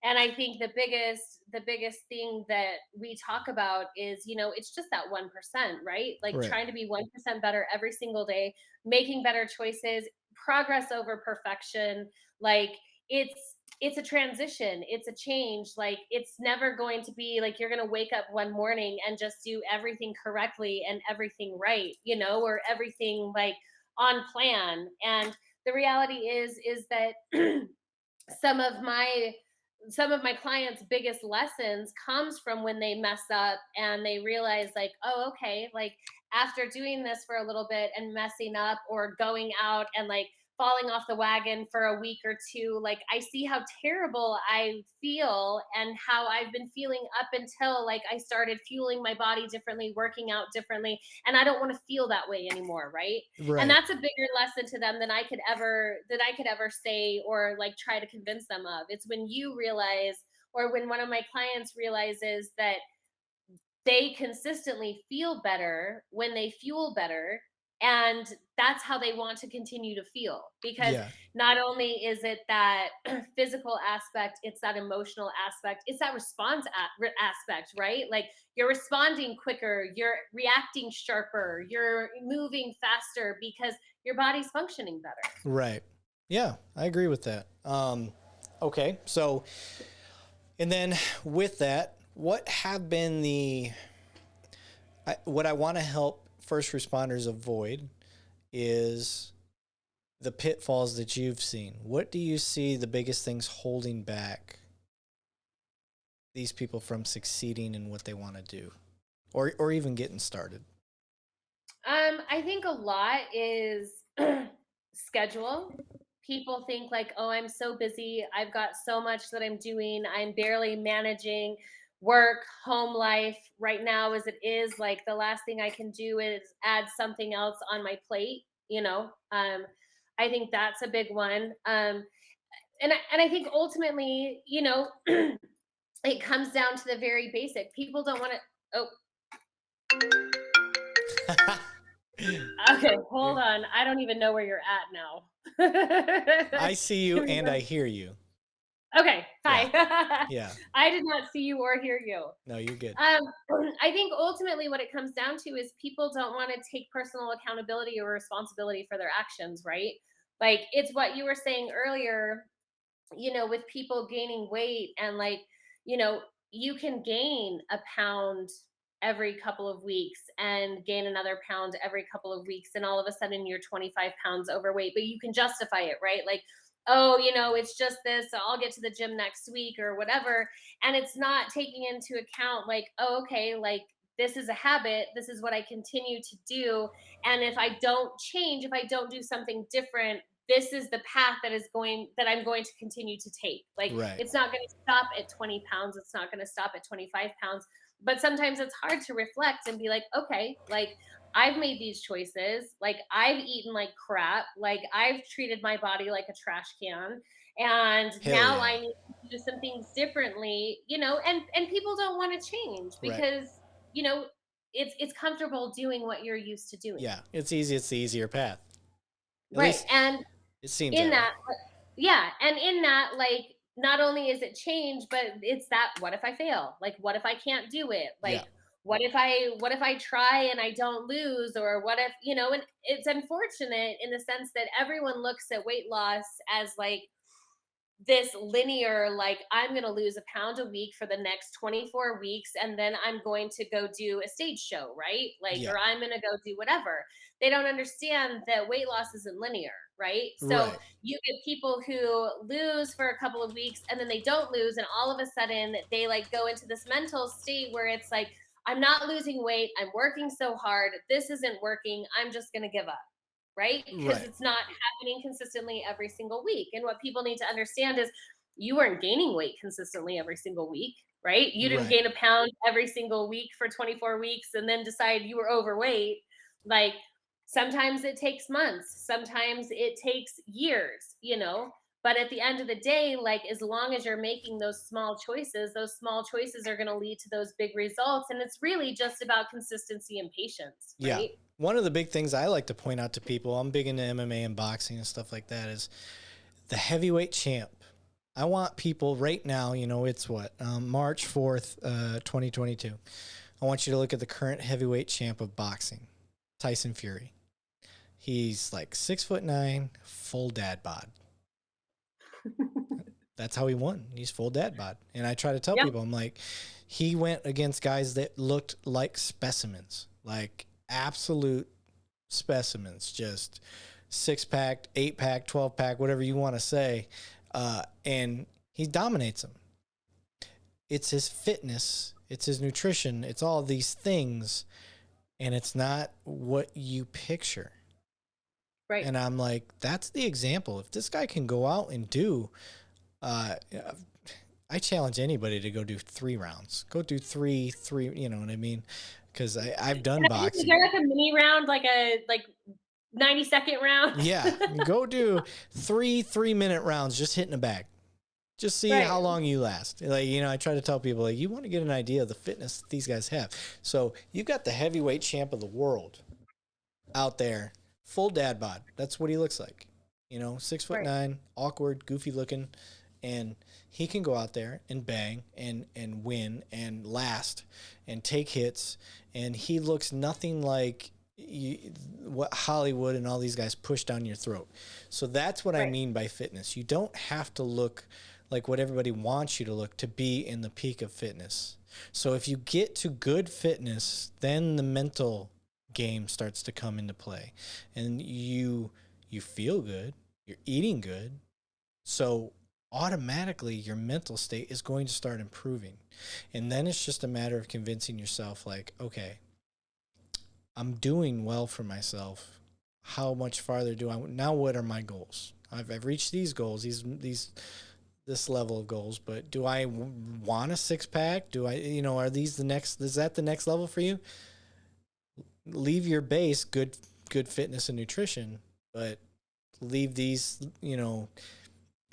And I think the biggest thing that we talk about is, it's just that 1%, right? Like Right. trying to be 1% better every single day, making better choices, progress over perfection. Like it's a transition, it's a change. Like it's never going to be like you're going to wake up one morning and just do everything correctly and everything right, or everything like on plan. And the reality is that some of my some of my clients' biggest lessons comes from when they mess up and they realize like, oh, okay, like after doing this for a little bit and messing up or going out and like falling off the wagon for a week or two, like I see how terrible I feel and how I've been feeling up until like I started fueling my body differently, working out differently, and I don't want to feel that way anymore, right? And Right. that's a bigger lesson to them than I could ever say or like try to convince them of. It's when you realize, or when one of my clients realizes that they consistently feel better when they fuel better, and that's how they want to continue to feel, because Yeah. not only is it that physical aspect, it's that emotional aspect, it's that aspect, right? Like you're responding quicker, you're reacting sharper, you're moving faster because your body's functioning better. Right. Yeah, I agree with that. Okay. So, and then with that, what have been what I want to help first responders avoid is the pitfalls that you've seen. What do you see the biggest things holding back these people from succeeding in what they want to do, or even getting started? I think a lot is schedule. People think like, oh, I'm so busy. I've got so much that I'm doing. I'm barely managing work, home life right now as it is. Like the last thing I can do is add something else on my plate. I think that's a big one. And I think ultimately, it comes down to the very basic. People don't want to. Oh, okay, hold You're- on. I don't even know where you're at now. I see you Give me and I one. hear you. Okay, Yeah. hi. Yeah. I did not see you or hear you. No, you're good. Um, I think ultimately what it comes down to is people don't want to take personal accountability or responsibility for their actions, right? Like it's what you were saying earlier, with people gaining weight, and like, you know, you can gain a pound every couple of weeks and gain another pound every couple of weeks, and all of a sudden you're 25 pounds overweight, but you can justify it, right? Like, oh, it's just this, so I'll get to the gym next week or whatever. And it's not taking into account like, oh, okay, like this is a habit, this is what I continue to do, and if I don't change, if I don't do something different, this is the path that I'm going to continue to take. Like Right. it's not going to stop at 20 pounds. It's not going to stop at 25 pounds. But sometimes it's hard to reflect and be like, okay, like I've made these choices. Like I've eaten like crap. Like I've treated my body like a trash can. And Hell now yeah. I need to do some things differently, and people don't want to change Right. because, you know, it's comfortable doing what you're used to doing. Yeah. It's easy. It's the easier path. At Right. least And it seems in that way. that, yeah, and in that, like not only is it change, but it's that, what if I fail? Like, what if I can't do it? Yeah. Like, what if I try and I don't lose? Or what if, and it's unfortunate in the sense that everyone looks at weight loss as like this linear, like, I'm going to lose a pound a week for the next 24 weeks and then I'm going to go do a stage show, right? Like, Yeah. or I'm going to go do whatever. They don't understand that weight loss isn't linear, right? So Right. you get people who lose for a couple of weeks and then they don't lose, and all of a sudden they like go into this mental state where it's like, I'm not losing weight, I'm working so hard, this isn't working, I'm just going to give up, right? Because Right. it's not happening consistently every single week. And what people need to understand is you weren't gaining weight consistently every single week, right? You didn't Right. gain a pound every single week for 24 weeks and then decide you were overweight. Like, sometimes it takes months, sometimes it takes years, But at the end of the day, like, as long as you're making those small choices are going to lead to those big results. And it's really just about consistency and patience, Yeah. right? One of the big things I like to point out to people, I'm big into MMA and boxing and stuff like that, is the heavyweight champ. I want people right now, it's what, March 4th, 2022. I want you to look at the current heavyweight champ of boxing, Tyson Fury. He's like 6'9", full dad bod. That's how he won. He's full dad bod. And I try to tell Yep. people, I'm like, he went against guys that looked like specimens, like absolute specimens, just 6-pack, 8-pack, 12-pack, whatever you want to say. And he dominates them. It's his fitness, it's his nutrition, it's all these things, and it's not what you picture. Right. And I'm like, that's the example. If this guy can go out and do, I challenge anybody to go do 3 rounds. Go do three, you know what I mean? Because I've done Is boxing. there like a mini round, like a 90-second round? Yeah, go do 3 3-minute rounds just hitting a bag. Just see Right. how long you last. Like, I try to tell people, like, you want to get an idea of the fitness that these guys have. So you've got the heavyweight champ of the world out there, full dad bod. That's what he looks like. 6'9", Right. awkward, goofy looking, and he can go out there and bang and win and last and take hits, and he looks nothing like what Hollywood and all these guys push down your throat. So that's what I Right. mean by fitness. You don't have to look like what everybody wants you to look to be in the peak of fitness. So if you get to good fitness, then the mental game starts to come into play, and you feel good, you're eating good, so automatically your mental state is going to start improving. And then it's just a matter of convincing yourself, like, okay, I'm doing well for myself. How much farther do I now? What are my goals? I've reached these goals, this level of goals, but do I want a 6-pack? Do I, are these the next, is that the next level for you? Leave your base, good fitness and nutrition, but leave these,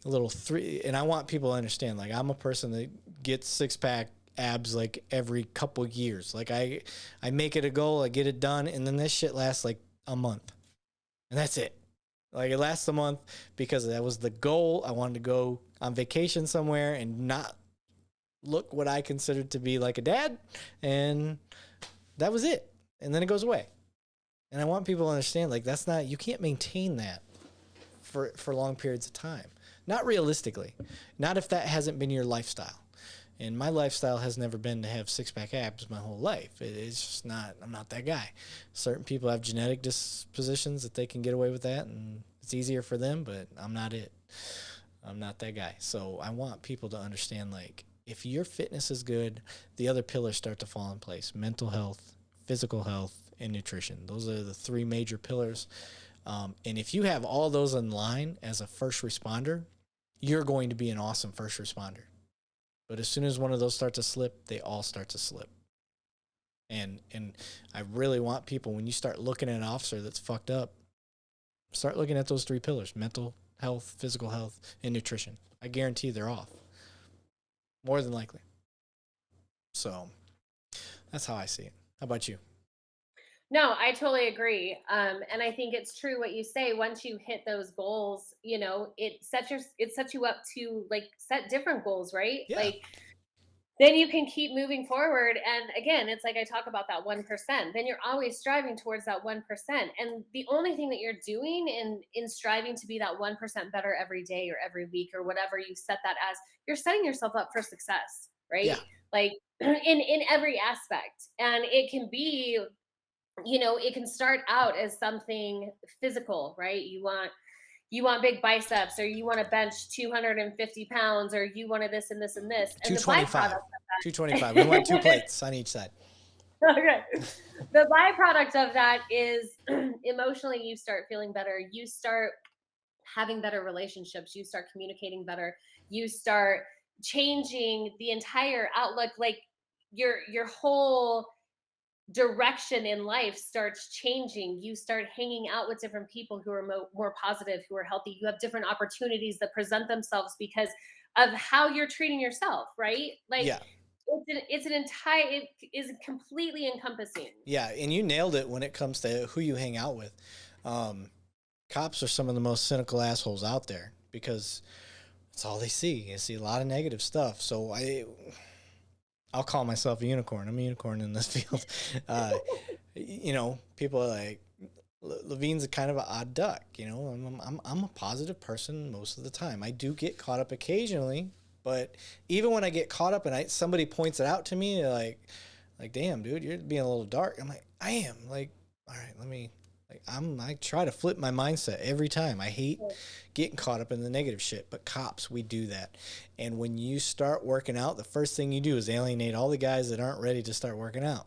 little 3, and I want people to understand, like, I'm a person that gets 6-pack abs like every couple years. Like, I make it a goal, I get it done, and then this shit lasts like a month. And that's it. Like, it lasts a month because that was the goal. I wanted to go on vacation somewhere and not look what I considered to be like a dad, and that was it. And then it goes away. And I want people to understand, like, that's not, you can't maintain that for long periods of time. Not realistically. Not if that hasn't been your lifestyle. And my lifestyle has never been to have 6-pack abs my whole life. It's just not, I'm not that guy. Certain people have genetic dispositions that they can get away with that, and it's easier for them, but I'm not it. I'm not that guy. So I want people to understand, like, if your fitness is good, the other pillars start to fall in place. Mental health, physical health, and nutrition. Those are the 3 major pillars. And if you have all those in line as a first responder, you're going to be an awesome first responder. But as soon as one of those start to slip, they all start to slip. And I really want people, when you start looking at an officer that's fucked up, start looking at those 3 pillars: mental health, physical health, and nutrition. I guarantee they're off. More than likely. So that's how I see it. How about you? No, I totally agree. And I think it's true what you say. Once you hit those goals, it sets you up to like set different goals, right? Yeah. Like then you can keep moving forward. And again, it's like I talk about that 1%. Then you're always striving towards that 1%. And the only thing that you're doing in striving to be that 1% better every day or every week or whatever you set that as, you're setting yourself up for success, right? Yeah. Like in every aspect. And it can be, it can start out as something physical, right? You want big biceps, or you want to bench 250 pounds, or you wanted this and this and this. And the 225. byproduct 225. We want 2 plates on each side. okay. The byproduct of that is emotionally you start feeling better. You start having better relationships. You start communicating better. You start changing the entire outlook. Like your whole direction in life starts changing. You start hanging out with different people who are more positive, who are healthy. You have different opportunities that present themselves because of how you're treating yourself, right? Like Yeah. it is completely encompassing. Yeah. And you nailed it when it comes to who you hang out with. Um, Cops are some of the most cynical assholes out there because that's all they see. They see a lot of negative stuff. So I'll call myself a unicorn. I'm a unicorn in this field. People are like, Levine's a kind of an odd duck. I'm a positive person most of the time. I do get caught up occasionally, but even when I get caught up and somebody points it out to me, like, damn, dude, you're being a little dark. I'm like, I am. Like, all right, let me. I try to flip my mindset every time. I hate getting caught up in the negative shit, but cops, we do that. And when you start working out, the first thing you do is alienate all the guys that aren't ready to start working out.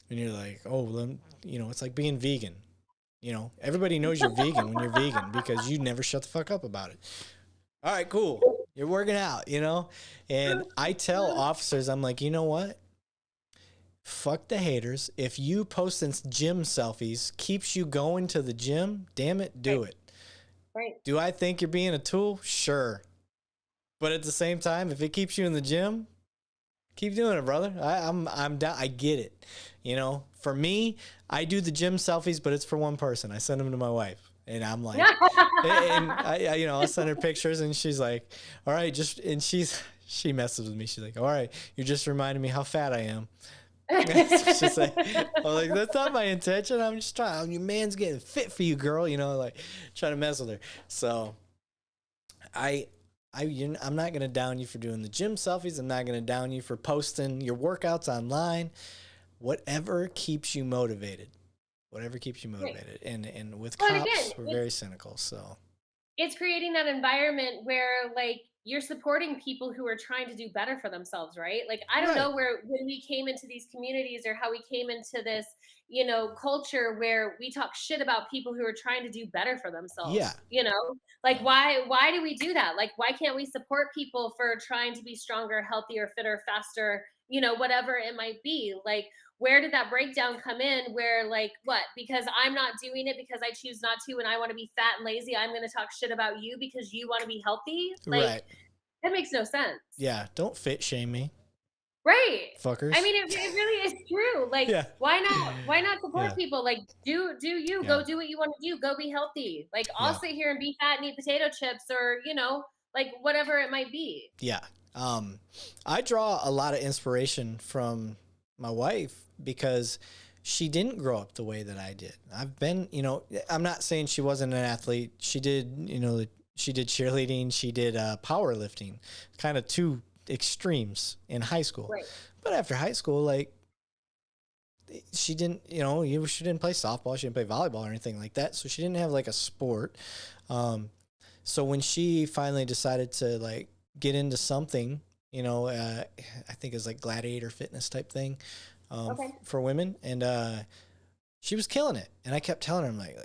And you're like, oh, it's like being vegan. Everybody knows you're vegan when you're vegan because you never shut the fuck up about it. All right, cool. You're working out, And I tell officers, I'm like, you know what? Fuck the haters. If you posting gym selfies keeps you going to the gym, damn it, do it. Right. Do I think you're being a tool? Sure. But at the same time, if it keeps you in the gym, keep doing it, brother. I'm down. I get it. For me, I do the gym selfies, but it's for one person. I send them to my wife, and I'm like, and I'll send her pictures, and she's like, all right, she messes with me. She's like, all right, you just reminded me how fat I am. She's like, I'm like, that's not my intention. I'm just trying. Your man's getting fit for you, girl. Like trying to mess with her. So, I'm not gonna down you for doing the gym selfies. I'm not gonna down you for posting your workouts online. Whatever keeps you motivated. Whatever keeps you motivated. Right. And with cops, again, we're very cynical. So it's creating that environment where like you're supporting people who are trying to do better for themselves, right? Like I don't know when we came into these communities or how we came into this, culture where we talk shit about people who are trying to do better for themselves. Yeah. Like why do we do that? Like why can't we support people for trying to be stronger, healthier, fitter, faster, whatever it might be? Like where did that breakdown come in where like what, because I'm not doing it because I choose not to and I want to be fat and lazy, I'm going to talk shit about you because you want to be healthy? Like that makes no sense. Yeah, don't fit shame me. Right. Fuckers. I mean it really is true. Like why not support people? Like do you go do what you want to do, go be healthy. Like I'll sit here and be fat and eat potato chips or like whatever it might be. Yeah. I draw a lot of inspiration from my wife because she didn't grow up the way that I did. I've been, I'm not saying she wasn't an athlete. She did, she did cheerleading, she did powerlifting, kind of two extremes in high school. Right. But after high school, like she didn't, she didn't play softball, she didn't play volleyball or anything like that. So she didn't have like a sport. So when she finally decided to like get into something, I think it's like gladiator fitness type thing for women. And she was killing it. And I kept telling her, I'm like,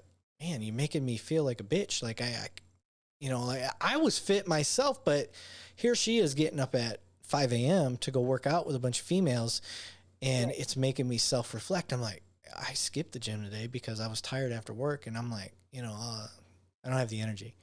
man, you're making me feel like a bitch. Like I was fit myself, but here she is getting up at 5 a.m. to go work out with a bunch of females. And it's making me self-reflect. I'm like, I skipped the gym today because I was tired after work. And I'm like, I don't have the energy.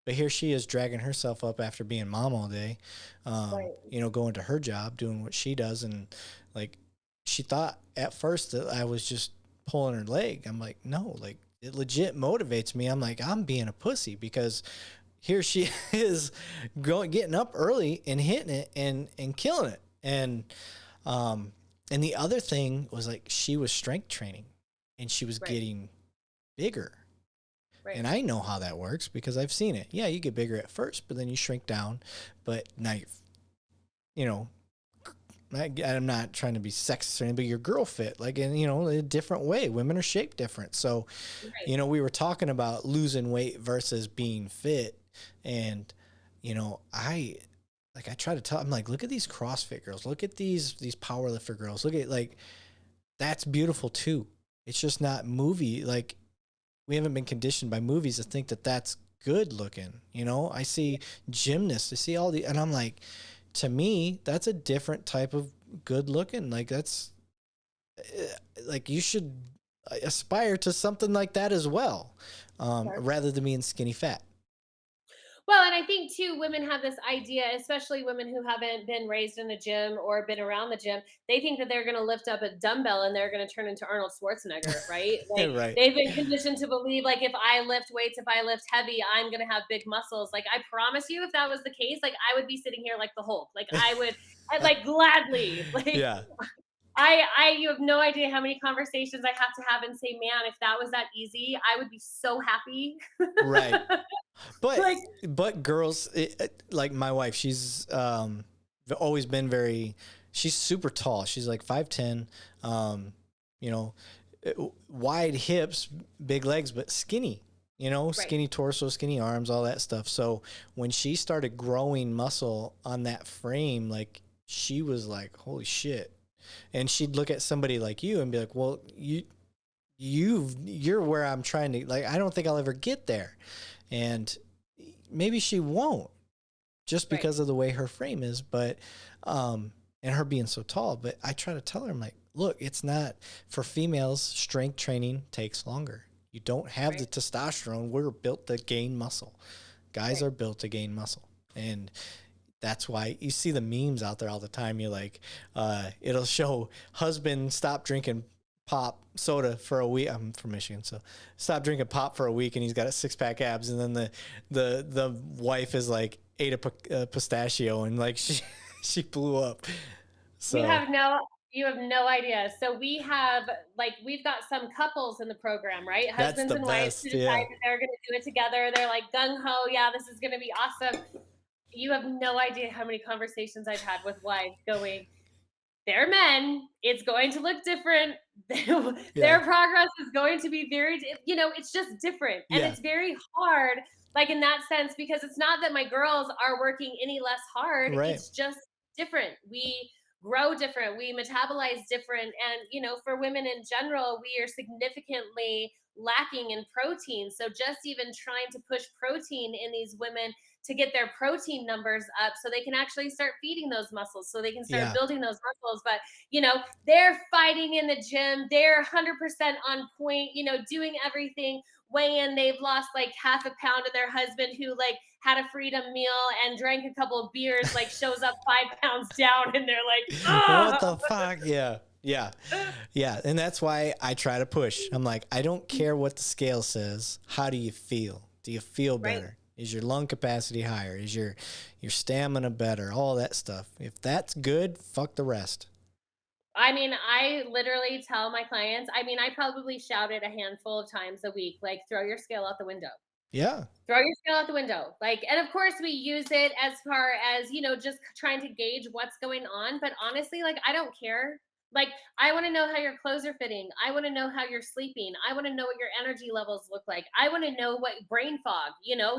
But here she is dragging herself up after being mom all day, going to her job, doing what she does. And like, she thought at first that I was just pulling her leg. I'm like, no, like it legit motivates me. I'm like, I'm being a pussy because here she is getting up early and hitting it and killing it. And the other thing was like, she was strength training and she was getting bigger. Right. And I know how that works because I've seen it. Yeah, you get bigger at first, but then you shrink down. But now I'm not trying to be sexist or anything, but you're girl fit, like in, a different way. Women are shaped different. So, we were talking about losing weight versus being fit. And, I try to tell, I'm like, look at these CrossFit girls. Look at these powerlifter girls. Look at, like, that's beautiful too. It's just not movie. Like, we haven't been conditioned by movies to think that that's good looking. I see gymnasts, I see and I'm like, to me, that's a different type of good looking. Like, that's like, you should aspire to something like that as well, rather than being skinny fat. Well, and I think too, women have this idea, especially women who haven't been raised in a gym or been around the gym. They think that they're going to lift up a dumbbell and they're going to turn into Arnold Schwarzenegger, right? Like, right. They've been conditioned to believe, like, if I lift weights, if I lift heavy, I'm going to have big muscles. Like, I promise you, if that was the case, like, I would be sitting here like the Hulk. Like, I'd like gladly, like, yeah. You have no idea how many conversations I have to have and say, man, if that was that easy, I would be so happy. Right. But but girls, like my wife, she's always been she's super tall. She's like 5'10", wide hips, big legs, but skinny. Skinny torso, skinny arms, all that stuff. So when she started growing muscle on that frame, like, she was like, holy shit. And she'd look at somebody like you and be like, well, you're where I'm trying to, like, I don't think I'll ever get there. And maybe she won't, just because of the way her frame is, but and her being so tall. But I try to tell her, I'm like, look, it's not for females. Strength training takes longer. You don't have the testosterone. We're built to gain muscle. Guys are built to gain muscle, and that's why you see the memes out there all the time. You're like, it'll show husband stop drinking pop soda for a week. I'm from Michigan, so stop drinking pop for a week, and he's got a 6-pack abs. And then the wife is like, ate a pistachio, and like she blew up. So you have no idea. So we've got some couples in the program, right? Husbands and wives who decide that they're going to do it together. They're like gung ho, yeah, this is going to be awesome. You have no idea how many conversations I've had with wives going, they're men. It's going to look different. Their progress is going to be very, it's just different. And it's very hard, like, in that sense, because it's not that my girls are working any less hard. Right. It's just different. We grow different. We metabolize different. And, for women in general, we are significantly lacking in protein. So just even trying to push protein in these women to get their protein numbers up so they can actually start feeding those muscles, so they can start building those muscles. But, they're fighting in the gym. They're 100% on point, doing everything. Weigh in, they've lost like half a pound, and their husband, who like had a freedom meal and drank a couple of beers, like shows up 5 pounds down, and they're like, oh! What the fuck? Yeah. And that's why I try to push. I'm like, I don't care what the scale says. How do you feel? Do you feel better? Right. Is your lung capacity higher? Is your stamina better? All that stuff. If that's good, fuck the rest. I mean, I literally tell my clients, I probably shout it a handful of times a week, like, throw your scale out the window. Yeah. Throw your scale out the window. Like, and of course we use it as far as, just trying to gauge what's going on. But honestly, like, I don't care. Like, I want to know how your clothes are fitting. I want to know how you're sleeping. I want to know what your energy levels look like. I want to know what brain fog,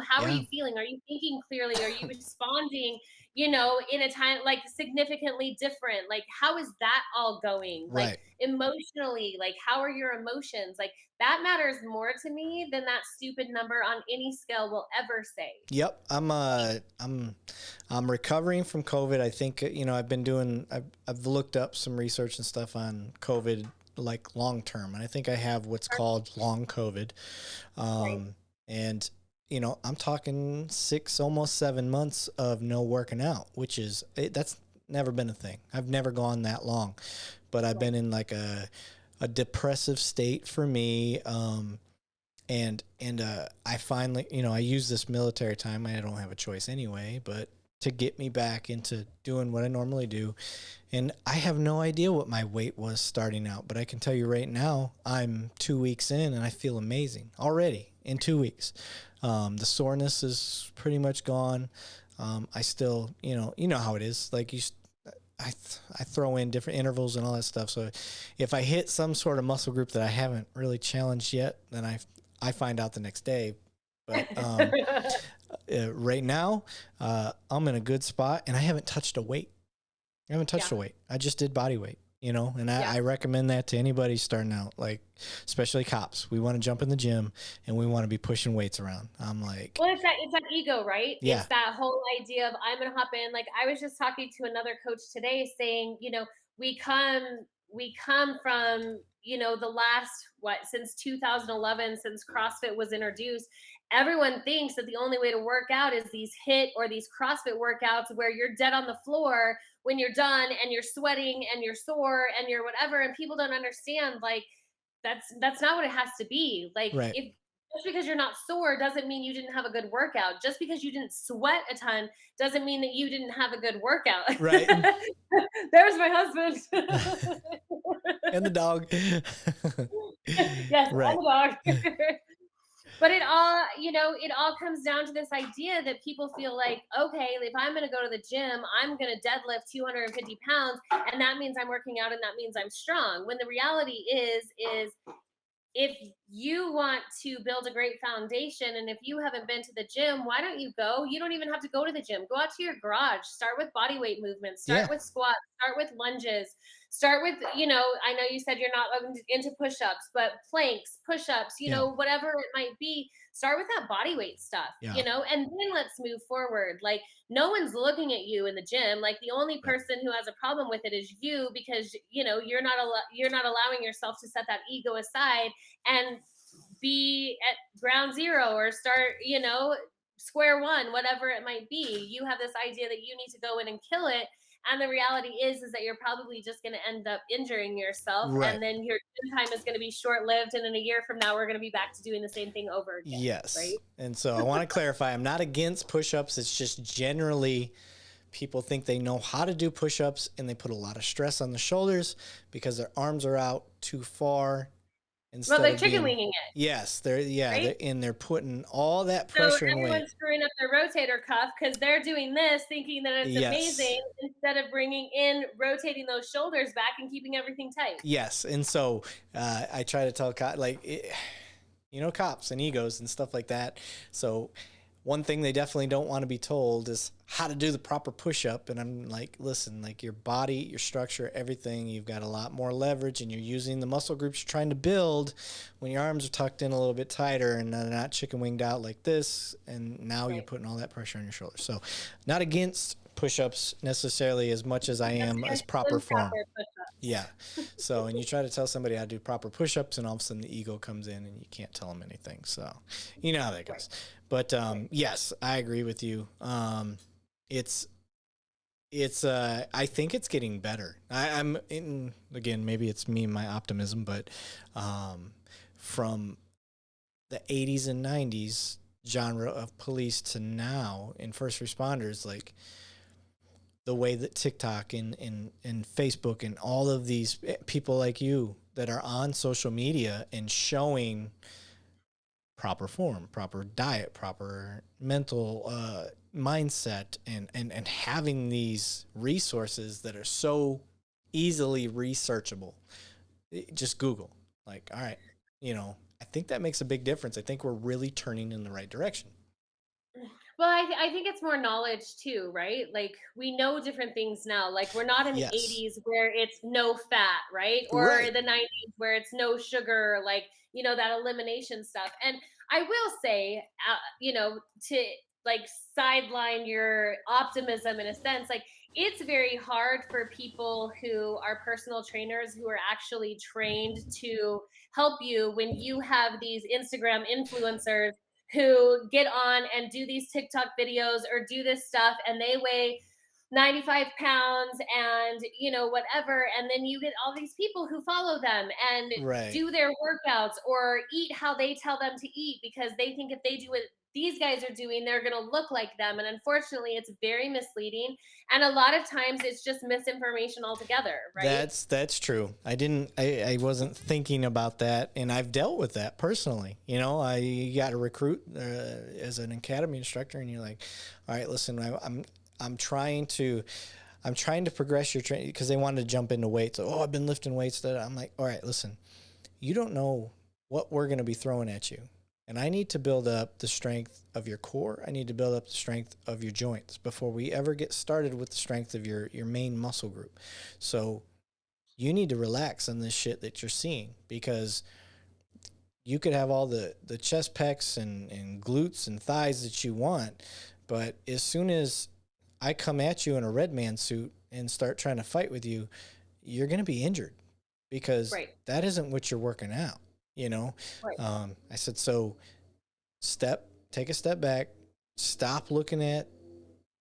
how are you feeling? Are you thinking clearly? Are you responding, in a time like significantly different? Like, how is that all going? Right. Like, emotionally, like, how are your emotions? Like, that matters more to me than that stupid number on any scale will ever say. Yep. I'm recovering from COVID. I think, I've looked up some research and stuff on COVID, like long term. And I think I have what's called long COVID. And, I'm talking 6, almost 7 months of no working out, that's never been a thing. I've never gone that long, but I've been in like a a depressive state for me. I finally, I use this military time. I don't have a choice anyway, but to get me back into doing what I normally do. And I have no idea what my weight was starting out, but I can tell you right now, I'm 2 weeks in and I feel amazing already in 2 weeks. The soreness is pretty much gone. I still, you know how it is. Like I throw in different intervals and all that stuff. So if I hit some sort of muscle group that I haven't really challenged yet, then I find out the next day. But right now, I'm in a good spot, and I haven't touched a weight. I haven't touched a weight. I just did body weight, and I recommend that to anybody starting out, like especially cops. We want to jump in the gym and we want to be pushing weights around. I'm like, well, it's that ego, right? yeah, It's that whole idea of I'm gonna hop in. Like I was just talking to another coach today saying, we come from, the last since 2011, since CrossFit was introduced. Everyone thinks that the only way to work out is these HIIT or these CrossFit workouts where you're dead on the floor when you're done and you're sweating and you're sore and you're whatever. And people don't understand, like, that's not what it has to be. Like, right, if just because you're not sore doesn't mean you didn't have a good workout. Just because you didn't sweat a ton doesn't mean that you didn't have a good workout. right. There's my husband. And the dog. Yes, Right. and the dog. But it all comes down to this idea that people feel like, okay, if I'm going to go to the gym, I'm going to deadlift 250 pounds, and that means I'm working out, and that means I'm strong. When the reality is if you want to build a great foundation, and if you haven't been to the gym, why don't you go? You don't even have to go to the gym. Go out to your garage, start with body weight movements, start Yeah. with squats, start with lunges, start with, I know you said you're not into push-ups, but planks, push-ups, Yeah. whatever it might be, start with that body weight stuff, Yeah. and then let's move forward. Like, no one's looking at you in the gym. Like, the only person who has a problem with it is you, because you're not allowing yourself to set that ego aside and be at ground zero, or start, square one, whatever it might be. You have this idea that you need to go in and kill it. And the reality is that you're probably just going to end up injuring yourself. Right. And then your gym time is going to be short lived. And in a year from now, we're going to be back to doing the same thing over again. Yes. Right. And so I want to clarify, I'm not against push-ups. It's just generally people think they know how to do push-ups and they put a lot of stress on the shoulders because their arms are out too far. Well, they're chicken winging it. Yes, they're putting all that So pressure and weight. everyone's screwing up their rotator cuff because they're doing this, thinking that it's amazing, instead of rotating those shoulders back and keeping everything tight. Yes, and so I try to tell cops and egos and stuff like that. So one thing they definitely don't want to be told is how to do the proper push-up. And I'm like, listen, like your body, your structure, everything, you've got a lot more leverage, and you're using the muscle groups you're trying to build when your arms are tucked in a little bit tighter and they're not chicken winged out like this. And now you're putting all that pressure on your shoulders. So not against push-ups necessarily as much as I am as proper form. Yeah. So, and you try to tell somebody how to do proper push-ups, and all of a sudden the ego comes in and you can't tell them anything. So you know how that goes. But yes, I agree with you. It's I think it's getting better. Again, maybe it's me and my optimism, but from the 80s and 90s genre of police to now in first responders, like the way that TikTok and Facebook and all of these people like you that are on social media and showing proper form, proper diet, proper mental mindset, and having these resources that are so easily researchable. Just Google. Like, all right, I think that makes a big difference. I think we're really turning in the right direction. Well, I think it's more knowledge too, right? Like, we know different things now. Like, we're not in the 80s where it's no fat, right? Or the 90s where it's no sugar, like, that elimination stuff. And I will say, to like sideline your optimism in a sense, like, it's very hard for people who are personal trainers who are actually trained to help you when you have these Instagram influencers who get on and do these TikTok videos or do this stuff, and they weigh 95 pounds and, whatever. And then you get all these people who follow them and Right. do their workouts or eat how they tell them to eat because they think if they do what these guys are doing, they're going to look like them. And unfortunately, it's very misleading. And a lot of times it's just misinformation altogether, right? That's true. I wasn't thinking about that, and I've dealt with that personally. I got a recruit as an academy instructor, and you're like, all right, listen, I'm trying to progress your training because they wanted to jump into weights. Oh, I've been lifting weights. I'm like, all right, listen, you don't know what we're going to be throwing at you. And I need to build up the strength of your core. I need to build up the strength of your joints before we ever get started with the strength of your main muscle group. So you need to relax on this shit that you're seeing, because you could have all the chest pecs and glutes and thighs that you want. But as soon as I come at you in a red man suit and start trying to fight with you, you're going to be injured, because Right. that isn't what you're working out. Right. I said, so take a step back, stop looking at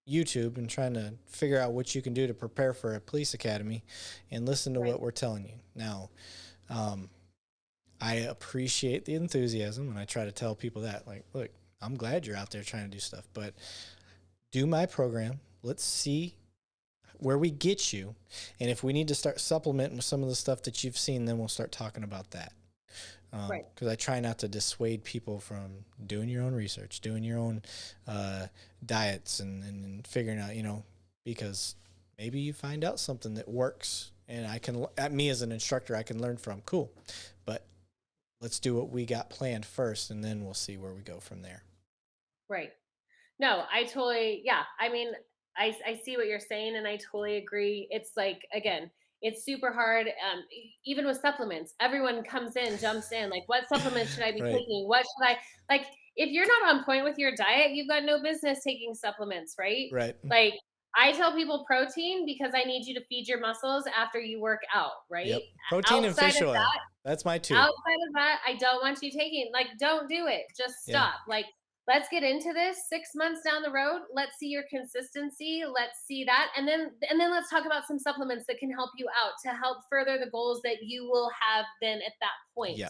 YouTube and trying to figure out what you can do to prepare for a police academy, and listen to Right. what we're telling you. Now, I appreciate the enthusiasm, and I try to tell people that, like, look, I'm glad you're out there trying to do stuff, but do my program. Let's see where we get you. And if we need to start supplementing with some of the stuff that you've seen, then we'll start talking about that. Right. Because I try not to dissuade people from doing your own research, doing your own diets, and figuring out, because maybe you find out something that works, and me as an instructor, I can learn from. Cool. But let's do what we got planned first, and then we'll see where we go from there. Right. No, I totally, yeah. I mean, I see what you're saying and I totally agree. It's like, again, it's super hard. Even with supplements, everyone comes in, jumps in, like, what supplements should I be Right. taking? What should I, like, if you're not on point with your diet, you've got no business taking supplements, right? Right. Like, I tell people protein because I need you to feed your muscles after you work out, right? Yep. Protein and Outside fish of oil. that, That's my two. outside of that, I don't want you taking, like, don't do it. Just Yeah. stop. Like, let's get into this 6 months down the road. Let's see your consistency. Let's see that. And then let's talk about some supplements that can help you out to help further the goals that you will have then at that point. Yeah.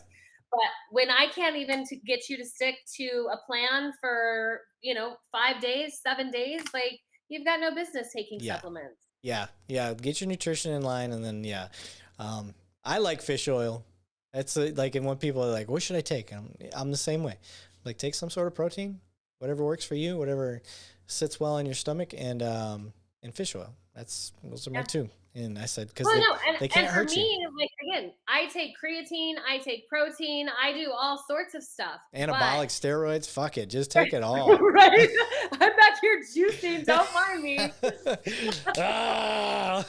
But when I can't even to get you to stick to a plan for, 5 days, 7 days, like, you've got no business taking Yeah. supplements. Yeah. Get your nutrition in line, and then I like fish oil. It's like, and when people are like, "What should I take?" I'm the same way. Like, take some sort of protein, whatever works for you, whatever sits well in your stomach, and fish oil. Those are my two. And I said, because they can't and for hurt me, you. like, again, I take creatine, I take protein, I do all sorts of stuff. Anabolic But steroids, fuck it, just take it all. right, I'm back here juicing. Don't mind me. Ah!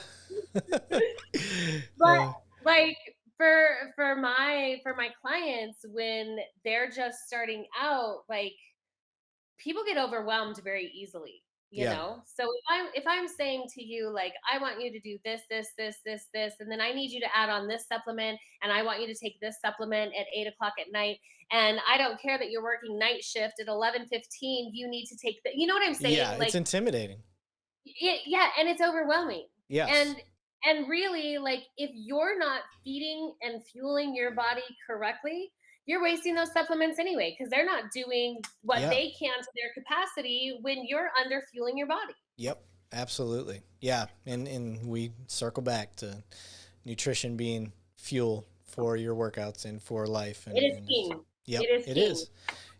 But like for my clients, when they're just starting out, like, people get overwhelmed very easily, Yeah. so if I'm saying to you, like, I want you to do this, and then I need you to add on this supplement, and I want you to take this supplement at 8 o'clock at night, and I don't care that you're working night shift at 11:15, you need to take that, you know what I'm Yeah, saying? it's Like, intimidating. yeah, and it's overwhelming. Yes. And really, like, if you're not feeding and fueling your body correctly, you're wasting those supplements anyway, because they're not doing what Yeah. they can to their capacity when you're under fueling your body. Yep. Absolutely. Yeah. And we circle back to nutrition being fuel for your workouts and for life. It is king. Yep. It is It king. is.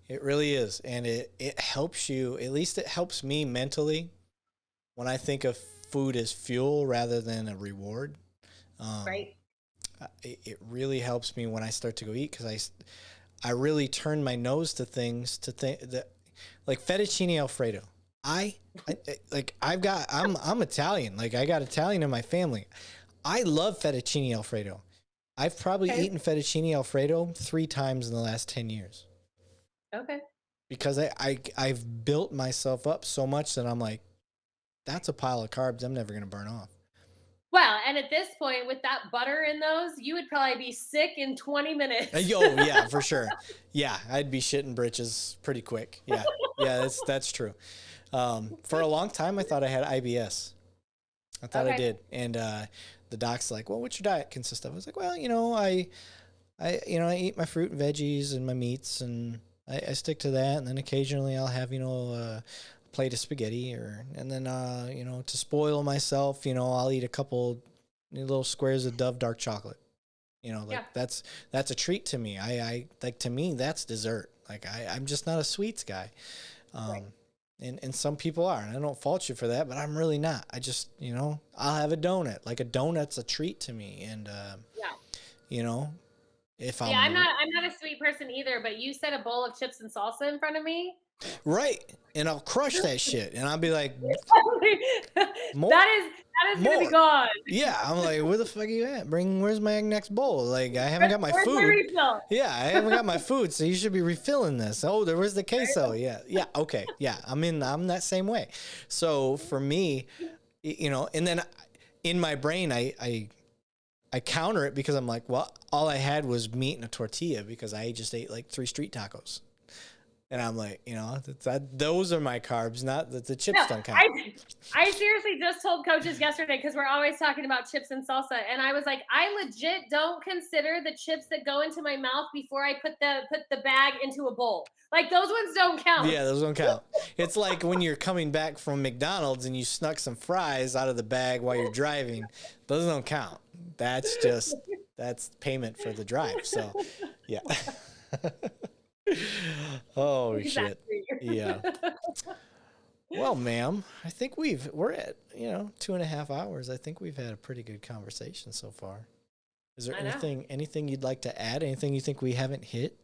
It really is. And it helps you, at least it helps me mentally, when I think of food as fuel rather than a reward. Right. It really helps me when I start to go eat, because I really turn my nose to things to think that, like fettuccine Alfredo. I'm Italian. Like, I got Italian in my family. I love fettuccine Alfredo. I've probably Okay. eaten fettuccine Alfredo 3 times in the last 10 years. Okay. Because I've built myself up so much that I'm like, that's a pile of carbs I'm never going to burn off. Well, and at this point, with that butter in those, you would probably be sick in 20 minutes. Oh, yeah, for sure. Yeah, I'd be shitting britches pretty quick. Yeah, that's true. For a long time, I thought I had IBS. I thought I did. And the doc's like, well, what's your diet consist of? I was like, well, I eat my fruit and veggies and my meats, and I stick to that. And then occasionally I'll have, a plate of spaghetti, and then, to spoil myself, I'll eat a couple little squares of Dove dark chocolate. That's a treat to me. I like, to me, that's dessert. Like I'm just not a sweets guy. Right. And some people are, and I don't fault you for that, but I'm really not. I just, I'll have a donut. Like a donut's a treat to me. And, if See, I'm not a sweet person either, but you said a bowl of chips and salsa in front of me. Right. And I'll crush that shit. And I'll be like, more, that is going to be gone. Yeah. I'm like, where the fuck are you at? Where's my next bowl? Like, I haven't got my Where's food. My refill? Yeah. I haven't got my food. So you should be refilling this. Oh, there was the queso. Yeah. Yeah. Okay. Yeah. I'm that same way. So for me, and then in my brain, I counter it because I'm like, well, all I had was meat and a tortilla because I just ate like 3 street tacos. And I'm like, those are my carbs, not the chips don't count. I seriously just told coaches yesterday, because we're always talking about chips and salsa, and I was like, I legit don't consider the chips that go into my mouth before I put the bag into a bowl. Like, those ones don't count. Yeah, those don't count. It's like when you're coming back from McDonald's and you snuck some fries out of the bag while you're driving. Those don't count. That's payment for the drive. So, yeah. Oh, exactly. Shit. Yeah. Well, ma'am, I think we're at, 2.5 hours. I think we've had a pretty good conversation so far. Is there anything you'd like to add? Anything you think we haven't hit?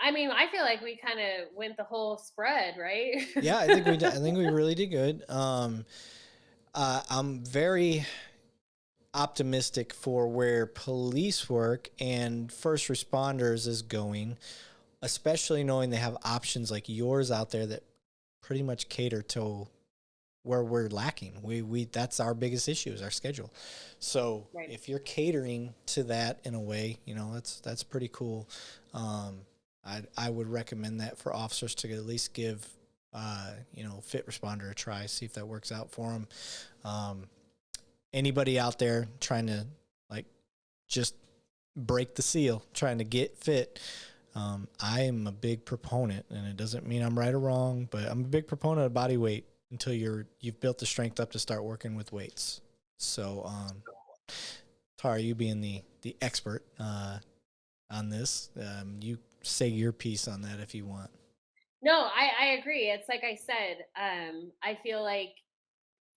I mean, I feel like we kind of went the whole spread, right? Yeah, I think we really did good. I'm very optimistic for where police work and first responders is going, especially knowing they have options like yours out there that pretty much cater to where we're lacking. We that's our biggest issue is our schedule. So if you're catering to that in a way, that's pretty cool. I would recommend that for officers to at least give, fit responder a try, see if that works out for them. Anybody out there trying to just break the seal, trying to get fit, I am a big proponent, and it doesn't mean I'm right or wrong, but I'm a big proponent of body weight until you've built the strength up to start working with weights. So, Tara, you being the expert on this, you say your piece on that if you want. No, I agree. It's like I said, I feel like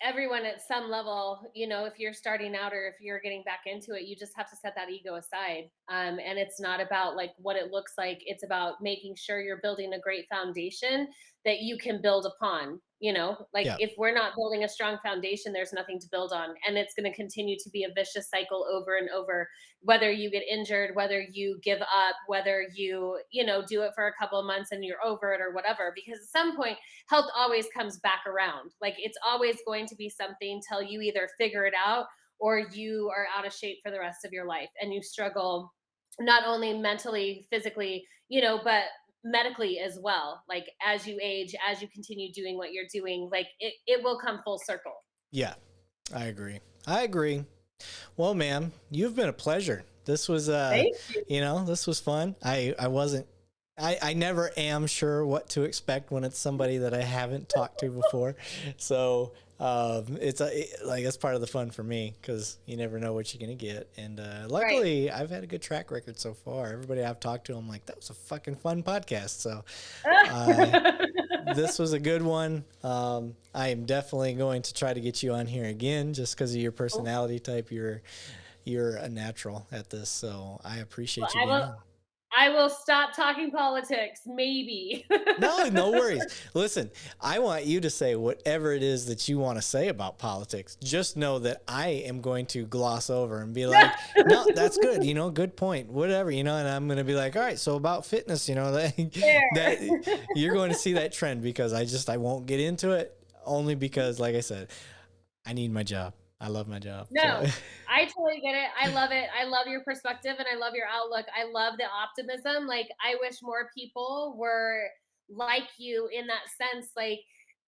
everyone at some level, if you're starting out or if you're getting back into it, you just have to set that ego aside. And it's not about what it looks like. It's about making sure you're building a great foundation that you can build upon. If we're not building a strong foundation, there's nothing to build on. And it's going to continue to be a vicious cycle over and over, whether you get injured, whether you give up, whether you, do it for a couple of months and you're over it or whatever, because at some point health always comes back around. It's always going to be something till you either figure it out or you are out of shape for the rest of your life and you struggle not only mentally, physically, but medically as well. As you age, as you continue doing what you're doing, it will come full circle. Yeah, I agree. Well, ma'am, you've been a pleasure. This was this was fun. I never am sure what to expect when it's somebody that I haven't talked to before. So it's part of the fun for me because you never know what you're going to get. And luckily, I've had a good track record so far. Everybody I've talked to, I'm like, that was a fucking fun podcast. So this was a good one. I am definitely going to try to get you on here again just because of your personality type. You're a natural at this. So I appreciate you being on. I will stop talking politics, maybe. No worries. Listen, I want you to say whatever it is that you want to say about politics. Just know that I am going to gloss over and be like, no, that's good. Good point. Whatever, and I'm going to be like, all right, so about fitness, that you're going to see that trend because I won't get into it only because, like I said, I need my job. I love my job. No, I totally get it. I love it. I love your perspective and I love your outlook. I love the optimism. I wish more people were like you in that sense.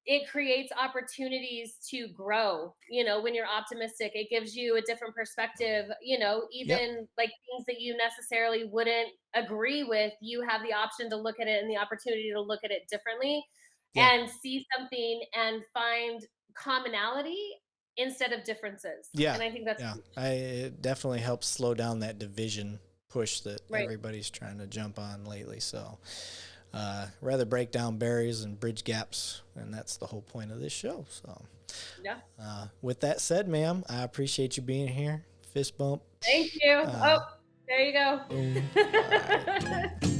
it creates opportunities to grow. When you're optimistic, it gives you a different perspective. Yep. Even like things that you necessarily wouldn't agree with, you have the option to look at it and the opportunity to look at it differently Yeah. and see something and find commonality instead of differances. Yeah. And I think that's Yeah. It definitely helps slow down that division push that right. everybody's trying to jump on lately. So rather break down barriers and bridge gaps, and that's the whole point of this show. So Yeah. With that said, ma'am, I appreciate you being here. Fist bump. Thank you. Oh, there you go. Boom. All right.